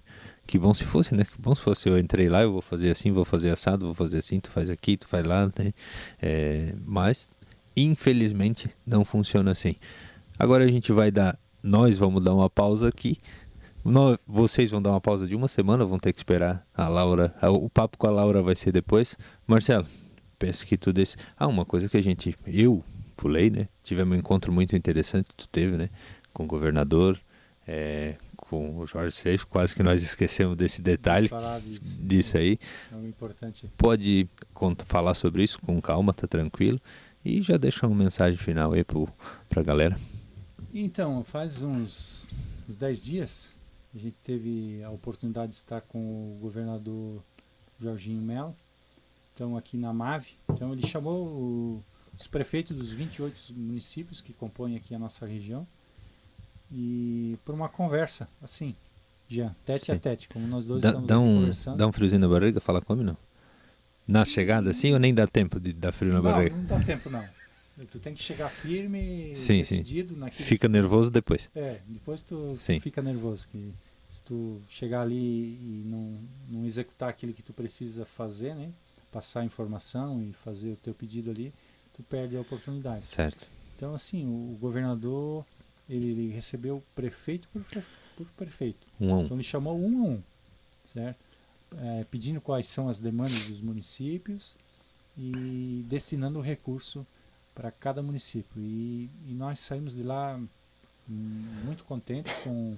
Speaker 1: Que bom se fosse, né? Que bom se fosse eu entrei lá, eu vou fazer assim, vou fazer assado, vou fazer assim, tu faz aqui, tu faz lá, né? Mas, infelizmente, não funciona assim. Agora a gente nós vamos dar uma pausa aqui. Vocês vão dar uma pausa de uma semana, vão ter que esperar a Laura. O papo com a Laura vai ser depois. Marcelo, peço que tu desse. Uma coisa que eu pulei, né? Tivemos um encontro muito interessante, tu teve, né? Com o governador, com o Jorge Seixas, quase que nós esquecemos desse detalhe,
Speaker 2: Falar
Speaker 1: disso aí.
Speaker 2: é um importante.
Speaker 1: Pode falar sobre isso com calma, tá tranquilo. E já deixa uma mensagem final aí pra galera.
Speaker 2: Então, faz uns 10 dias, a gente teve a oportunidade de estar com o governador Jorginho Melo, então aqui na MAVE. Então ele chamou os prefeitos dos 28 municípios que compõem aqui a nossa região e por uma conversa, assim, já tete a tete, como nós dois estamos aqui conversando.
Speaker 1: Dá um friozinho na barriga, fala como não? Na chegada assim ou nem dá tempo de dar frio na barriga?
Speaker 2: Não dá tempo não. Tu tem que chegar firme,
Speaker 1: sim,
Speaker 2: decidido naquilo.
Speaker 1: Fica nervoso depois.
Speaker 2: Depois tu
Speaker 1: sim.
Speaker 2: fica nervoso. Que se tu chegar ali e não executar aquilo que tu precisa fazer, né? Passar a informação e fazer o teu pedido ali, tu perde a oportunidade.
Speaker 1: Certo.
Speaker 2: Então, assim, o governador, ele recebeu prefeito por prefeito. Então ele chamou um a um, certo? Pedindo quais são as demandas dos municípios e destinando o recurso para cada município. E nós saímos de lá muito contentes com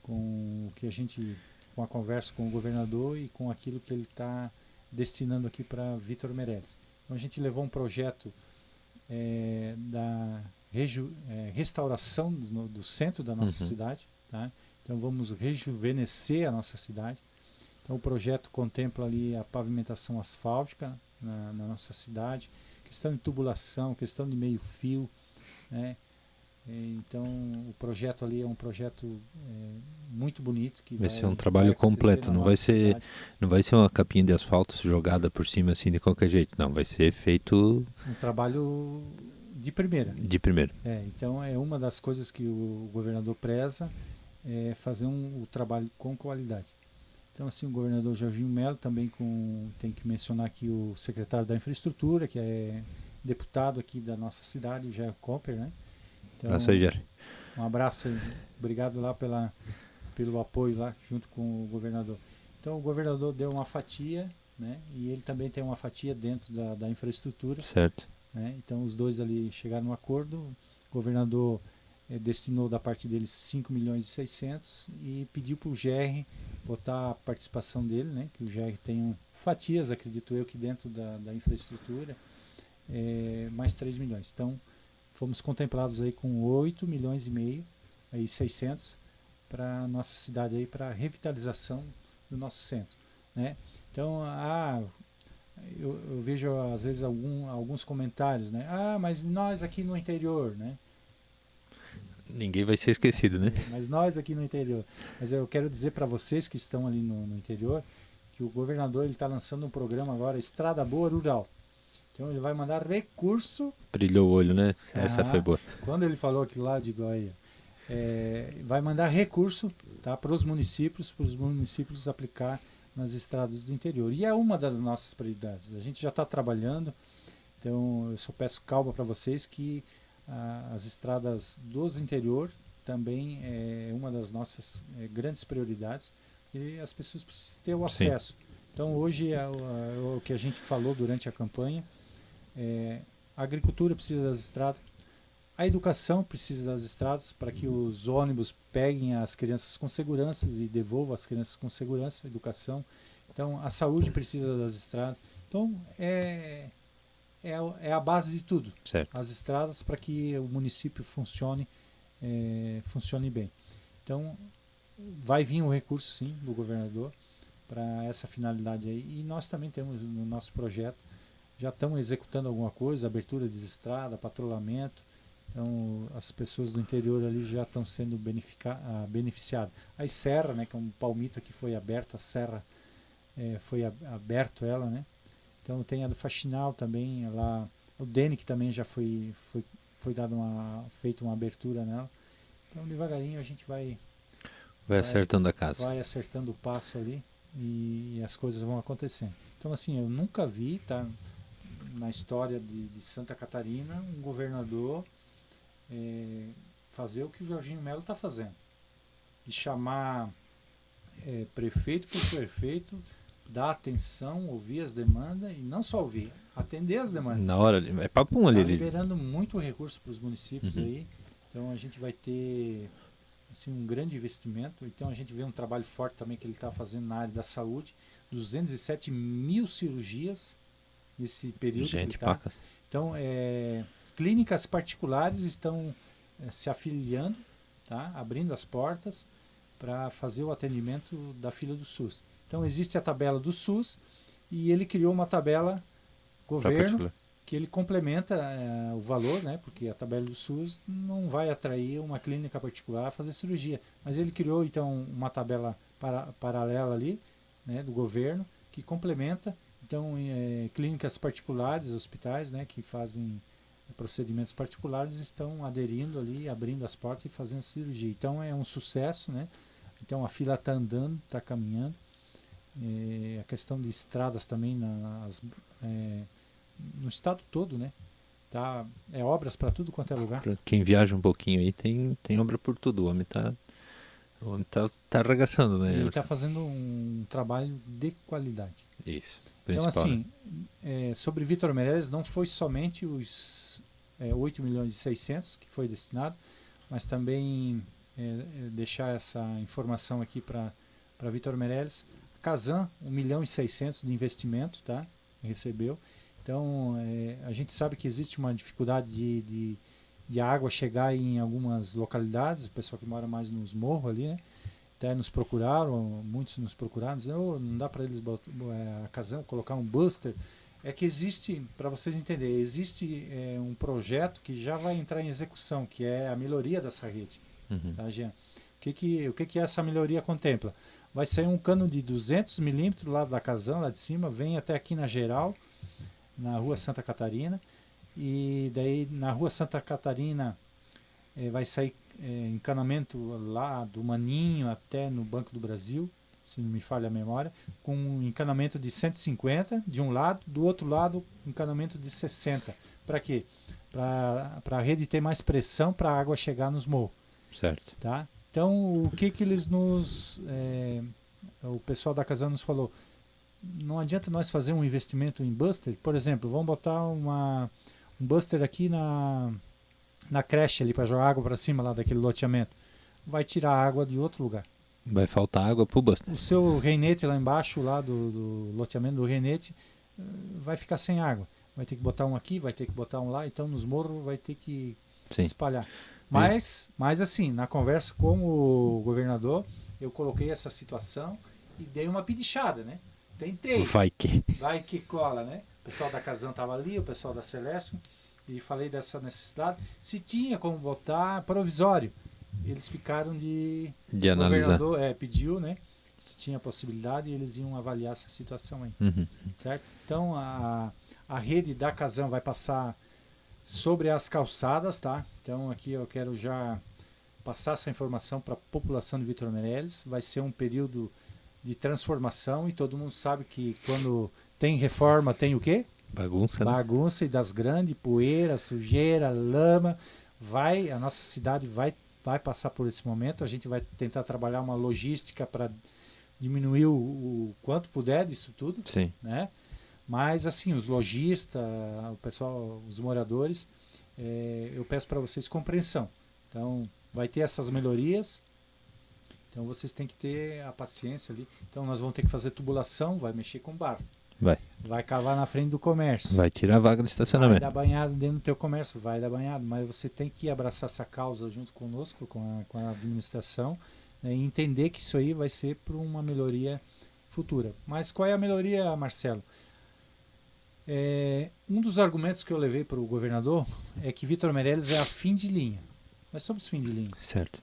Speaker 2: o que com a conversa com o governador e com aquilo que ele está destinando aqui para Vítor Meireles. Então a gente levou um projeto da restauração do centro da nossa cidade, tá? Então vamos rejuvenescer a nossa cidade. Então o projeto contempla ali a pavimentação asfáltica na nossa cidade, questão de tubulação, questão de meio fio, né? Então o projeto ali é um projeto muito bonito que
Speaker 1: vai ser um trabalho completo, não vai ser uma capinha de asfalto jogada por cima assim de qualquer jeito, não, vai ser feito
Speaker 2: um trabalho de primeira. Então é uma das coisas que o governador preza, é fazer o trabalho com qualidade. Então, assim, o governador Jorginho Melo também tem que mencionar aqui o secretário da Infraestrutura, que é deputado aqui da nossa cidade, o Jair Copper, né? Então,
Speaker 1: abraço aí, Jair.
Speaker 2: Um abraço aí. Obrigado lá pelo apoio lá, junto com o governador. Então, o governador deu uma fatia, né? E ele também tem uma fatia dentro da infraestrutura.
Speaker 1: Certo.
Speaker 2: Né? Então, os dois ali chegaram no acordo. O governador destinou da parte dele 5 milhões e 600 e pediu para o GR botar a participação dele, né? Que o GR tem fatias, acredito eu, que dentro da infraestrutura, mais 3 milhões. Então, fomos contemplados aí com 8 milhões e meio, aí 600, para a nossa cidade aí, para a revitalização do nosso centro, né? Então, eu vejo às vezes alguns comentários, né? Mas nós aqui no interior, né?
Speaker 1: Ninguém vai ser esquecido, né?
Speaker 2: Mas nós aqui no interior. Mas eu quero dizer para vocês que estão ali no interior que o governador está lançando um programa agora, Estrada Boa Rural. Então ele vai mandar recurso.
Speaker 1: Brilhou o olho, né? Essa foi boa.
Speaker 2: Quando ele falou aquilo lá, digo aí, vai mandar recurso, tá, para os municípios aplicar nas estradas do interior. E é uma das nossas prioridades. A gente já está trabalhando, então eu só peço calma para vocês que as estradas dos interior também é uma das nossas grandes prioridades, porque as pessoas precisam ter o acesso. Sim. Então hoje o que a gente falou durante a campanha, a agricultura precisa das estradas, a educação precisa das estradas para que os ônibus peguem as crianças com segurança e devolvam as crianças com segurança, educação. Então a saúde precisa das estradas. Então é a base de tudo,
Speaker 1: certo.
Speaker 2: As estradas, para que o município funcione bem. Então, vai vir um recurso, sim, do governador para essa finalidade aí. E nós também temos no nosso projeto, já estamos executando alguma coisa, abertura de estrada, patrulhamento. Então, as pessoas do interior ali já estão sendo beneficiadas. A serra, né, que é um palmito que foi aberto, a serra foi aberto ela, né? Então tem a do Faxinal também, lá, o Dene que também já foi dado feito uma abertura nela. Então devagarinho a gente vai
Speaker 1: acertando a casa.
Speaker 2: vai acertando o passo ali e as coisas vão acontecendo. Então assim, eu nunca vi, tá, na história de Santa Catarina, um governador fazer o que o Jorginho Melo está fazendo. De chamar prefeito por prefeito, dar atenção, ouvir as demandas e não só ouvir, atender as demandas.
Speaker 1: Na hora, é papo ali.
Speaker 2: Está liberando muito recurso para os municípios aí, então a gente vai ter assim, um grande investimento. Então a gente vê um trabalho forte também que ele está fazendo na área da saúde, 207 mil cirurgias nesse período.
Speaker 1: Gente,
Speaker 2: tá.
Speaker 1: pacas.
Speaker 2: Então, clínicas particulares estão se afiliando, tá? Abrindo as portas para fazer o atendimento da fila do SUS. Então existe a tabela do SUS e ele criou uma tabela governo que ele complementa o valor, né? Porque a tabela do SUS não vai atrair uma clínica particular a fazer cirurgia. Mas ele criou então uma tabela paralela ali, né, do governo, que complementa. Então clínicas particulares, hospitais, né, que fazem procedimentos particulares estão aderindo ali, abrindo as portas e fazendo cirurgia. Então é um sucesso, né? Então a fila está andando, está caminhando. A questão de estradas também no estado todo, né? Tá, obras para tudo quanto é lugar.
Speaker 1: Pra quem viaja um pouquinho aí, tem obra por tudo. O homem tá arregaçando, né?
Speaker 2: Ele está fazendo um trabalho de qualidade.
Speaker 1: Isso.
Speaker 2: Então, assim, sobre Vitor Meirelles, não foi somente os 8 milhões e 600 que foi destinado, mas também deixar essa informação aqui para Vitor Meirelles. Casan, 1 milhão e 600 de investimento, tá? Recebeu. Então, a gente sabe que existe uma dificuldade de água chegar em algumas localidades, o pessoal que mora mais nos morros ali, né? Até nos procuraram, muitos nos procuraram, dizendo, não dá para eles a Casan colocar um buster. É que existe, para vocês entenderem, existe um projeto que já vai entrar em execução, que é a melhoria dessa rede. Tá, Jean? O que essa melhoria contempla? Vai sair um cano de 200 milímetros lá da Casan, lá de cima, vem até aqui na Geral, na rua Santa Catarina, e daí na rua Santa Catarina vai sair encanamento lá do Maninho até no Banco do Brasil, se não me falha a memória, com um encanamento de 150 de um lado, do outro lado encanamento de 60. Para quê? Para a rede ter mais pressão para a água chegar nos morros.
Speaker 1: Certo.
Speaker 2: Tá? Então, o que eles o pessoal da Casan nos falou, não adianta nós fazer um investimento em buster, por exemplo, vamos botar um buster aqui na creche ali para jogar água para cima lá daquele loteamento, vai tirar água de outro lugar.
Speaker 1: Vai faltar água pro buster. O
Speaker 2: seu reinete lá embaixo, lá do loteamento do reinete, vai ficar sem água. Vai ter que botar um aqui, vai ter que botar um lá, então nos morros vai ter que espalhar. Mas assim, na conversa com o governador, eu coloquei essa situação e dei uma pedichada, né? Tentei. Vai que cola, né? O pessoal da Casan estava ali, o pessoal da Celeste, e falei dessa necessidade. Se tinha como botar provisório, eles ficaram de
Speaker 1: analisar.
Speaker 2: O governador pediu, né? Se tinha possibilidade, e eles iam avaliar essa situação aí. Certo? Então, a rede da Casan vai passar sobre as calçadas, tá? Então, aqui eu quero já passar essa informação para a população de Vitor Meirelles. Vai ser um período de transformação e todo mundo sabe que quando tem reforma tem o quê?
Speaker 1: Bagunça, né?
Speaker 2: Bagunça e das grandes, poeira, sujeira, lama. A nossa cidade vai passar por esse momento. A gente vai tentar trabalhar uma logística para diminuir o quanto puder disso tudo.
Speaker 1: Sim.
Speaker 2: Né? Mas assim, os lojistas, o pessoal, os moradores, eu peço para vocês compreensão. Então, vai ter essas melhorias. Então vocês têm que ter a paciência ali. Então nós vamos ter que fazer tubulação, vai mexer com barro. Vai cavar na frente do comércio.
Speaker 1: Vai tirar a vaga de estacionamento.
Speaker 2: Vai dar banhado dentro do teu comércio, vai dar banhado. Mas você tem que abraçar essa causa junto conosco, com a administração, né, e entender que isso aí vai ser para uma melhoria futura. Mas qual é a melhoria, Marcelo? Um dos argumentos que eu levei para o governador é que Vitor Meirelles é a fim de linha. Nós somos fim de linha.
Speaker 1: Certo.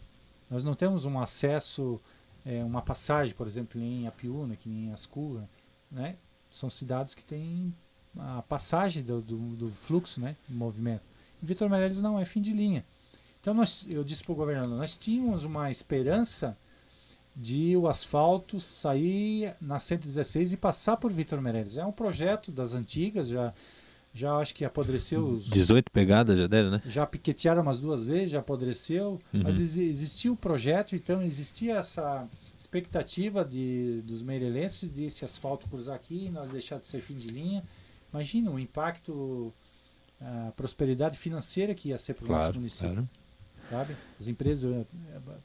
Speaker 2: Nós não temos um acesso, uma passagem, por exemplo, em Apiúna, que nem em Ascurra, né? São cidades que têm a passagem do fluxo, né, do movimento. Em Vitor Meirelles não, é fim de linha. Então eu disse para o governador, nós tínhamos uma esperança de o asfalto sair na 116 e passar por Vitor Meirelles. É um projeto das antigas, já acho que apodreceu.
Speaker 1: 18 pegadas já deram, né?
Speaker 2: Já piquetearam umas 2 vezes, já apodreceu, mas existia o projeto, então existia essa expectativa dos meirelenses de esse asfalto cruzar aqui, nós deixar de ser fim de linha. Imagina o impacto, a prosperidade financeira que ia ser para o nosso município. Claro. Sabe? As empresas,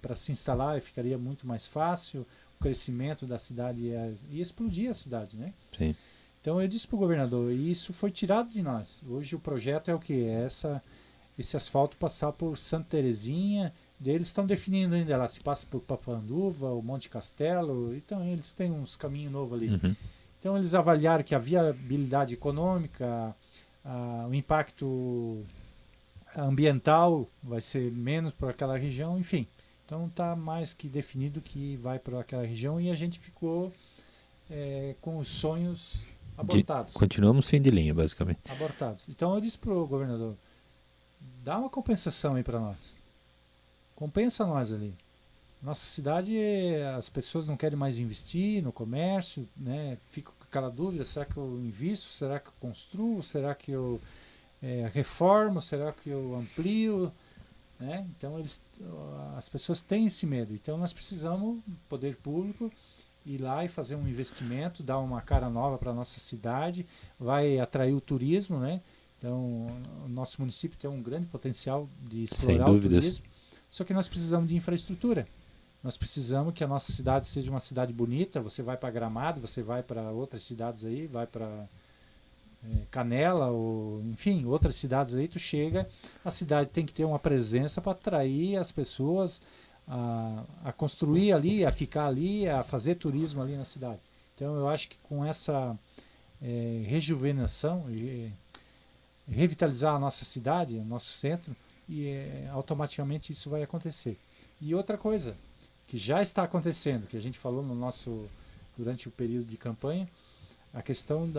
Speaker 2: para se instalar, ficaria muito mais fácil, o crescimento da cidade ia explodir a cidade, né?
Speaker 1: Sim.
Speaker 2: Então eu disse para o governador, e isso foi tirado de nós. Hoje o projeto é o quê? É esse asfalto passar por Santa Terezinha, eles estão definindo ainda lá, se passa por Papanduva, o Monte Castelo, então eles têm uns caminhos novos ali. Então eles avaliaram que a viabilidade econômica, o impacto ambiental vai ser menos para aquela região, enfim. Então está mais que definido que vai para aquela região e a gente ficou com os sonhos abortados.
Speaker 1: Continuamos fim de linha, basicamente.
Speaker 2: Abortados. Então eu disse para o governador, dá uma compensação aí para nós. Compensa nós ali. Nossa cidade, as pessoas não querem mais investir no comércio, né? Fico com aquela dúvida, será que eu invisto? Será que eu construo? Será que eu reformo? Será que eu amplio? Né? Então as pessoas têm esse medo. Então nós precisamos, poder público, ir lá e fazer um investimento, dar uma cara nova para a nossa cidade, vai atrair o turismo, né? Então o nosso município tem um grande potencial de explorar o turismo, só que nós precisamos de infraestrutura. Nós precisamos que a nossa cidade seja uma cidade bonita. Você vai para Gramado, você vai para outras cidades aí, vai para Canela, ou enfim, outras cidades aí, tu chega, a cidade tem que ter uma presença para atrair as pessoas a construir ali, a ficar ali, a fazer turismo ali na cidade. Então eu acho que com essa rejuvenação, revitalizar a nossa cidade, o nosso centro, automaticamente isso vai acontecer. E outra coisa que já está acontecendo, que a gente falou durante o período de campanha, a questão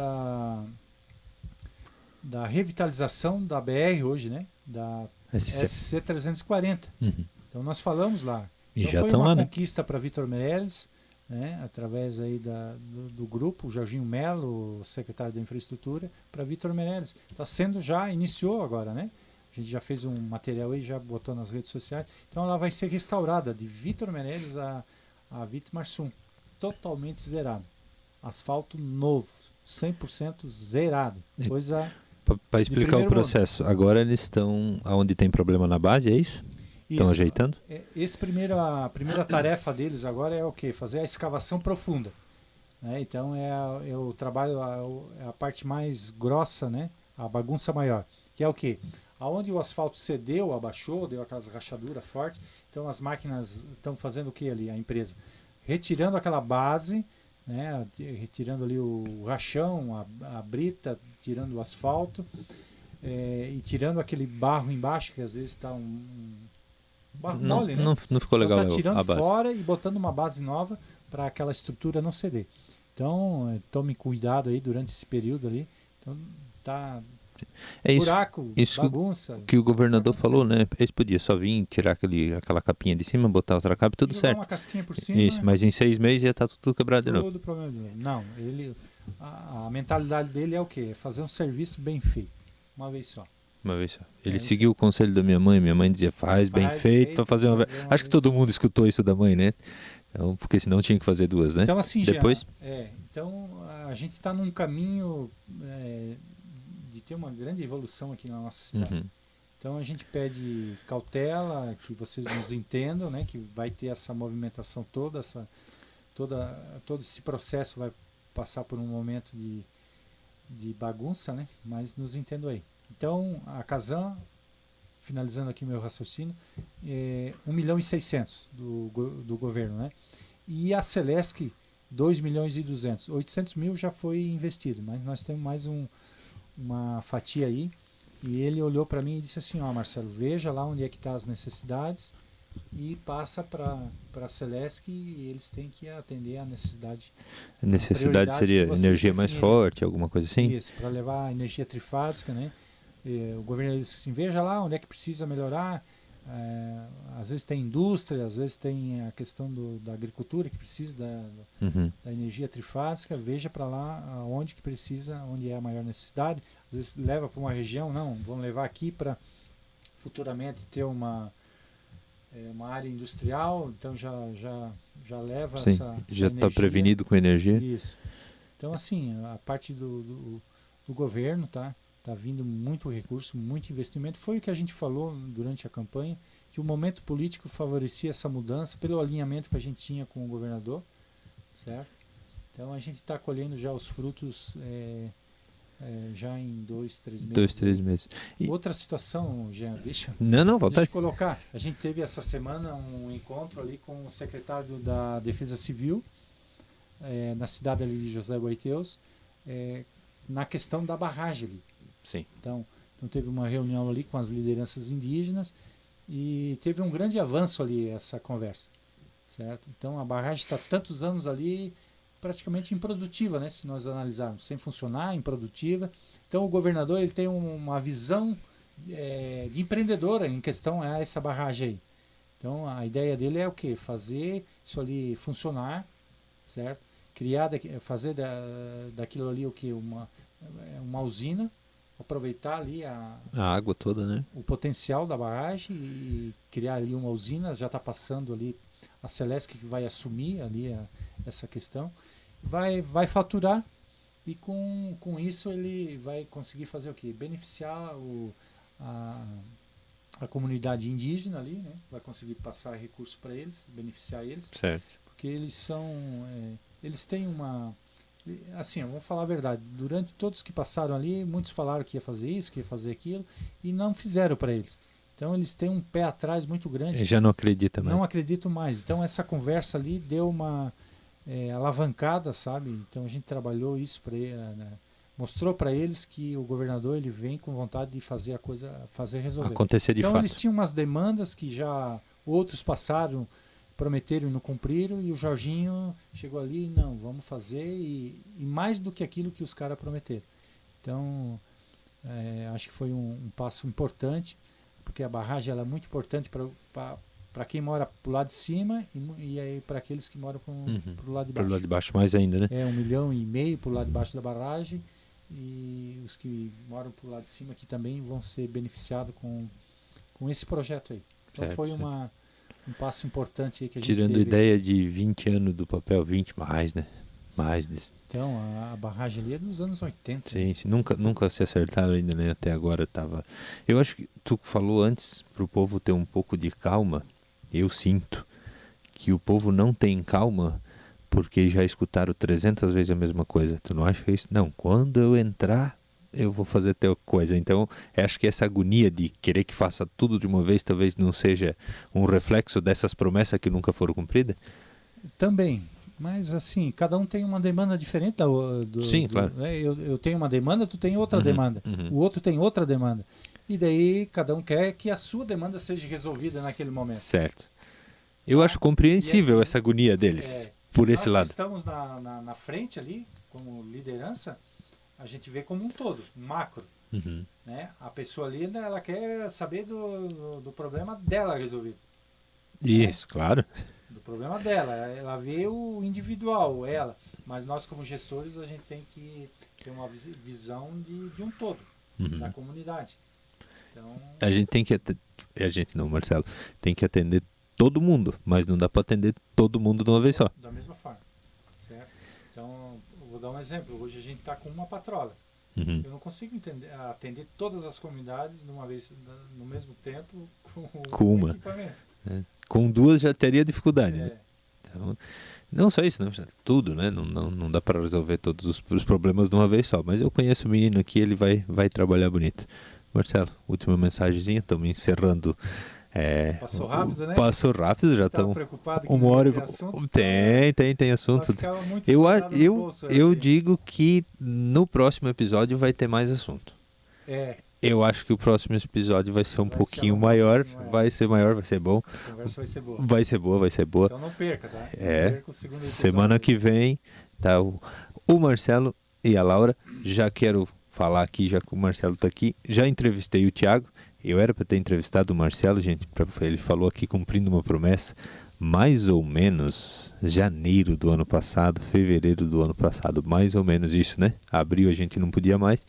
Speaker 2: da revitalização da BR hoje, né? Da SC 340. Então nós falamos lá.
Speaker 1: E
Speaker 2: então
Speaker 1: já
Speaker 2: foi
Speaker 1: estão
Speaker 2: uma
Speaker 1: lá,
Speaker 2: conquista para Vitor Meirelles, né? Através aí do grupo, o Jorginho Melo, secretário da Infraestrutura, para Vitor Meirelles. Está sendo iniciou agora, né? A gente já fez um material aí, já botou nas redes sociais. Então ela vai ser restaurada de Vitor Meirelles a Vitmarsum, totalmente zerado. Asfalto novo, 100% zerado. Coisa
Speaker 1: para explicar o processo, agora eles estão onde tem problema na base, é isso? Estão ajeitando?
Speaker 2: A primeira tarefa deles agora é o quê? Fazer a escavação profunda. Né? Então é o trabalho, a parte mais grossa, né? A bagunça maior. Que é o quê? Aonde o asfalto cedeu, abaixou, deu aquelas rachaduras fortes, então as máquinas estão fazendo o que ali, a empresa? Retirando aquela base, né, retirando ali o rachão, a brita, tirando o asfalto, e tirando aquele barro embaixo, que às vezes está um barro mole, né?
Speaker 1: Não ficou legal,
Speaker 2: então, tá tirando
Speaker 1: a base
Speaker 2: fora e botando uma base nova para aquela estrutura não ceder. Então, tome cuidado aí durante esse período ali. Então, tá... buraco,
Speaker 1: isso
Speaker 2: bagunça.
Speaker 1: Que o governador falou, né? Eles podiam só vir, tirar aquela capinha de cima, botar outra capa e tudo
Speaker 2: jogar
Speaker 1: certo.
Speaker 2: Uma casquinha por cima.
Speaker 1: Isso, mas em 6 meses já está tudo quebrado de novo.
Speaker 2: Todo problema de novo. Não, a mentalidade dele é o quê? É fazer um serviço bem feito. Uma vez só.
Speaker 1: Uma vez só. Ele seguiu o conselho da minha mãe dizia, faz bem feito para fazer uma vez. Acho que todo mundo escutou isso da mãe, né? Então, porque senão tinha que fazer 2, né?
Speaker 2: Então, assim,
Speaker 1: depois...
Speaker 2: então a gente está num caminho de ter uma grande evolução aqui na nossa cidade. Então a gente pede cautela, que vocês nos entendam, né? Que vai ter essa movimentação toda, todo esse processo vai passar por um momento de bagunça, né? Mas nos entendam aí. Então a Casan, finalizando aqui meu raciocínio, 1.600.000 do governo, né? E a Celesc 2.200.000. 800 mil já foi investido, mas nós temos mais uma fatia aí. E ele olhou para mim e disse assim, Marcelo, veja lá onde é que estão as necessidades e passa para a Celesc e eles têm que atender a necessidade.
Speaker 1: A necessidade seria energia mais forte, alguma coisa assim?
Speaker 2: Isso, para levar a energia trifásica, né? O governo diz assim, veja lá onde é que precisa melhorar. Às vezes tem indústria, às vezes tem a questão da agricultura que precisa da energia trifásica, veja para lá onde que precisa, onde é a maior necessidade. Às vezes leva para uma região, não, vamos levar aqui para futuramente ter uma área industrial, então já leva
Speaker 1: Sim,
Speaker 2: essa
Speaker 1: já está
Speaker 2: energia.
Speaker 1: prevenido com energia.
Speaker 2: Isso. Então assim, a parte do governo, tá vindo muito recurso, muito investimento. Foi o que a gente falou durante a campanha, que o momento político favorecia essa mudança pelo alinhamento que a gente tinha com o governador, certo? Então a gente está colhendo já os frutos já em 2-3 meses.
Speaker 1: 2-3 meses.
Speaker 2: E outra situação, Jean, deixa
Speaker 1: volta.
Speaker 2: eu colocar. A gente teve essa semana um encontro ali com o secretário da Defesa Civil, na cidade ali de José Boiteus, na questão da barragem ali.
Speaker 1: Sim.
Speaker 2: Então teve uma reunião ali com as lideranças indígenas e teve um grande avanço ali essa conversa, certo? Então a barragem está tantos anos ali praticamente improdutiva, né? Se nós analisarmos, sem funcionar, improdutiva. Então o governador ele tem uma visão de empreendedora em questão a essa barragem aí. Então a ideia dele é o quê? Fazer isso ali funcionar, certo? Fazer daquilo ali o quê? Uma usina, aproveitar ali a
Speaker 1: água toda, né?
Speaker 2: O potencial da barragem e criar ali uma usina. Já está passando ali a Celesc que vai assumir ali essa questão, vai faturar e com isso ele vai conseguir fazer o quê? Beneficiar a comunidade indígena ali, né? Vai conseguir passar recurso para eles, beneficiar eles,
Speaker 1: certo?
Speaker 2: Porque eles têm uma... Assim, eu vou falar a verdade, durante todos que passaram ali, muitos falaram que ia fazer isso, que ia fazer aquilo, e não fizeram para eles. Então eles têm um pé atrás muito grande.
Speaker 1: Já não acredita mais.
Speaker 2: Não acredito mais. Então essa conversa ali deu uma alavancada, sabe? Então a gente trabalhou isso para mostrou para eles que o governador ele vem com vontade de fazer a coisa, fazer resolver.
Speaker 1: Acontecer de fato.
Speaker 2: Então eles tinham umas demandas que já outros passaram, prometeram e não cumpriram, e o Jorginho chegou ali, não, vamos fazer, e mais do que aquilo que os caras prometeram. Então, acho que foi um passo importante, porque a barragem ela é muito importante para quem mora pro lado de cima e aí para aqueles que moram pro lado de baixo.
Speaker 1: Pro lado de baixo mais ainda, né?
Speaker 2: 1,5 milhão pro lado de baixo da barragem, e os que moram pro lado de cima aqui também vão ser beneficiados com esse projeto aí. Então
Speaker 1: certo,
Speaker 2: foi um passo importante aí que a gente
Speaker 1: tirando
Speaker 2: teve.
Speaker 1: Ideia de 20 anos do papel, 20 mais, né? Mais desse.
Speaker 2: Então, a barragem ali é dos anos 80.
Speaker 1: Sim, sim, nunca se acertaram ainda, né? Até agora estava... Eu acho que tu falou antes para o povo ter um pouco de calma. Eu sinto que o povo não tem calma porque já escutaram 300 vezes a mesma coisa. Tu não acha que é isso? Não, quando eu entrar, eu vou fazer tal coisa. Então, acho que essa agonia de querer que faça tudo de uma vez talvez não seja um reflexo dessas promessas que nunca foram cumpridas?
Speaker 2: Também. Mas assim, cada um tem uma demanda diferente
Speaker 1: Sim, claro.
Speaker 2: Eu tenho uma demanda, tu tem outra demanda. O outro tem outra demanda. E daí cada um quer que a sua demanda seja resolvida naquele momento.
Speaker 1: Certo. Eu acho compreensível essa agonia deles, por esse lado.
Speaker 2: Nós estamos na frente ali, como liderança, a gente vê como um todo, um macro. Né? A pessoa ali, ela quer saber do problema dela resolvido.
Speaker 1: Isso, claro.
Speaker 2: Do problema dela, ela vê o individual, ela, mas nós como gestores a gente tem que ter uma visão de um todo, da comunidade. Então,
Speaker 1: a gente tem que Marcelo, tem que atender todo mundo, mas não dá para atender todo mundo de uma vez só.
Speaker 2: Da mesma forma, certo? Então, eu vou dar um exemplo, hoje a gente está com uma patrola. Eu não consigo atender todas as comunidades de uma vez, no mesmo tempo, com
Speaker 1: uma
Speaker 2: equipamento.
Speaker 1: Com duas já teria dificuldade, né? Então, não só isso, não, tudo, né? Não dá para resolver todos os problemas de uma vez só, mas eu conheço o menino aqui, ele vai trabalhar bonito. Marcelo, última mensagenzinha, estamos encerrando.
Speaker 2: Passou rápido, né?
Speaker 1: Passou rápido, já estamos.
Speaker 2: Preocupado que
Speaker 1: uma hora. Tem assunto. Eu digo que no próximo episódio vai ter mais assunto. Eu acho que o próximo episódio vai ser um pouquinho maior. Vai ser maior, vai ser bom.
Speaker 2: A conversa vai ser boa.
Speaker 1: Vai ser boa, vai ser boa.
Speaker 2: Então não perca, tá? Não perca o segundo episódio.
Speaker 1: Semana que vem, tá o Marcelo e a Laura. Já quero falar aqui, já que o Marcelo tá aqui. Já entrevistei o Thiago. Eu era para ter entrevistado o Marcelo, gente. Ele falou aqui cumprindo uma promessa. Mais ou menos janeiro do ano passado, fevereiro do ano passado, mais ou menos isso, né? Abril a gente não podia mais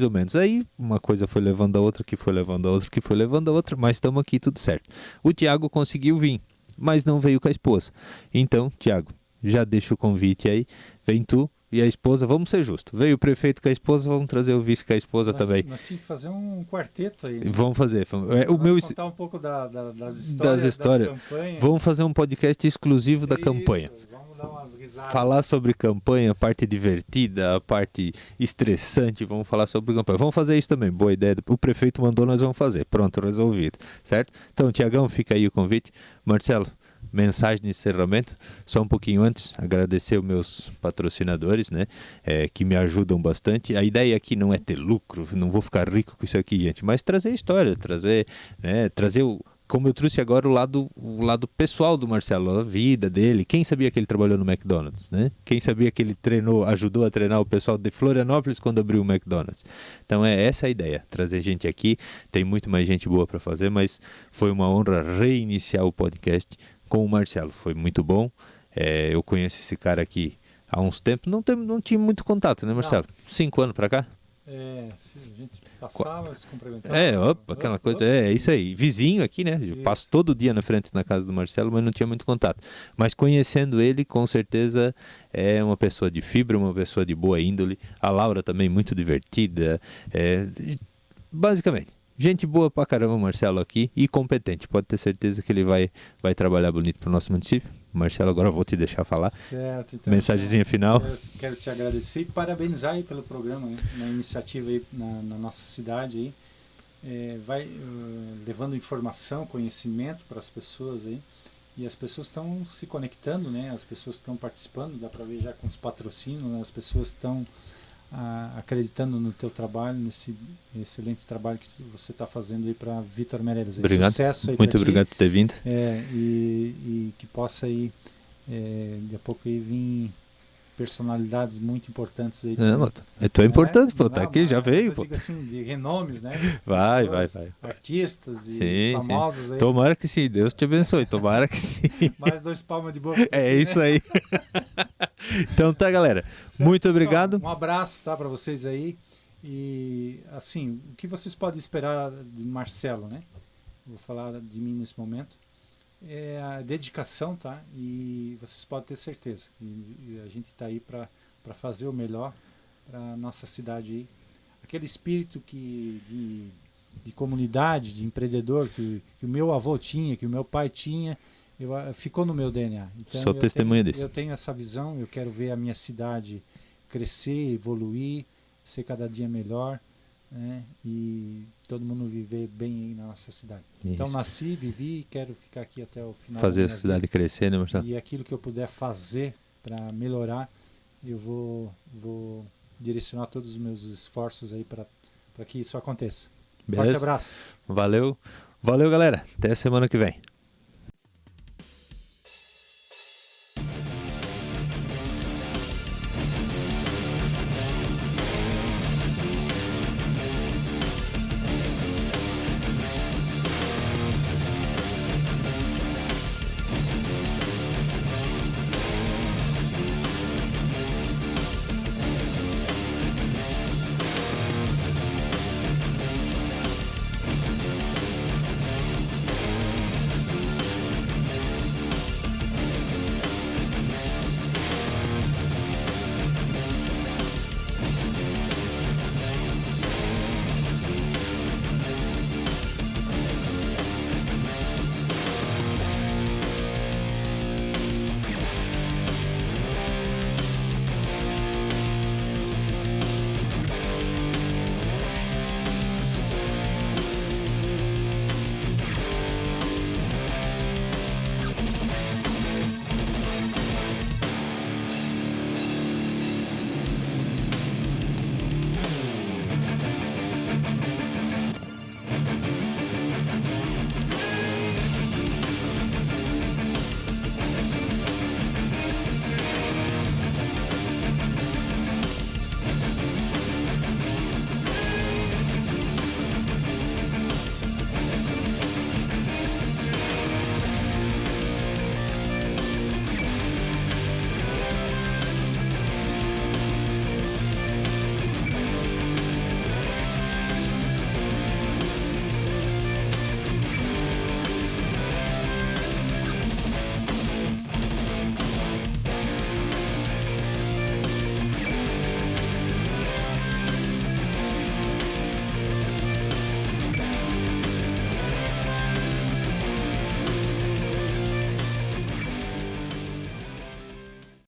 Speaker 1: ou menos. Aí uma coisa foi levando a outra, que foi levando a outra, que foi levando a outra, mas estamos aqui, tudo certo. O Thiago conseguiu vir, mas não veio com a esposa. Então, Thiago, já deixa o convite aí, vem tu e a esposa, vamos ser justos. Veio o prefeito com a esposa, vamos trazer o vice com a esposa também.
Speaker 2: Nós tínhamos que fazer um quarteto aí. Né?
Speaker 1: Vamos fazer.
Speaker 2: Contar um pouco das histórias. Das campanhas.
Speaker 1: Vamos fazer um podcast exclusivo da campanha.
Speaker 2: Vamos dar umas risadas.
Speaker 1: Falar sobre campanha, a parte divertida, a parte estressante, vamos falar sobre campanha. Vamos fazer isso também, boa ideia. O prefeito mandou, nós vamos fazer. Pronto, resolvido, certo? Então, Tiagão, fica aí o convite. Marcelo, mensagem de encerramento, só um pouquinho antes, agradecer os meus patrocinadores, né, que me ajudam bastante. A ideia aqui não é ter lucro, não vou ficar rico com isso aqui, gente, mas trazer história, trazer como eu trouxe agora o lado pessoal do Marcelo, a vida dele. Quem sabia que ele trabalhou no McDonald's, né? Quem sabia que ele ajudou a treinar o pessoal de Florianópolis quando abriu o McDonald's. Então é essa a ideia, trazer gente aqui. Tem muito mais gente boa para fazer, mas foi uma honra reiniciar o podcast com o Marcelo. Foi muito bom. Eu conheço esse cara aqui há uns tempos. Não tinha muito contato, né, Marcelo? Não. 5 anos para cá?
Speaker 2: A gente passava, se cumprimentava.
Speaker 1: Aquela coisa, é isso aí. Vizinho aqui, né? Eu passo todo dia na frente da casa do Marcelo, mas não tinha muito contato. Mas conhecendo ele, com certeza é uma pessoa de fibra, uma pessoa de boa índole. A Laura também muito divertida. Basicamente, gente boa pra caramba, Marcelo aqui, e competente. Pode ter certeza que ele vai trabalhar bonito pro nosso município. Marcelo, agora eu vou te deixar falar.
Speaker 2: Certo. Então,
Speaker 1: mensagenzinha final.
Speaker 2: Quero te agradecer e parabenizar aí pelo programa, né? Na iniciativa aí na nossa cidade aí. Vai levando informação, conhecimento para as pessoas aí. E as pessoas estão se conectando, né? As pessoas estão participando, dá para ver já com os patrocínios, né? As pessoas estão acreditando no teu trabalho, nesse excelente trabalho que você está fazendo aí para Vitor Meirelles.
Speaker 1: Obrigado.
Speaker 2: Sucesso aí.
Speaker 1: Muito obrigado por ter vindo.
Speaker 2: E que possa aí, de a pouco aí vir personalidades muito importantes aí.
Speaker 1: Tu é importante, pô, tá aqui, já veio, pô.
Speaker 2: Eu digo assim, de renomes, né?
Speaker 1: Vai.
Speaker 2: Artistas e famosos aí.
Speaker 1: Tomara que sim, Deus te abençoe, tomara que sim.
Speaker 2: Mais 2 palmas de boa.
Speaker 1: Isso aí. Então tá, galera.
Speaker 2: Certo,
Speaker 1: muito obrigado.
Speaker 2: Um abraço, tá, para vocês aí. E assim, o que vocês podem esperar de Marcelo, né? Vou falar de mim nesse momento. É a dedicação, tá? E vocês podem ter certeza. E a gente está aí para fazer o melhor para a nossa cidade aí. Aquele espírito de comunidade, de empreendedor que o meu avô tinha, que o meu pai tinha, ficou no meu DNA. Então,
Speaker 1: sou testemunha disso.
Speaker 2: Eu tenho essa visão, eu quero ver a minha cidade crescer, evoluir, ser cada dia melhor, né? E todo mundo viver bem aí na nossa cidade. Isso. Então nasci, vivi e quero ficar aqui até o final.
Speaker 1: Fazer a cidade crescer, né, Marcelo?
Speaker 2: E aquilo que eu puder fazer para melhorar, eu vou direcionar todos os meus esforços aí para que isso aconteça.
Speaker 1: Beleza?
Speaker 2: Forte abraço.
Speaker 1: Valeu, galera. Até semana que vem.